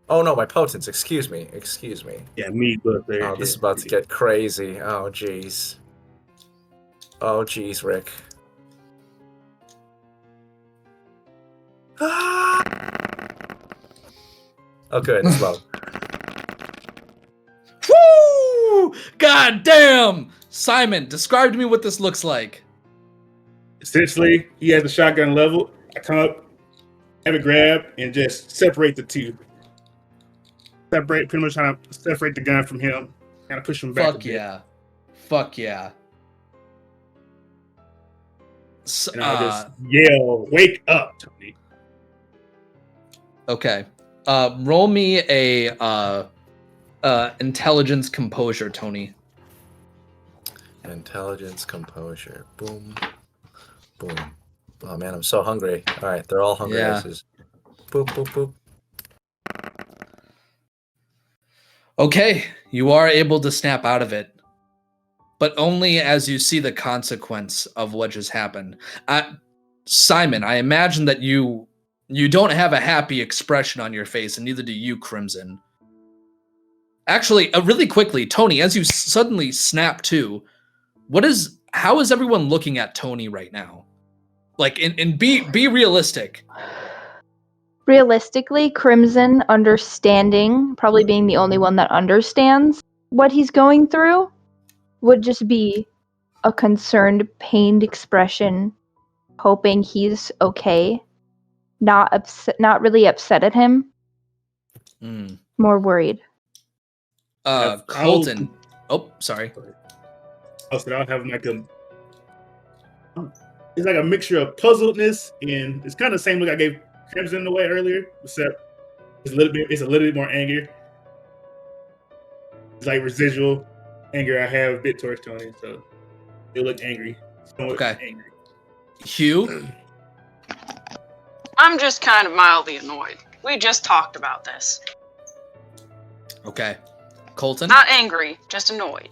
Oh no, my potence. Excuse me. Yeah, me, blood there. Oh, this is about to get crazy. Oh jeez. Oh jeez, Rick. Oh good, it's low. Woo! God damn! Simon, describe to me what this looks like. Essentially, he has the shotgun level. I come up, have a grab, and just separate the two. Pretty much trying to separate the gun from him. Kind of push him back a Fuck bit. yeah. Fuck yeah. And I'll just yell, "Wake up, Tony!" Okay. Roll me a intelligence composure, Tony. Intelligence, composure. Boom. Boom. Oh man, I'm so hungry. Alright, they're all hungry Yeah. aces. Boop, boop, boop. Okay, you are able to snap out of it, but only as you see the consequence of what just happened. Simon, I imagine that you don't have a happy expression on your face, and neither do you, Crimson. Actually, really quickly, Tony, as you suddenly snap to, how is everyone looking at Tony right now? Like, and be realistic. Realistically, Crimson understanding, probably being the only one that understands what he's going through, would just be a concerned, pained expression, hoping he's okay. Not really upset at him. More worried. Colton. Oh, sorry. Also, I'll have like it's like a mixture of puzzledness and it's kind of the same look I gave Crimson away earlier, except it's a little bit more anger. It's like residual anger I have a bit towards Tony, so they look angry. Okay. Angry. Hugh. I'm just kind of mildly annoyed. We just talked about this. Okay. Colton. Not angry, just annoyed.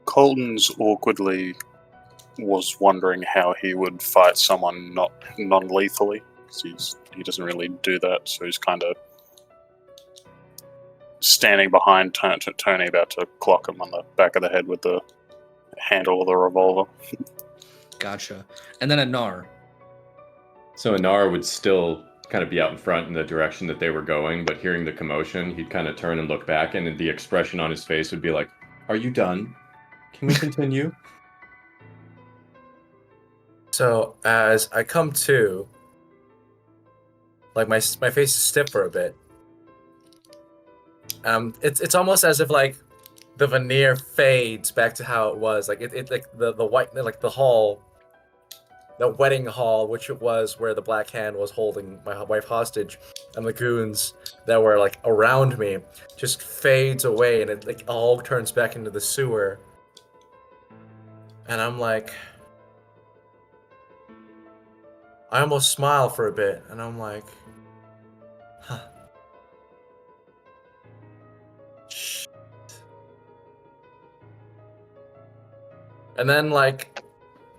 Colton's awkwardly was wondering how he would fight someone not non-lethally, because he doesn't really do that, so he's kind of standing behind Tony, about to clock him on the back of the head with the handle of the revolver. Gotcha. And then Anar. So Anar would still kind of be out in front in the direction that they were going, but hearing the commotion, he'd kind of turn and look back, and the expression on his face would be like, "Are you done? Can we continue?" So as I come to, like my face is stiff for a bit. It's almost as if like the veneer fades back to how it was. Like it like the white, like the hall, the wedding hall, which it was where the Black Hand was holding my wife hostage, and the goons that were like around me just fades away, and it like all turns back into the sewer. And I'm like, I almost smile for a bit, and I'm like, huh. Shh. And then like,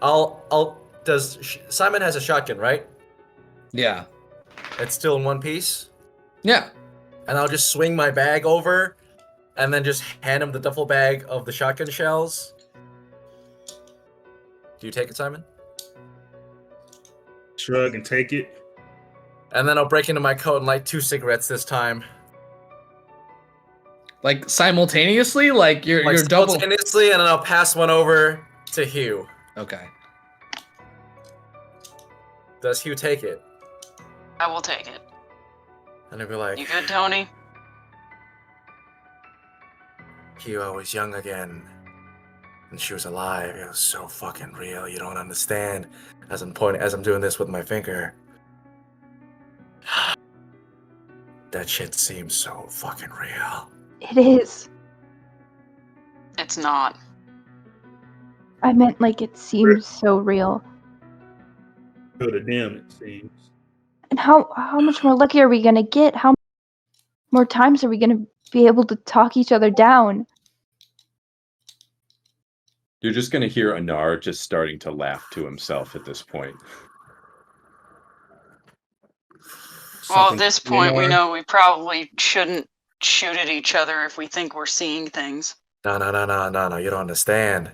Simon has a shotgun, right? Yeah. It's still in one piece, Yeah. and I'll just swing my bag over, and then just hand him the duffel bag of the shotgun shells. Do you take it, Simon? Shrug and take it. And then I'll break into my coat and light 2 cigarettes this time. Like simultaneously, like you're double. Simultaneously, and then I'll pass one over to Hugh. Okay. Does Hugh take it? I will take it. And he'll be like, You good, Tony? Hugh, I was young again. And she was alive. It was so fucking real. You don't understand. As I'm doing this with my finger. That shit seems so fucking real. It is. It's not. I meant like it seems so real. Go to them, it seems. And how much more lucky are we gonna get? How more times are we gonna be able to talk each other down? You're just going to hear Anar just starting to laugh to himself at this point. Well, at Something this point, we more. know we probably shouldn't shoot at each other if we think we're seeing things. No, you don't understand.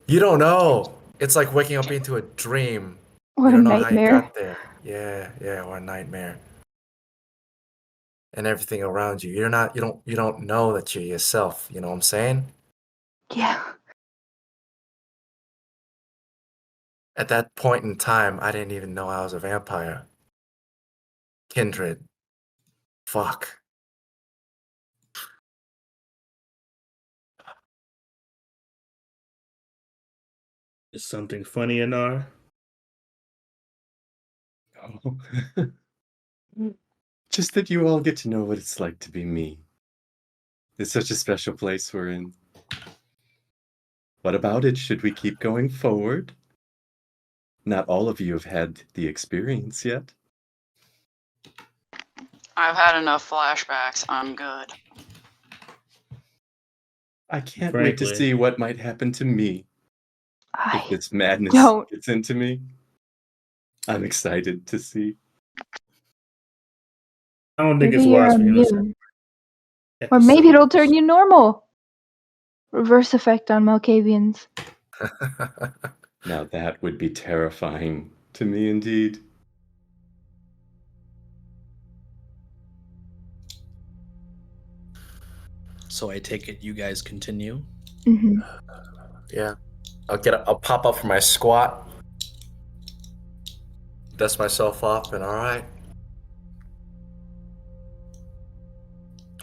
You don't know. It's like waking up into a dream. Or You a don't know how you nightmare. got there. Yeah, or a nightmare. And everything around you. You don't know that you're yourself. You know what I'm saying? Yeah. At that point in time, I didn't even know I was a vampire. Kindred. Fuck. Is something funny, Anar? Oh. Just that you all get to know what it's like to be me. It's such a special place we're in. What about it? Should we keep going forward? Not all of you have had the experience yet. I've had enough flashbacks. I'm good. I can't wait to Frankly. see what might happen to me if I this madness don't. gets into me. I'm excited to see. I don't think Maybe it's you're wise for you to immune. Or maybe it'll turn you normal. Reverse effect on Malkavians. Now that would be terrifying to me indeed. So I take it you guys continue. Hmm. Yeah. I'll pop up from my squat. Dust myself off, and alright.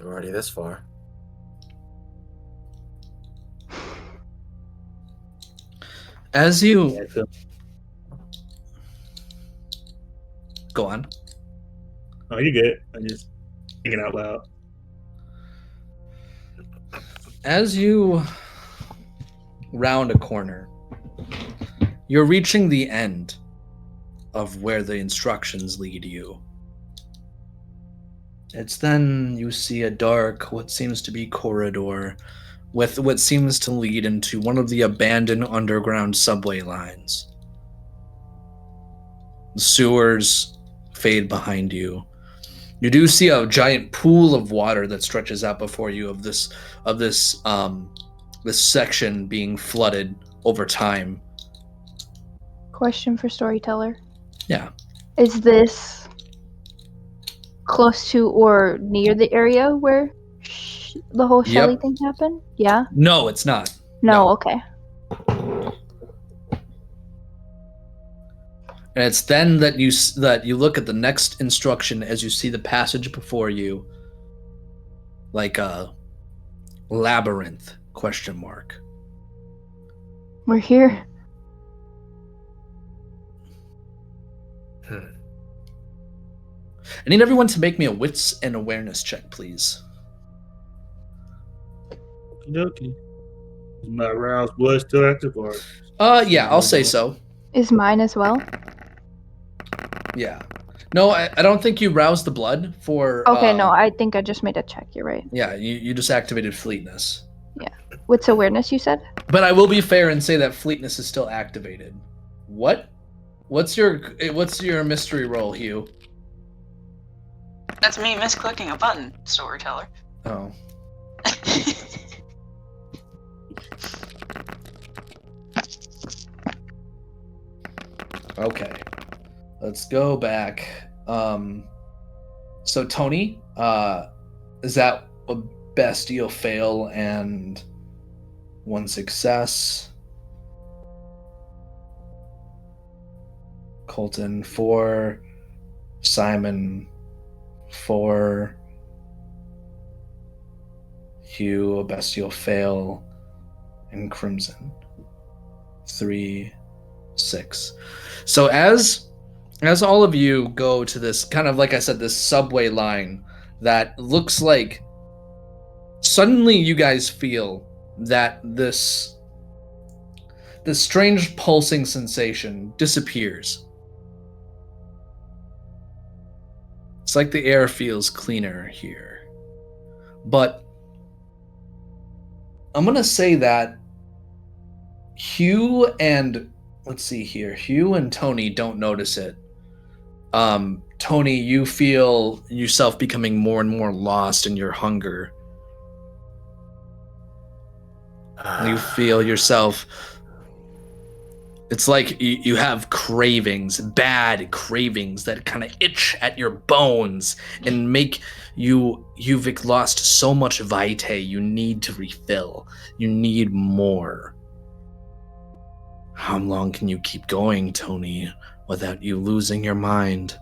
We're already this far. As you go on. Oh, you good. I'm just thinking out loud. As you round a corner, you're reaching the end of where the instructions lead you. It's then you see a dark, what seems to be corridor with what seems to lead into one of the abandoned underground subway lines. The sewers fade behind you. You do see a giant pool of water that stretches out before you of this section being flooded over time. Question for storyteller. Yeah. Is this close to or near the area where the whole Shelly Yep. thing happened? Yeah? No, it's not. No, okay. And it's then that you look at the next instruction as you see the passage before you, like a labyrinth ? We're here. I need everyone to make me a wits and awareness check, please. Okey-dokey. Is my aroused blood still active, or Yeah, I'll say so. is mine as well. Yeah. No, I don't think you roused the blood for. Okay, no, I think I just made a check. You're right. Yeah, you just activated fleetness. What's awareness, you said? But I will be fair and say that fleetness is still activated. What? What's your mystery roll, Hugh? That's me misclicking a button, storyteller. Oh. Okay. Let's go back. So Tony, is that a bestial fail and 1 success? Colton 4, Simon 4, Hugh a bestial fail, and Crimson 3, 6. So as all of you go to this kind of, like I said, this subway line that looks like suddenly you guys feel that this strange pulsing sensation disappears. It's like the air feels cleaner here. But I'm going to say that Hugh and Tony don't notice it. Tony, you feel yourself becoming more and more lost in your hunger. You feel yourself. It's like you have cravings, bad cravings that kind of itch at your bones and make you've lost so much vitae. You need to refill. You need more. How long can you keep going, Tony, without you losing your mind?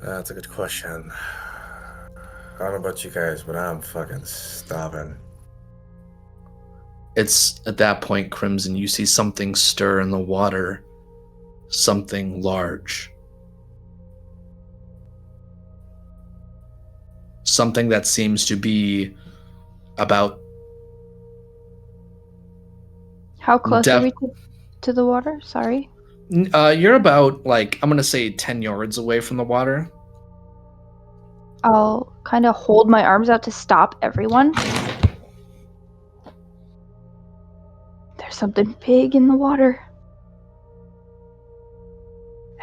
That's a good question. I don't know about you guys, but I'm fucking starving. It's at that point, Crimson, you see something stir in the water. Something large. Something that seems to be about... How close are we to the water? Sorry. You're about, like, I'm going to say 10 yards away from the water. I'll kind of hold my arms out to stop everyone. There's something big in the water.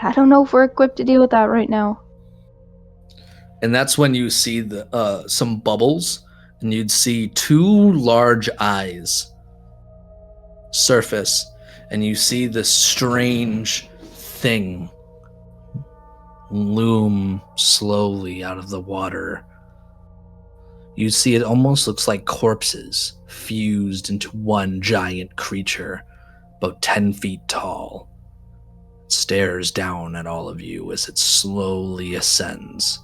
I don't know if we're equipped to deal with that right now. And that's when you see the some bubbles, and you'd see 2 large eyes surface, and you see this strange thing loom slowly out of the water. You see it almost looks like corpses fused into one giant creature, about 10 feet tall. It stares down at all of you as it slowly ascends.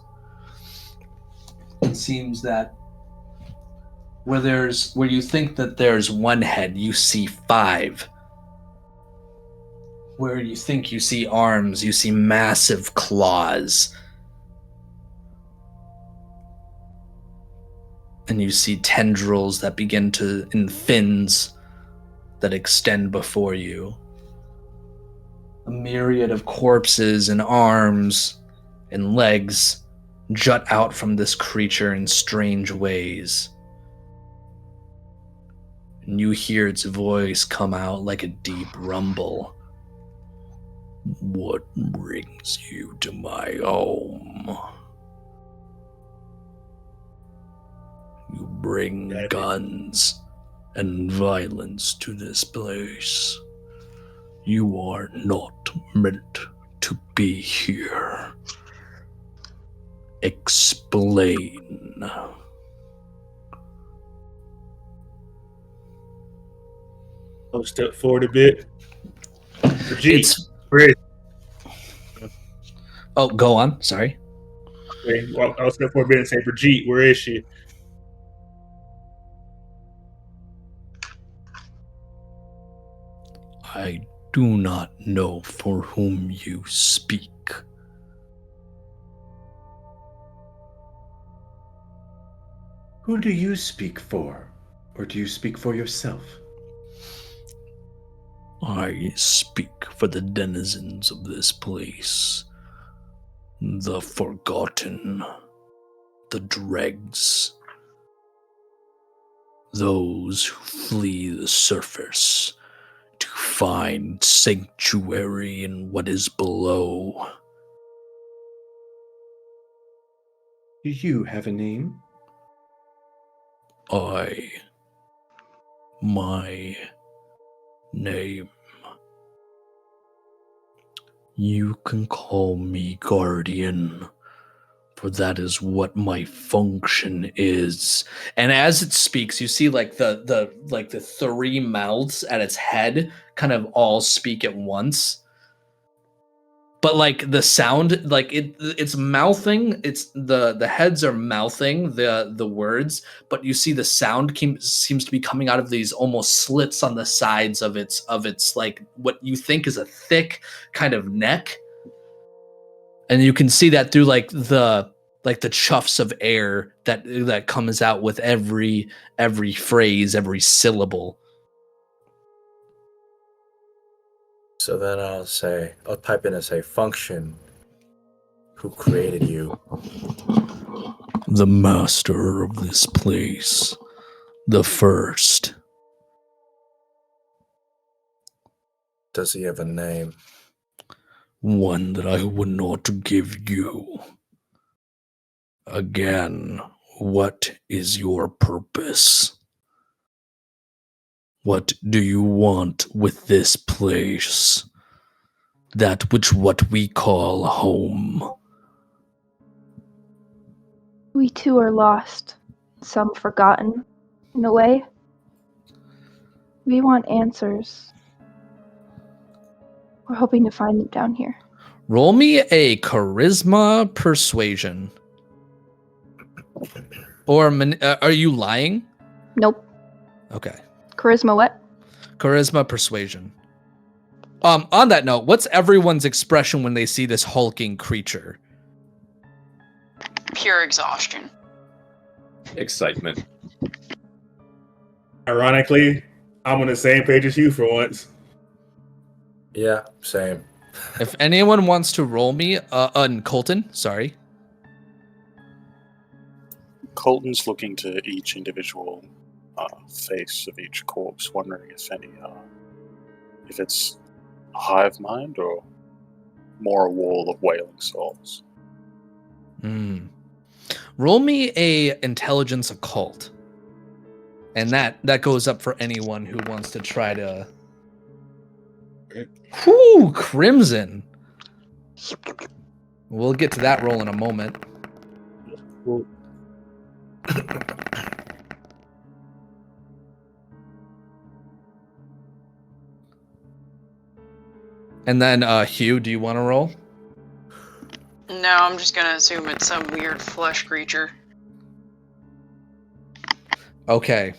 It seems that where you think that there's 1 head, you see 5. Where you think you see arms, you see massive claws. And you see tendrils that begin to, in fins that extend before you. A myriad of corpses and arms and legs jut out from this creature in strange ways. And you hear its voice come out like a deep rumble. What brings you to my home? You bring guns and violence to this place. You are not meant to be here. Explain. I'll step forward a bit. Brigitte, where is Oh, go on. Sorry. she? I'll step forward a bit and say, Brigitte, where is she? I do not know for whom you speak. Who do you speak for? Or do you speak for yourself? I speak for the denizens of this place, the forgotten, the dregs, those who flee the surface to find sanctuary in what is below. Do you have a name? My name. You can call me Guardian, for that is what my function is. And as it speaks, you see like the three mouths at its head kind of all speak at once. But like the sound, like it's mouthing. It's the heads are mouthing the words, but you see the sound seems to be coming out of these almost slits on the sides of its like what you think is a thick kind of neck, and you can see that through like the chuffs of air that comes out with every phrase, every syllable. So then I'll type in and say, function, who created you? The master of this place, the first. Does he have a name? One that I would not give you. Again, what is your purpose? What do you want with this place? That which what we call home. We too are lost, some forgotten, in a way. We want answers. We're hoping to find them down here. Roll me a charisma persuasion. Or are you lying? Nope. Okay. Charisma what? Charisma persuasion. On that note, what's everyone's expression when they see this hulking creature? Pure exhaustion. Excitement. Ironically, I'm on the same page as you for once. Yeah, same. If anyone wants to roll me, Colton, sorry. Colton's looking to each individual face of each corpse, wondering if it's a hive mind or more a wall of wailing souls. Roll me a intelligence occult. And that goes up for anyone who wants to try to... Whew, crimson. We'll get to that roll in a moment. Well, And then, Hugh, do you want to roll? No, I'm just gonna assume it's some weird flesh creature. Okay.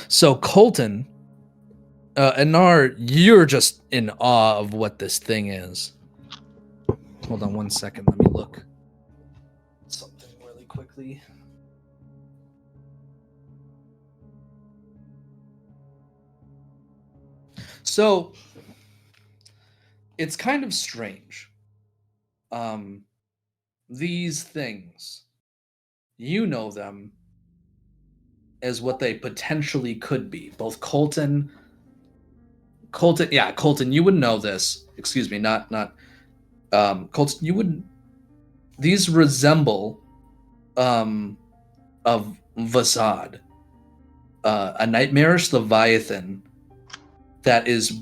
So, Colton, Anar, you're just in awe of what this thing is. Hold on one second. Let me look something really quickly. So, it's kind of strange. These things, you know them as what they potentially could be. Both Colton, you would know this. Excuse me, not Colton. You would. These resemble, of Vasad, a nightmarish leviathan that is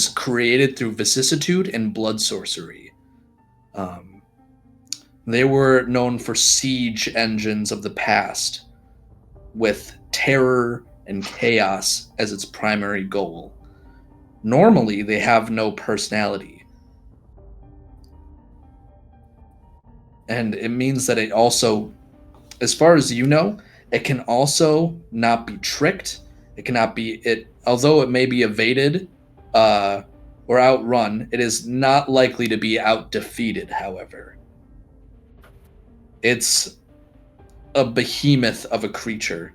created through vicissitude and blood sorcery. They were known for siege engines of the past, with terror and chaos as its primary goal. Normally, they have no personality. And it means that it also, as far as you know, it can also not be tricked. It cannot be, although it may be evaded or outrun, it is not likely to be out-defeated, however. It's a behemoth of a creature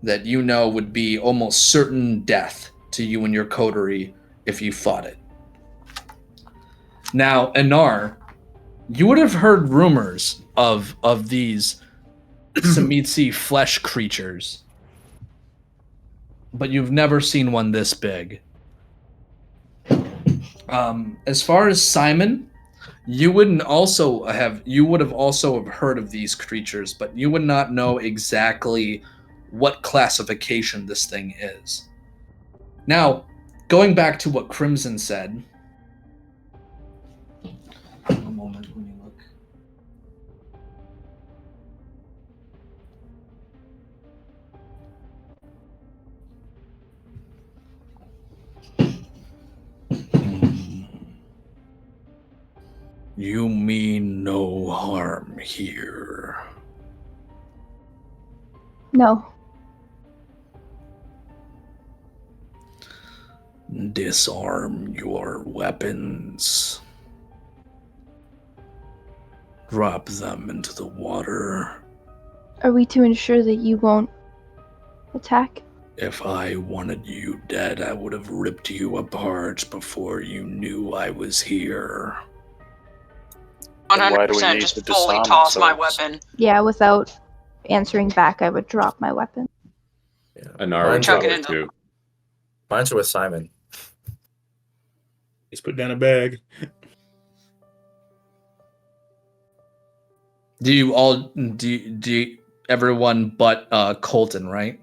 that you know would be almost certain death to you and your coterie if you fought it. Now, Anar, you would have heard rumors of these Samitsi flesh creatures, but you've never seen one this big. As far as Simon, you would have also have heard of these creatures, but you would not know exactly what classification this thing is. Now, going back to what Crimson said. A moment, let me look. You mean no harm here? No. Disarm your weapons. Drop them into the water. Are we to ensure that you won't attack? If I wanted you dead, I would have ripped you apart before you knew I was here. Then why do we 100% need just to fully disarm toss my ourselves? weapon. Yeah, without answering back, I would drop my weapon. Yeah. Anar would Chuck drop it it into- too. Mine's with Simon. He's put down a bag. Do you all everyone but Colton, right?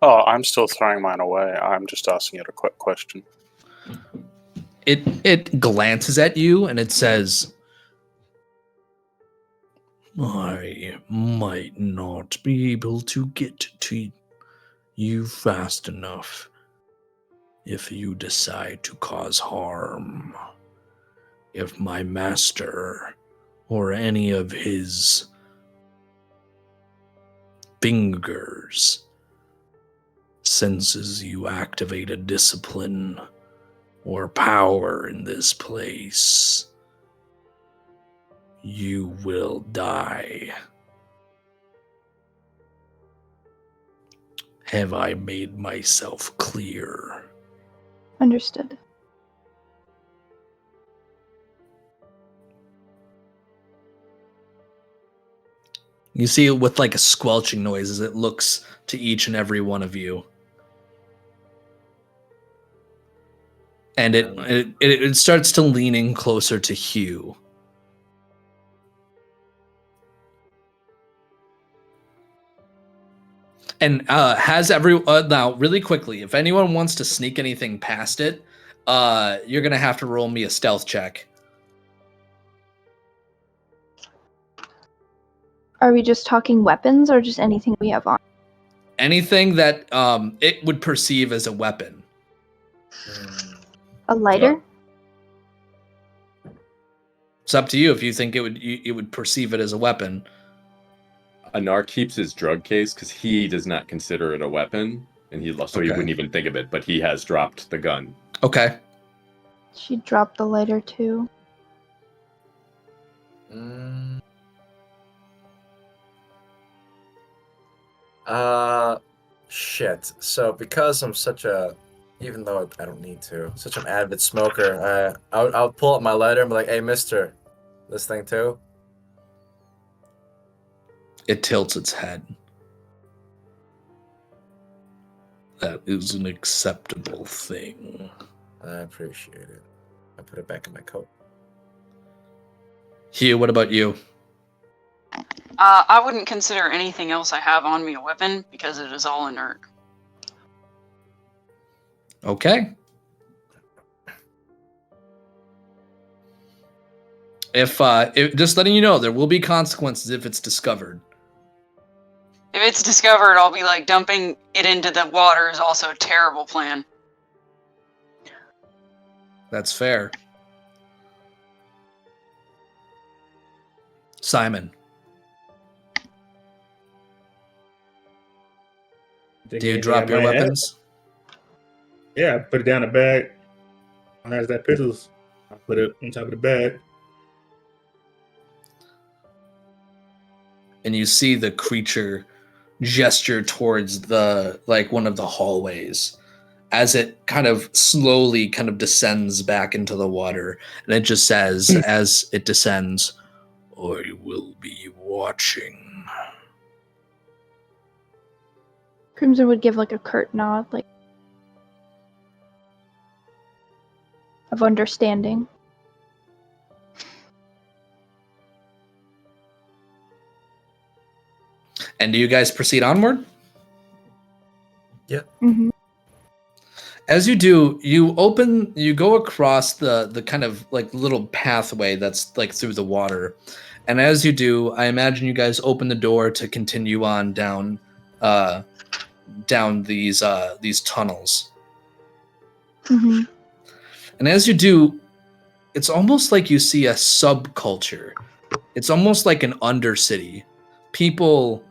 Oh, I'm still throwing mine away. I'm just asking it a quick question. It glances at you and it says, I might not be able to get to you fast enough if you decide to cause harm. If my master or any of his fingers senses you activate a discipline or power in this place, you will die. Have I made myself clear? Understood. You see it with like a squelching noise as it looks to each and every one of you. And it starts to leaning closer to Hugh. And has now really quickly, if anyone wants to sneak anything past it, you're gonna have to roll me a stealth check. Are we just talking weapons or just anything we have on? Anything that it would perceive as a weapon. A lighter? It's up to you if you think it would perceive it as a weapon. Anar keeps his drug case because he does not consider it a weapon, and he wouldn't even think of it. But he has dropped the gun. Okay. She dropped the lighter too. Shit. So because I'm such a, even though I don't need to, such an avid smoker, I'll pull up my lighter and be like, "Hey, mister, this thing too?" It tilts its head. That is an acceptable thing. I appreciate it. I put it back in my coat. Hugh, what about you? I wouldn't consider anything else I have on me a weapon because it is all inert. Okay. If just letting you know, there will be consequences if it's discovered. If it's discovered, I'll be like, dumping it into the water is also a terrible plan. That's fair. Simon, do you drop your weapons? Yeah, I put it down the bag. When I has that pistols, I put it on top of the bag. And you see the creature gesture towards one of the hallways, as it kind of slowly kind of descends back into the water. And it just says, as it descends, "I will be watching." Crimson would give like a curt nod, like of understanding. And do you guys proceed onward? Yeah. Mm-hmm. As you do, you go across the kind of like little pathway that's like through the water. And as you do, I imagine you guys open the door to continue on down these tunnels. Mm-hmm. And as you do, it's almost like you see a subculture. It's almost like an undercity. People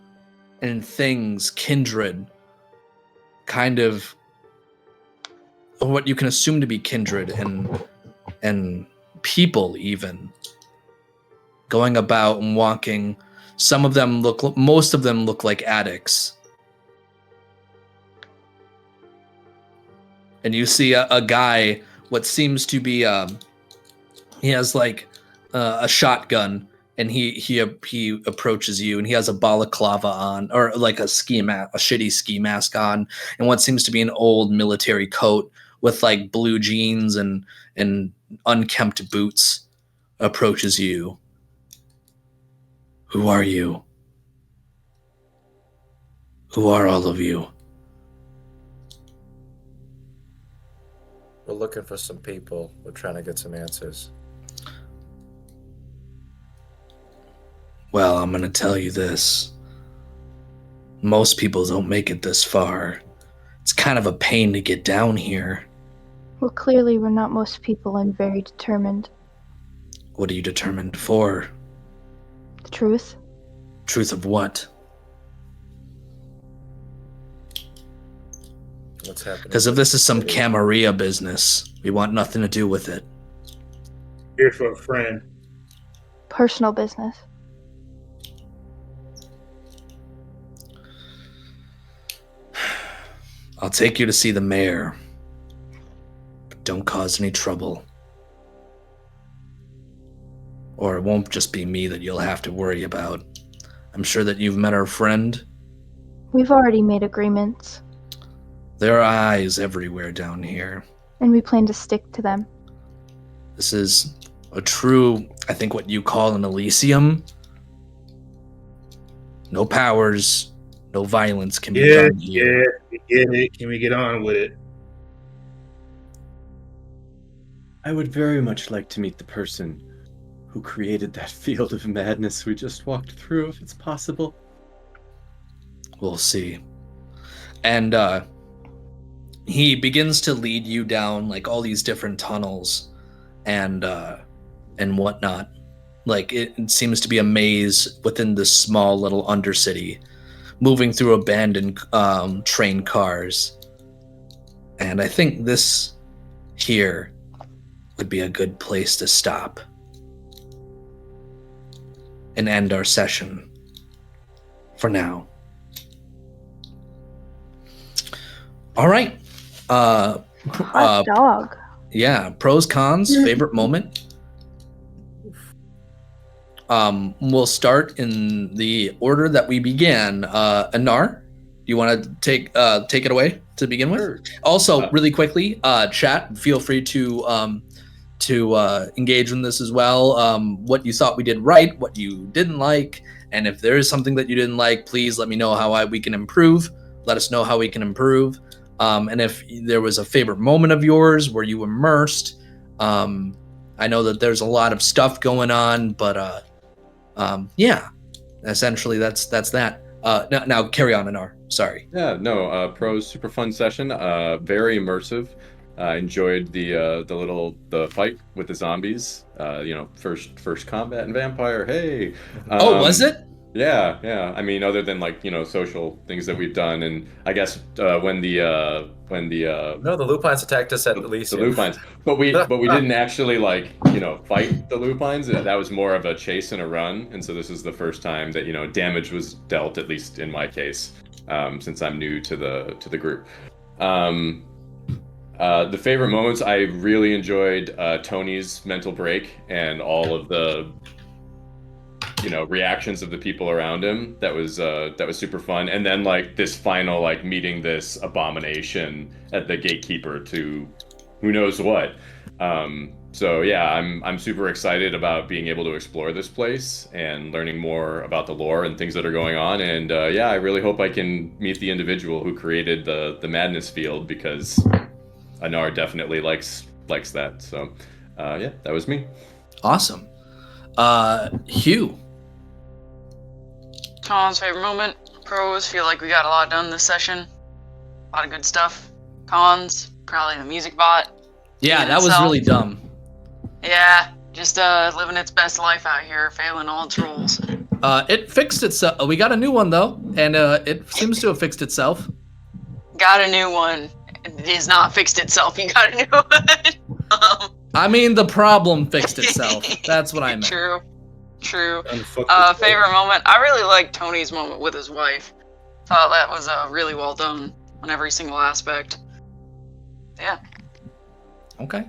and things, kindred, kind of what you can assume to be kindred and people even going about and walking. Most of them look like addicts. And you see a guy, what seems to be, he has like a shotgun, and he approaches you, and he has a balaclava on, or like a shitty ski mask on, and what seems to be an old military coat with like blue jeans and unkempt boots, approaches you. "Who are you? Who are all of you?" We're looking for some people. We're trying to get some answers. Well, I'm going to tell you this. Most people don't make it this far. It's kind of a pain to get down here. Well, clearly we're not most people and very determined. What are you determined for? The truth? Truth of what? What's happening? Because if this is some Camarilla business, we want nothing to do with it. Here for a friend. Personal business. I'll take you to see the mayor. But don't cause any trouble. Or it won't just be me that you'll have to worry about. I'm sure that you've met our friend. We've already made agreements. There are eyes everywhere down here. And we plan to stick to them. This is a true, I think what you call an Elysium. No powers, no violence can be done here. Yeah, we get it. Can we get on with it? I would very much like to meet the person who created that field of madness we just walked through, if it's possible. We'll see. And he begins to lead you down like all these different tunnels and whatnot. Like it seems to be a maze within this small little undercity, moving through abandoned train cars. And I think this here would be a good place to stop and end our session for now. All right. Hot dog. Yeah, pros, cons, favorite moment. We'll start in the order that we began. Anar, do you want to take it away to begin with? Sure. Also, really quickly, chat, feel free to engage in this as well. What you thought we did right, what you didn't like, and if there is something that you didn't like, please let me know how we can improve. Let us know how we can improve. And if there was a favorite moment of yours where you immersed, I know that there's a lot of stuff going on, but yeah, essentially that's that. Now carry on, Anar. Sorry. Yeah, no, pros, super fun session. Very immersive. Enjoyed the fight with the zombies. First combat in Vampire. Hey. Was it? Yeah. I mean, other than like social things that we've done, and I guess when the No, the lupines attacked us at Elysium. the lupines, but we didn't actually fight the lupines. That was more of a chase and a run, and so this is the first time that damage was dealt, at least in my case, since I'm new to the group. The favorite moments, I really enjoyed Tony's mental break and all of the reactions of the people around him. That was super fun. And then like this final like meeting this abomination at the gatekeeper to who knows what. So yeah, I'm super excited about being able to explore this place and learning more about the lore and things that are going on. And yeah, I really hope I can meet the individual who created the madness field, because Anar definitely likes that. So yeah, that was me. Awesome. Hugh. Colin's favorite moment. Pros, feel like we got a lot done this session. A lot of good stuff. Cons, probably the music bot. Yeah, In that was itself. really dumb. Yeah, just living its best life out here, failing all its rules. It fixed itself. We got a new one though, and it seems to have fixed itself. Got a new one. It is not fixed itself. You got a new one. I mean, the problem fixed itself. That's what I meant. True. Unfucked Favorite moment? I really liked Tony's moment with his wife. Thought that was really well done on every single aspect. Yeah. Okay.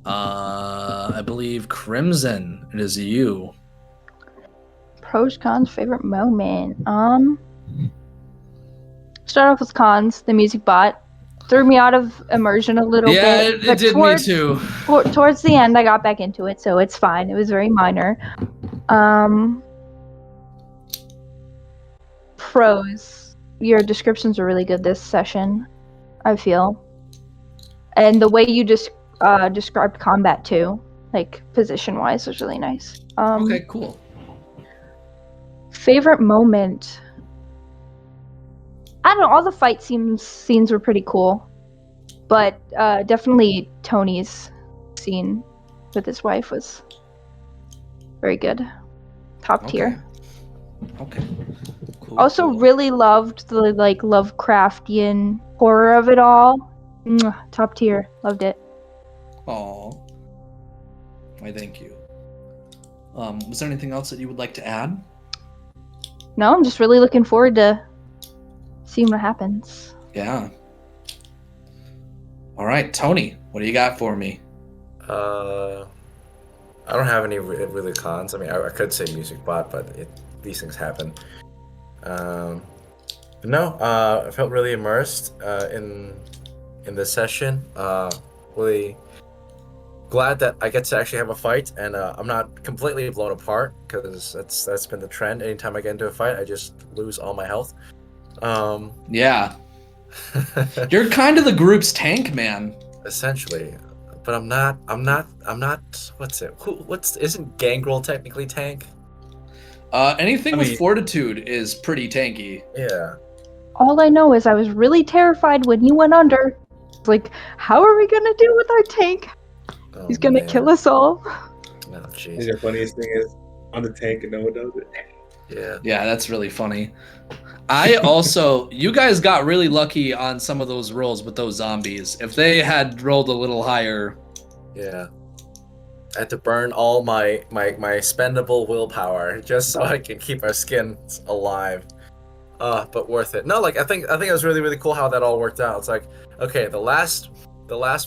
I believe Crimson, it is you. Pros, cons, favorite moment. Start off with cons. The music bot threw me out of immersion a little Yeah, bit. it but did me too. Towards the end, I got back into it, so it's fine. It was very minor. Pros. Your descriptions are really good this session, I feel. And the way you just described combat too, like position-wise, was really nice. Okay, cool. Favorite moment. I don't know. All the fight scenes were pretty cool, but definitely Tony's scene with his wife was very good. Top tier. Okay. Cool, Also, cool. really loved the like Lovecraftian horror of it all. Top tier. Loved it. Aw. Why, thank you. Was there anything else that you would like to add? No, I'm just really looking forward to seeing what happens. Yeah. All right, Tony, what do you got for me? I don't have any really cons. I mean, I could say music bot, but these things happen. No, I felt really immersed in this session. Really glad that I get to actually have a fight, and I'm not completely blown apart, because that's been the trend. Anytime I get into a fight, I just lose all my health. Yeah. You're kind of the group's tank, man. Essentially, but I'm not. What's it? Isn't Gangrel technically tank? Anything with mean- fortitude is pretty tanky. Yeah. All I know is I was really terrified when he went under. It's like, how are we gonna do with our tank? Oh, He's gonna man. kill us all. Oh, I jeez. think the funniest thing is on the tank and no one does it. Yeah. Yeah, that's really funny. I also, you guys got really lucky on some of those rolls with those zombies. If they had rolled a little higher. Yeah. I had to burn all my spendable willpower just so I can keep our skins alive. But worth it. No, like I think it was really, really cool how that all worked out. It's like, okay, the last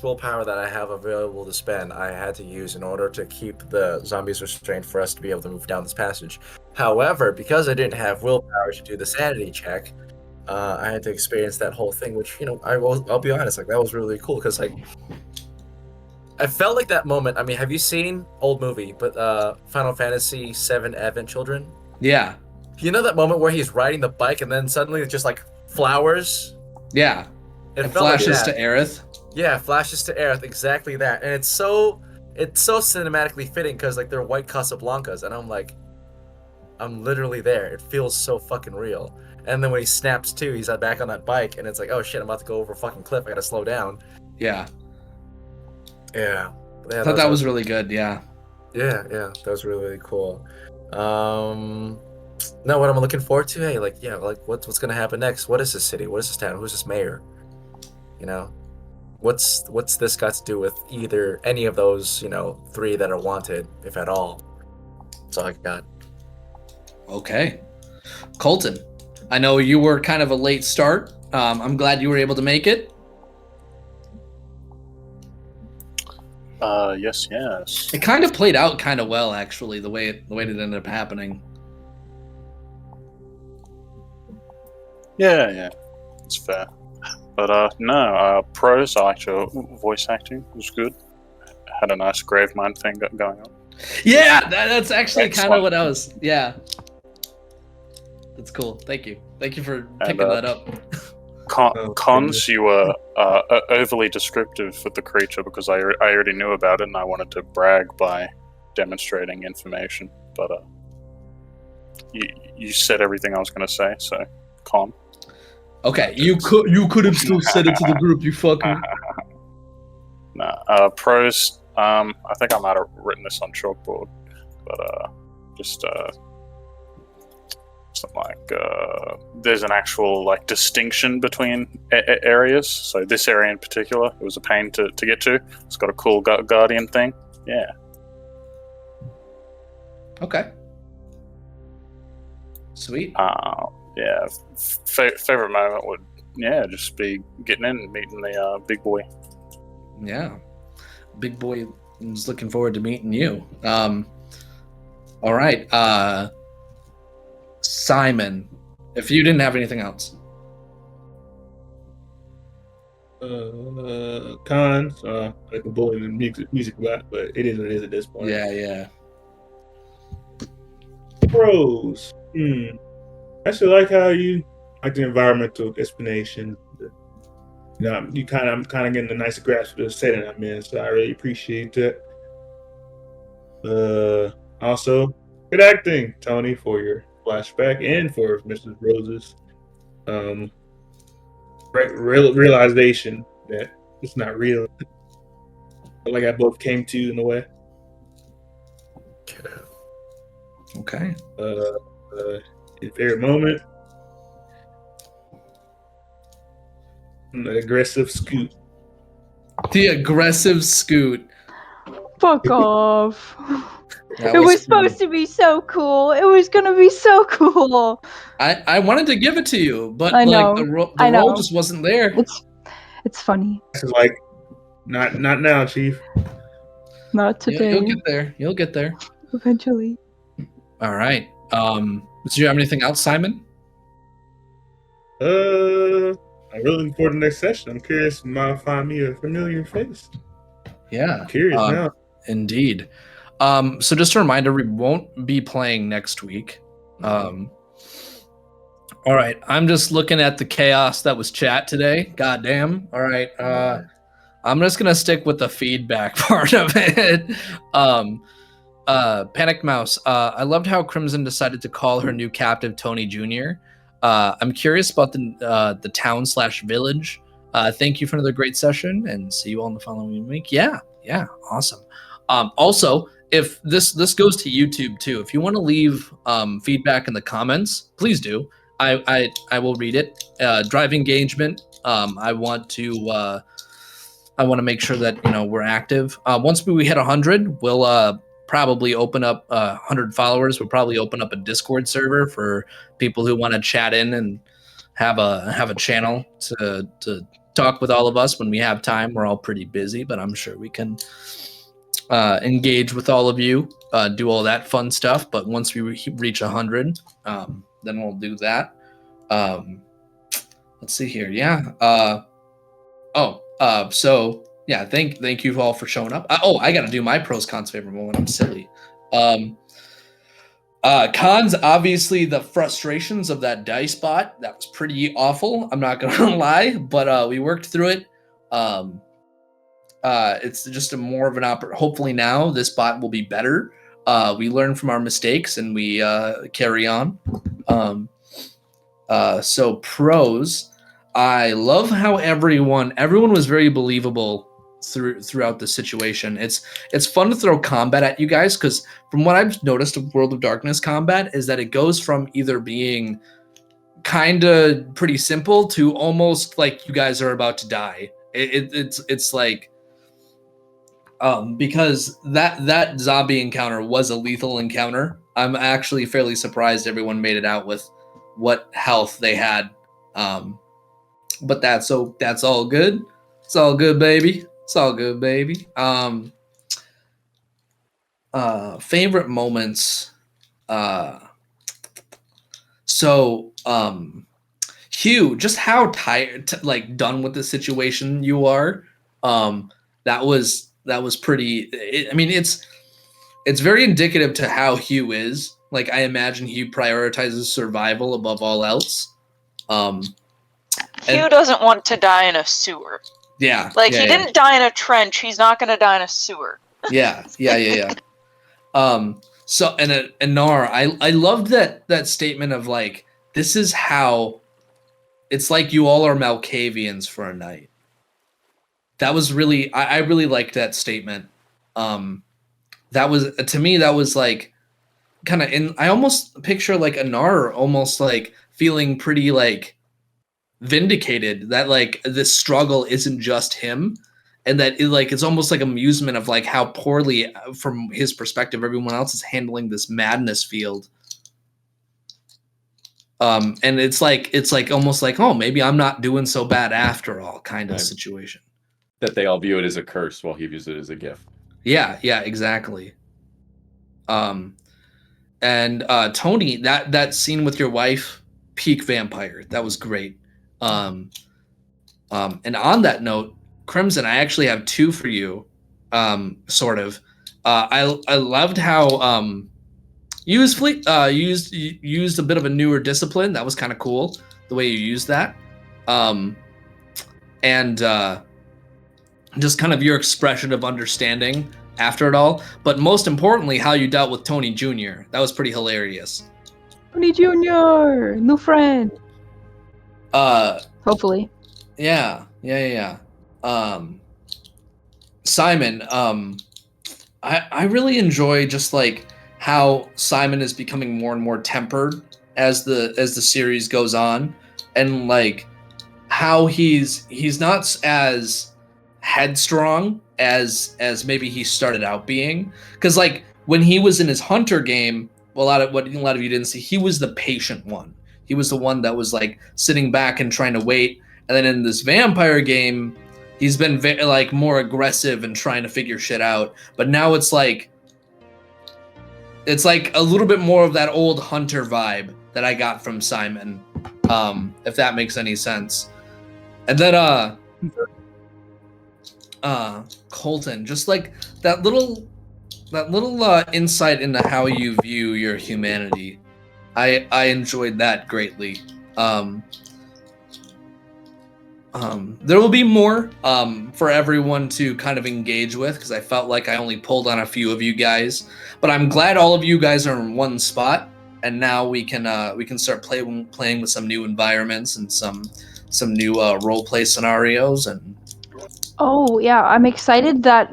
willpower that I have available to spend, I had to use in order to keep the zombies restrained for us to be able to move down this passage. However, because I didn't have willpower to do the sanity check, I had to experience that whole thing, which, I'll be honest, like that was really cool, because like I felt like that moment. I mean, have you seen old movie, but Final Fantasy VII Advent Children? Yeah. You know that moment where he's riding the bike and then suddenly it's just like flowers? Yeah. It It felt like flashes that. to Aerith. Yeah, flashes to Aerith, exactly that. And it's so cinematically fitting, because like they're white Casablancas, and I'm literally there. It feels so fucking real. And then when he snaps to, he's back on that bike, and it's like, oh shit, I'm about to go over a fucking cliff. I gotta slow down. Yeah. Yeah. I thought that was really good. Yeah. Yeah, that was really, really cool. No, what I'm looking forward to, hey, like, yeah, like what's gonna happen next? What is this city? What is this town? Who's this mayor? What's this got to do with either any of those, three that are wanted, if at all? That's all I got. Okay. Colton, I know you were kind of a late start. I'm glad you were able to make it. Yes. It kind of played out kind of well, actually, the way it ended up happening. Yeah, it's fair. But no, pros, I liked your voice acting. It was good. Had a nice grave mind thing going on. Yeah, that's actually kind of Excellent. what I was. Yeah, that's cool. Thank you for picking that up. Cons, you were overly descriptive with the creature because I already knew about it and I wanted to brag by demonstrating information. But you said everything I was going to say, so con. Okay, you could have still said it to the group, you fucker. Nah, pros. I think I might have written this on chalkboard, but just something like there's an actual like distinction between areas. So this area in particular, it was a pain to get to. It's got a cool guardian thing. Yeah. Okay. Sweet. Yeah. Favorite moment would just be getting in and meeting the big boy. Yeah. Big boy is looking forward to meeting you. All right. Simon, if you didn't have anything else. Cons, I can bully the music about, but it is what it is at this point. Yeah. Pros. I actually like how you like the environmental explanation. You know, I'm kind of getting a nice grasp of the setting I'm in, so I really appreciate that. Also, good acting, Tony, for your flashback and for Mrs. Rose's realization that it's not real. Like I both came to in a way. Okay. Your favorite moment. An aggressive scoot. The aggressive scoot. Fuck off. That It was supposed to be so cool. It was gonna be so cool. I wanted to give it to you, but I know. like the I know. role just wasn't there. It's funny. It's like not now, Chief. Not today. You'll get there. Eventually. All right. Do you have anything else, Simon? I'm really looking forward to the next session. I'm curious, might find me a familiar face. Yeah. I'm curious now. Indeed. So just a reminder, we won't be playing next week. All right. I'm just looking at the chaos that was chat today. Goddamn. All right. I'm just gonna stick with the feedback part of it. Panic Mouse. I loved how Crimson decided to call her new captive Tony Jr. I'm curious about the town/village. Thank you for another great session, and see you all in the following week. Yeah, awesome. Also, if this goes to YouTube too, if you want to leave feedback in the comments, please do. I will read it. Drive engagement. I want to make sure that we're active. Once we hit 100, we'll probably open up 100 followers. We'll probably open up a Discord server for people who want to chat in and have a channel to talk with all of us when we have time. We're all pretty busy, but I'm sure we can engage with all of you, do all that fun stuff. But once we reach 100, then we'll do that. Let's see here. So yeah, thank you all for showing up. I gotta do my pros cons favorite moment. I'm silly. Cons, obviously the frustrations of that dice bot. That was pretty awful. I'm not gonna lie, but we worked through it. It's just more of an hopefully now this bot will be better. We learn from our mistakes and we carry on. So pros, I love how everyone was very believable throughout the situation. It's fun to throw combat at you guys, because from what I've noticed of World of Darkness combat is that it goes from either being kind of pretty simple to almost like you guys are about to die. It's like because that zombie encounter was a lethal encounter. I'm actually fairly surprised everyone made it out with what health they had. But that's all good. It's all good, baby. It's all good, baby. favorite moments. Hugh, just how tired, like done with the situation you are. That was pretty. It's very indicative to how Hugh is. Like, I imagine Hugh prioritizes survival above all else. Hugh doesn't want to die in a sewer. Yeah. Like, he didn't die in a trench. He's not going to die in a sewer. Yeah. So, and Nar, I loved that statement of, like, this is how it's like you all are Malkavians for a night. That was really, I really liked that statement. That was, to me, that was like kind of in, I almost picture like Anar almost like feeling pretty like vindicated that like this struggle isn't just him, and that it's almost like amusement of like how poorly from his perspective everyone else is handling this madness field. And it's like almost like, oh, maybe I'm not doing so bad after all kind of situation. That they all view it as a curse while he views it as a gift. Yeah, exactly. And Tony, that scene with your wife, peak vampire. That was great. And on that note, Crimson, I actually have two for you. Sort of. I loved how you used a bit of a newer discipline. That was kind of cool the way you used that. And just kind of your expression of understanding after it all, but most importantly, how you dealt with Tony Jr. That was pretty hilarious. Tony Jr., new friend. Hopefully. Yeah. Simon, I really enjoy just like how Simon is becoming more and more tempered as the series goes on, and like how he's not as headstrong as maybe he started out being, because like when he was in his hunter game, a lot of you didn't see, he was the patient one. He was the one that was like sitting back and trying to wait, and then in this vampire game he's been like more aggressive and trying to figure shit out. But now it's like a little bit more of that old hunter vibe that I got from Simon, if that makes any sense. And then Colton, just like that little insight into how you view your humanity, I enjoyed that greatly. There will be more for everyone to kind of engage with, because I felt like I only pulled on a few of you guys, but I'm glad all of you guys are in one spot, and now we can start playing with some new environments and some new role play scenarios. And Oh yeah, I'm excited that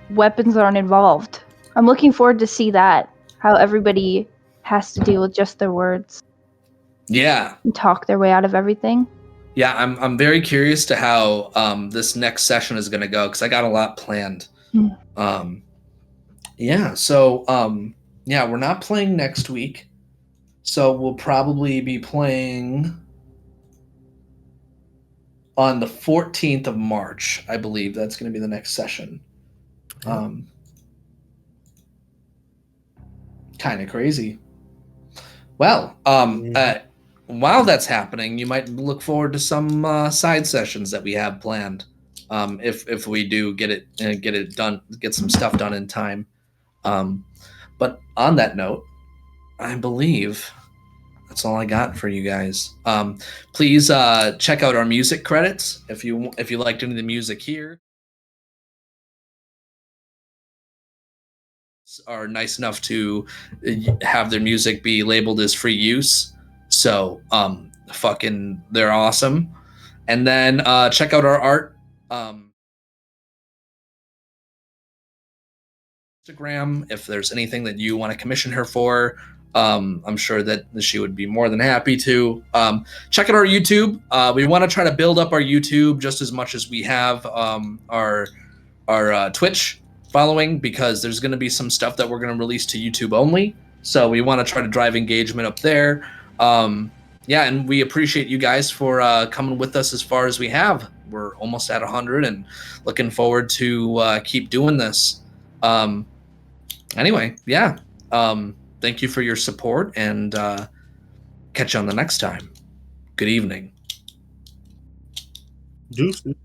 weapons aren't involved. I'm looking forward to see that, how everybody has to deal with just their words. Yeah. And talk their way out of everything. Yeah, I'm very curious to how this next session is going to go, because I got a lot planned. Yeah, so we're not playing next week, so we'll probably be playing on the 14th of March, I believe. That's going to be the next session. Kind of crazy. Well, while that's happening, you might look forward to some side sessions that we have planned. If we do get it done, get some stuff done in time. But on that note, I believe that's all I got for you guys. Please check out our music credits if you liked any of the music here. Are nice enough to have their music be labeled as free use. So they're awesome. And then check out our art. Instagram, if there's anything that you want to commission her for, I'm sure that she would be more than happy to. Check out our YouTube. We want to try to build up our YouTube just as much as we have our Twitch following, because there's going to be some stuff that we're going to release to YouTube only. So we want to try to drive engagement up there. And we appreciate you guys for coming with us as far as we have. We're almost at 100 and looking forward to keep doing this. Anyway, yeah. Thank you for your support, and catch you on the next time. Good evening. Deuces.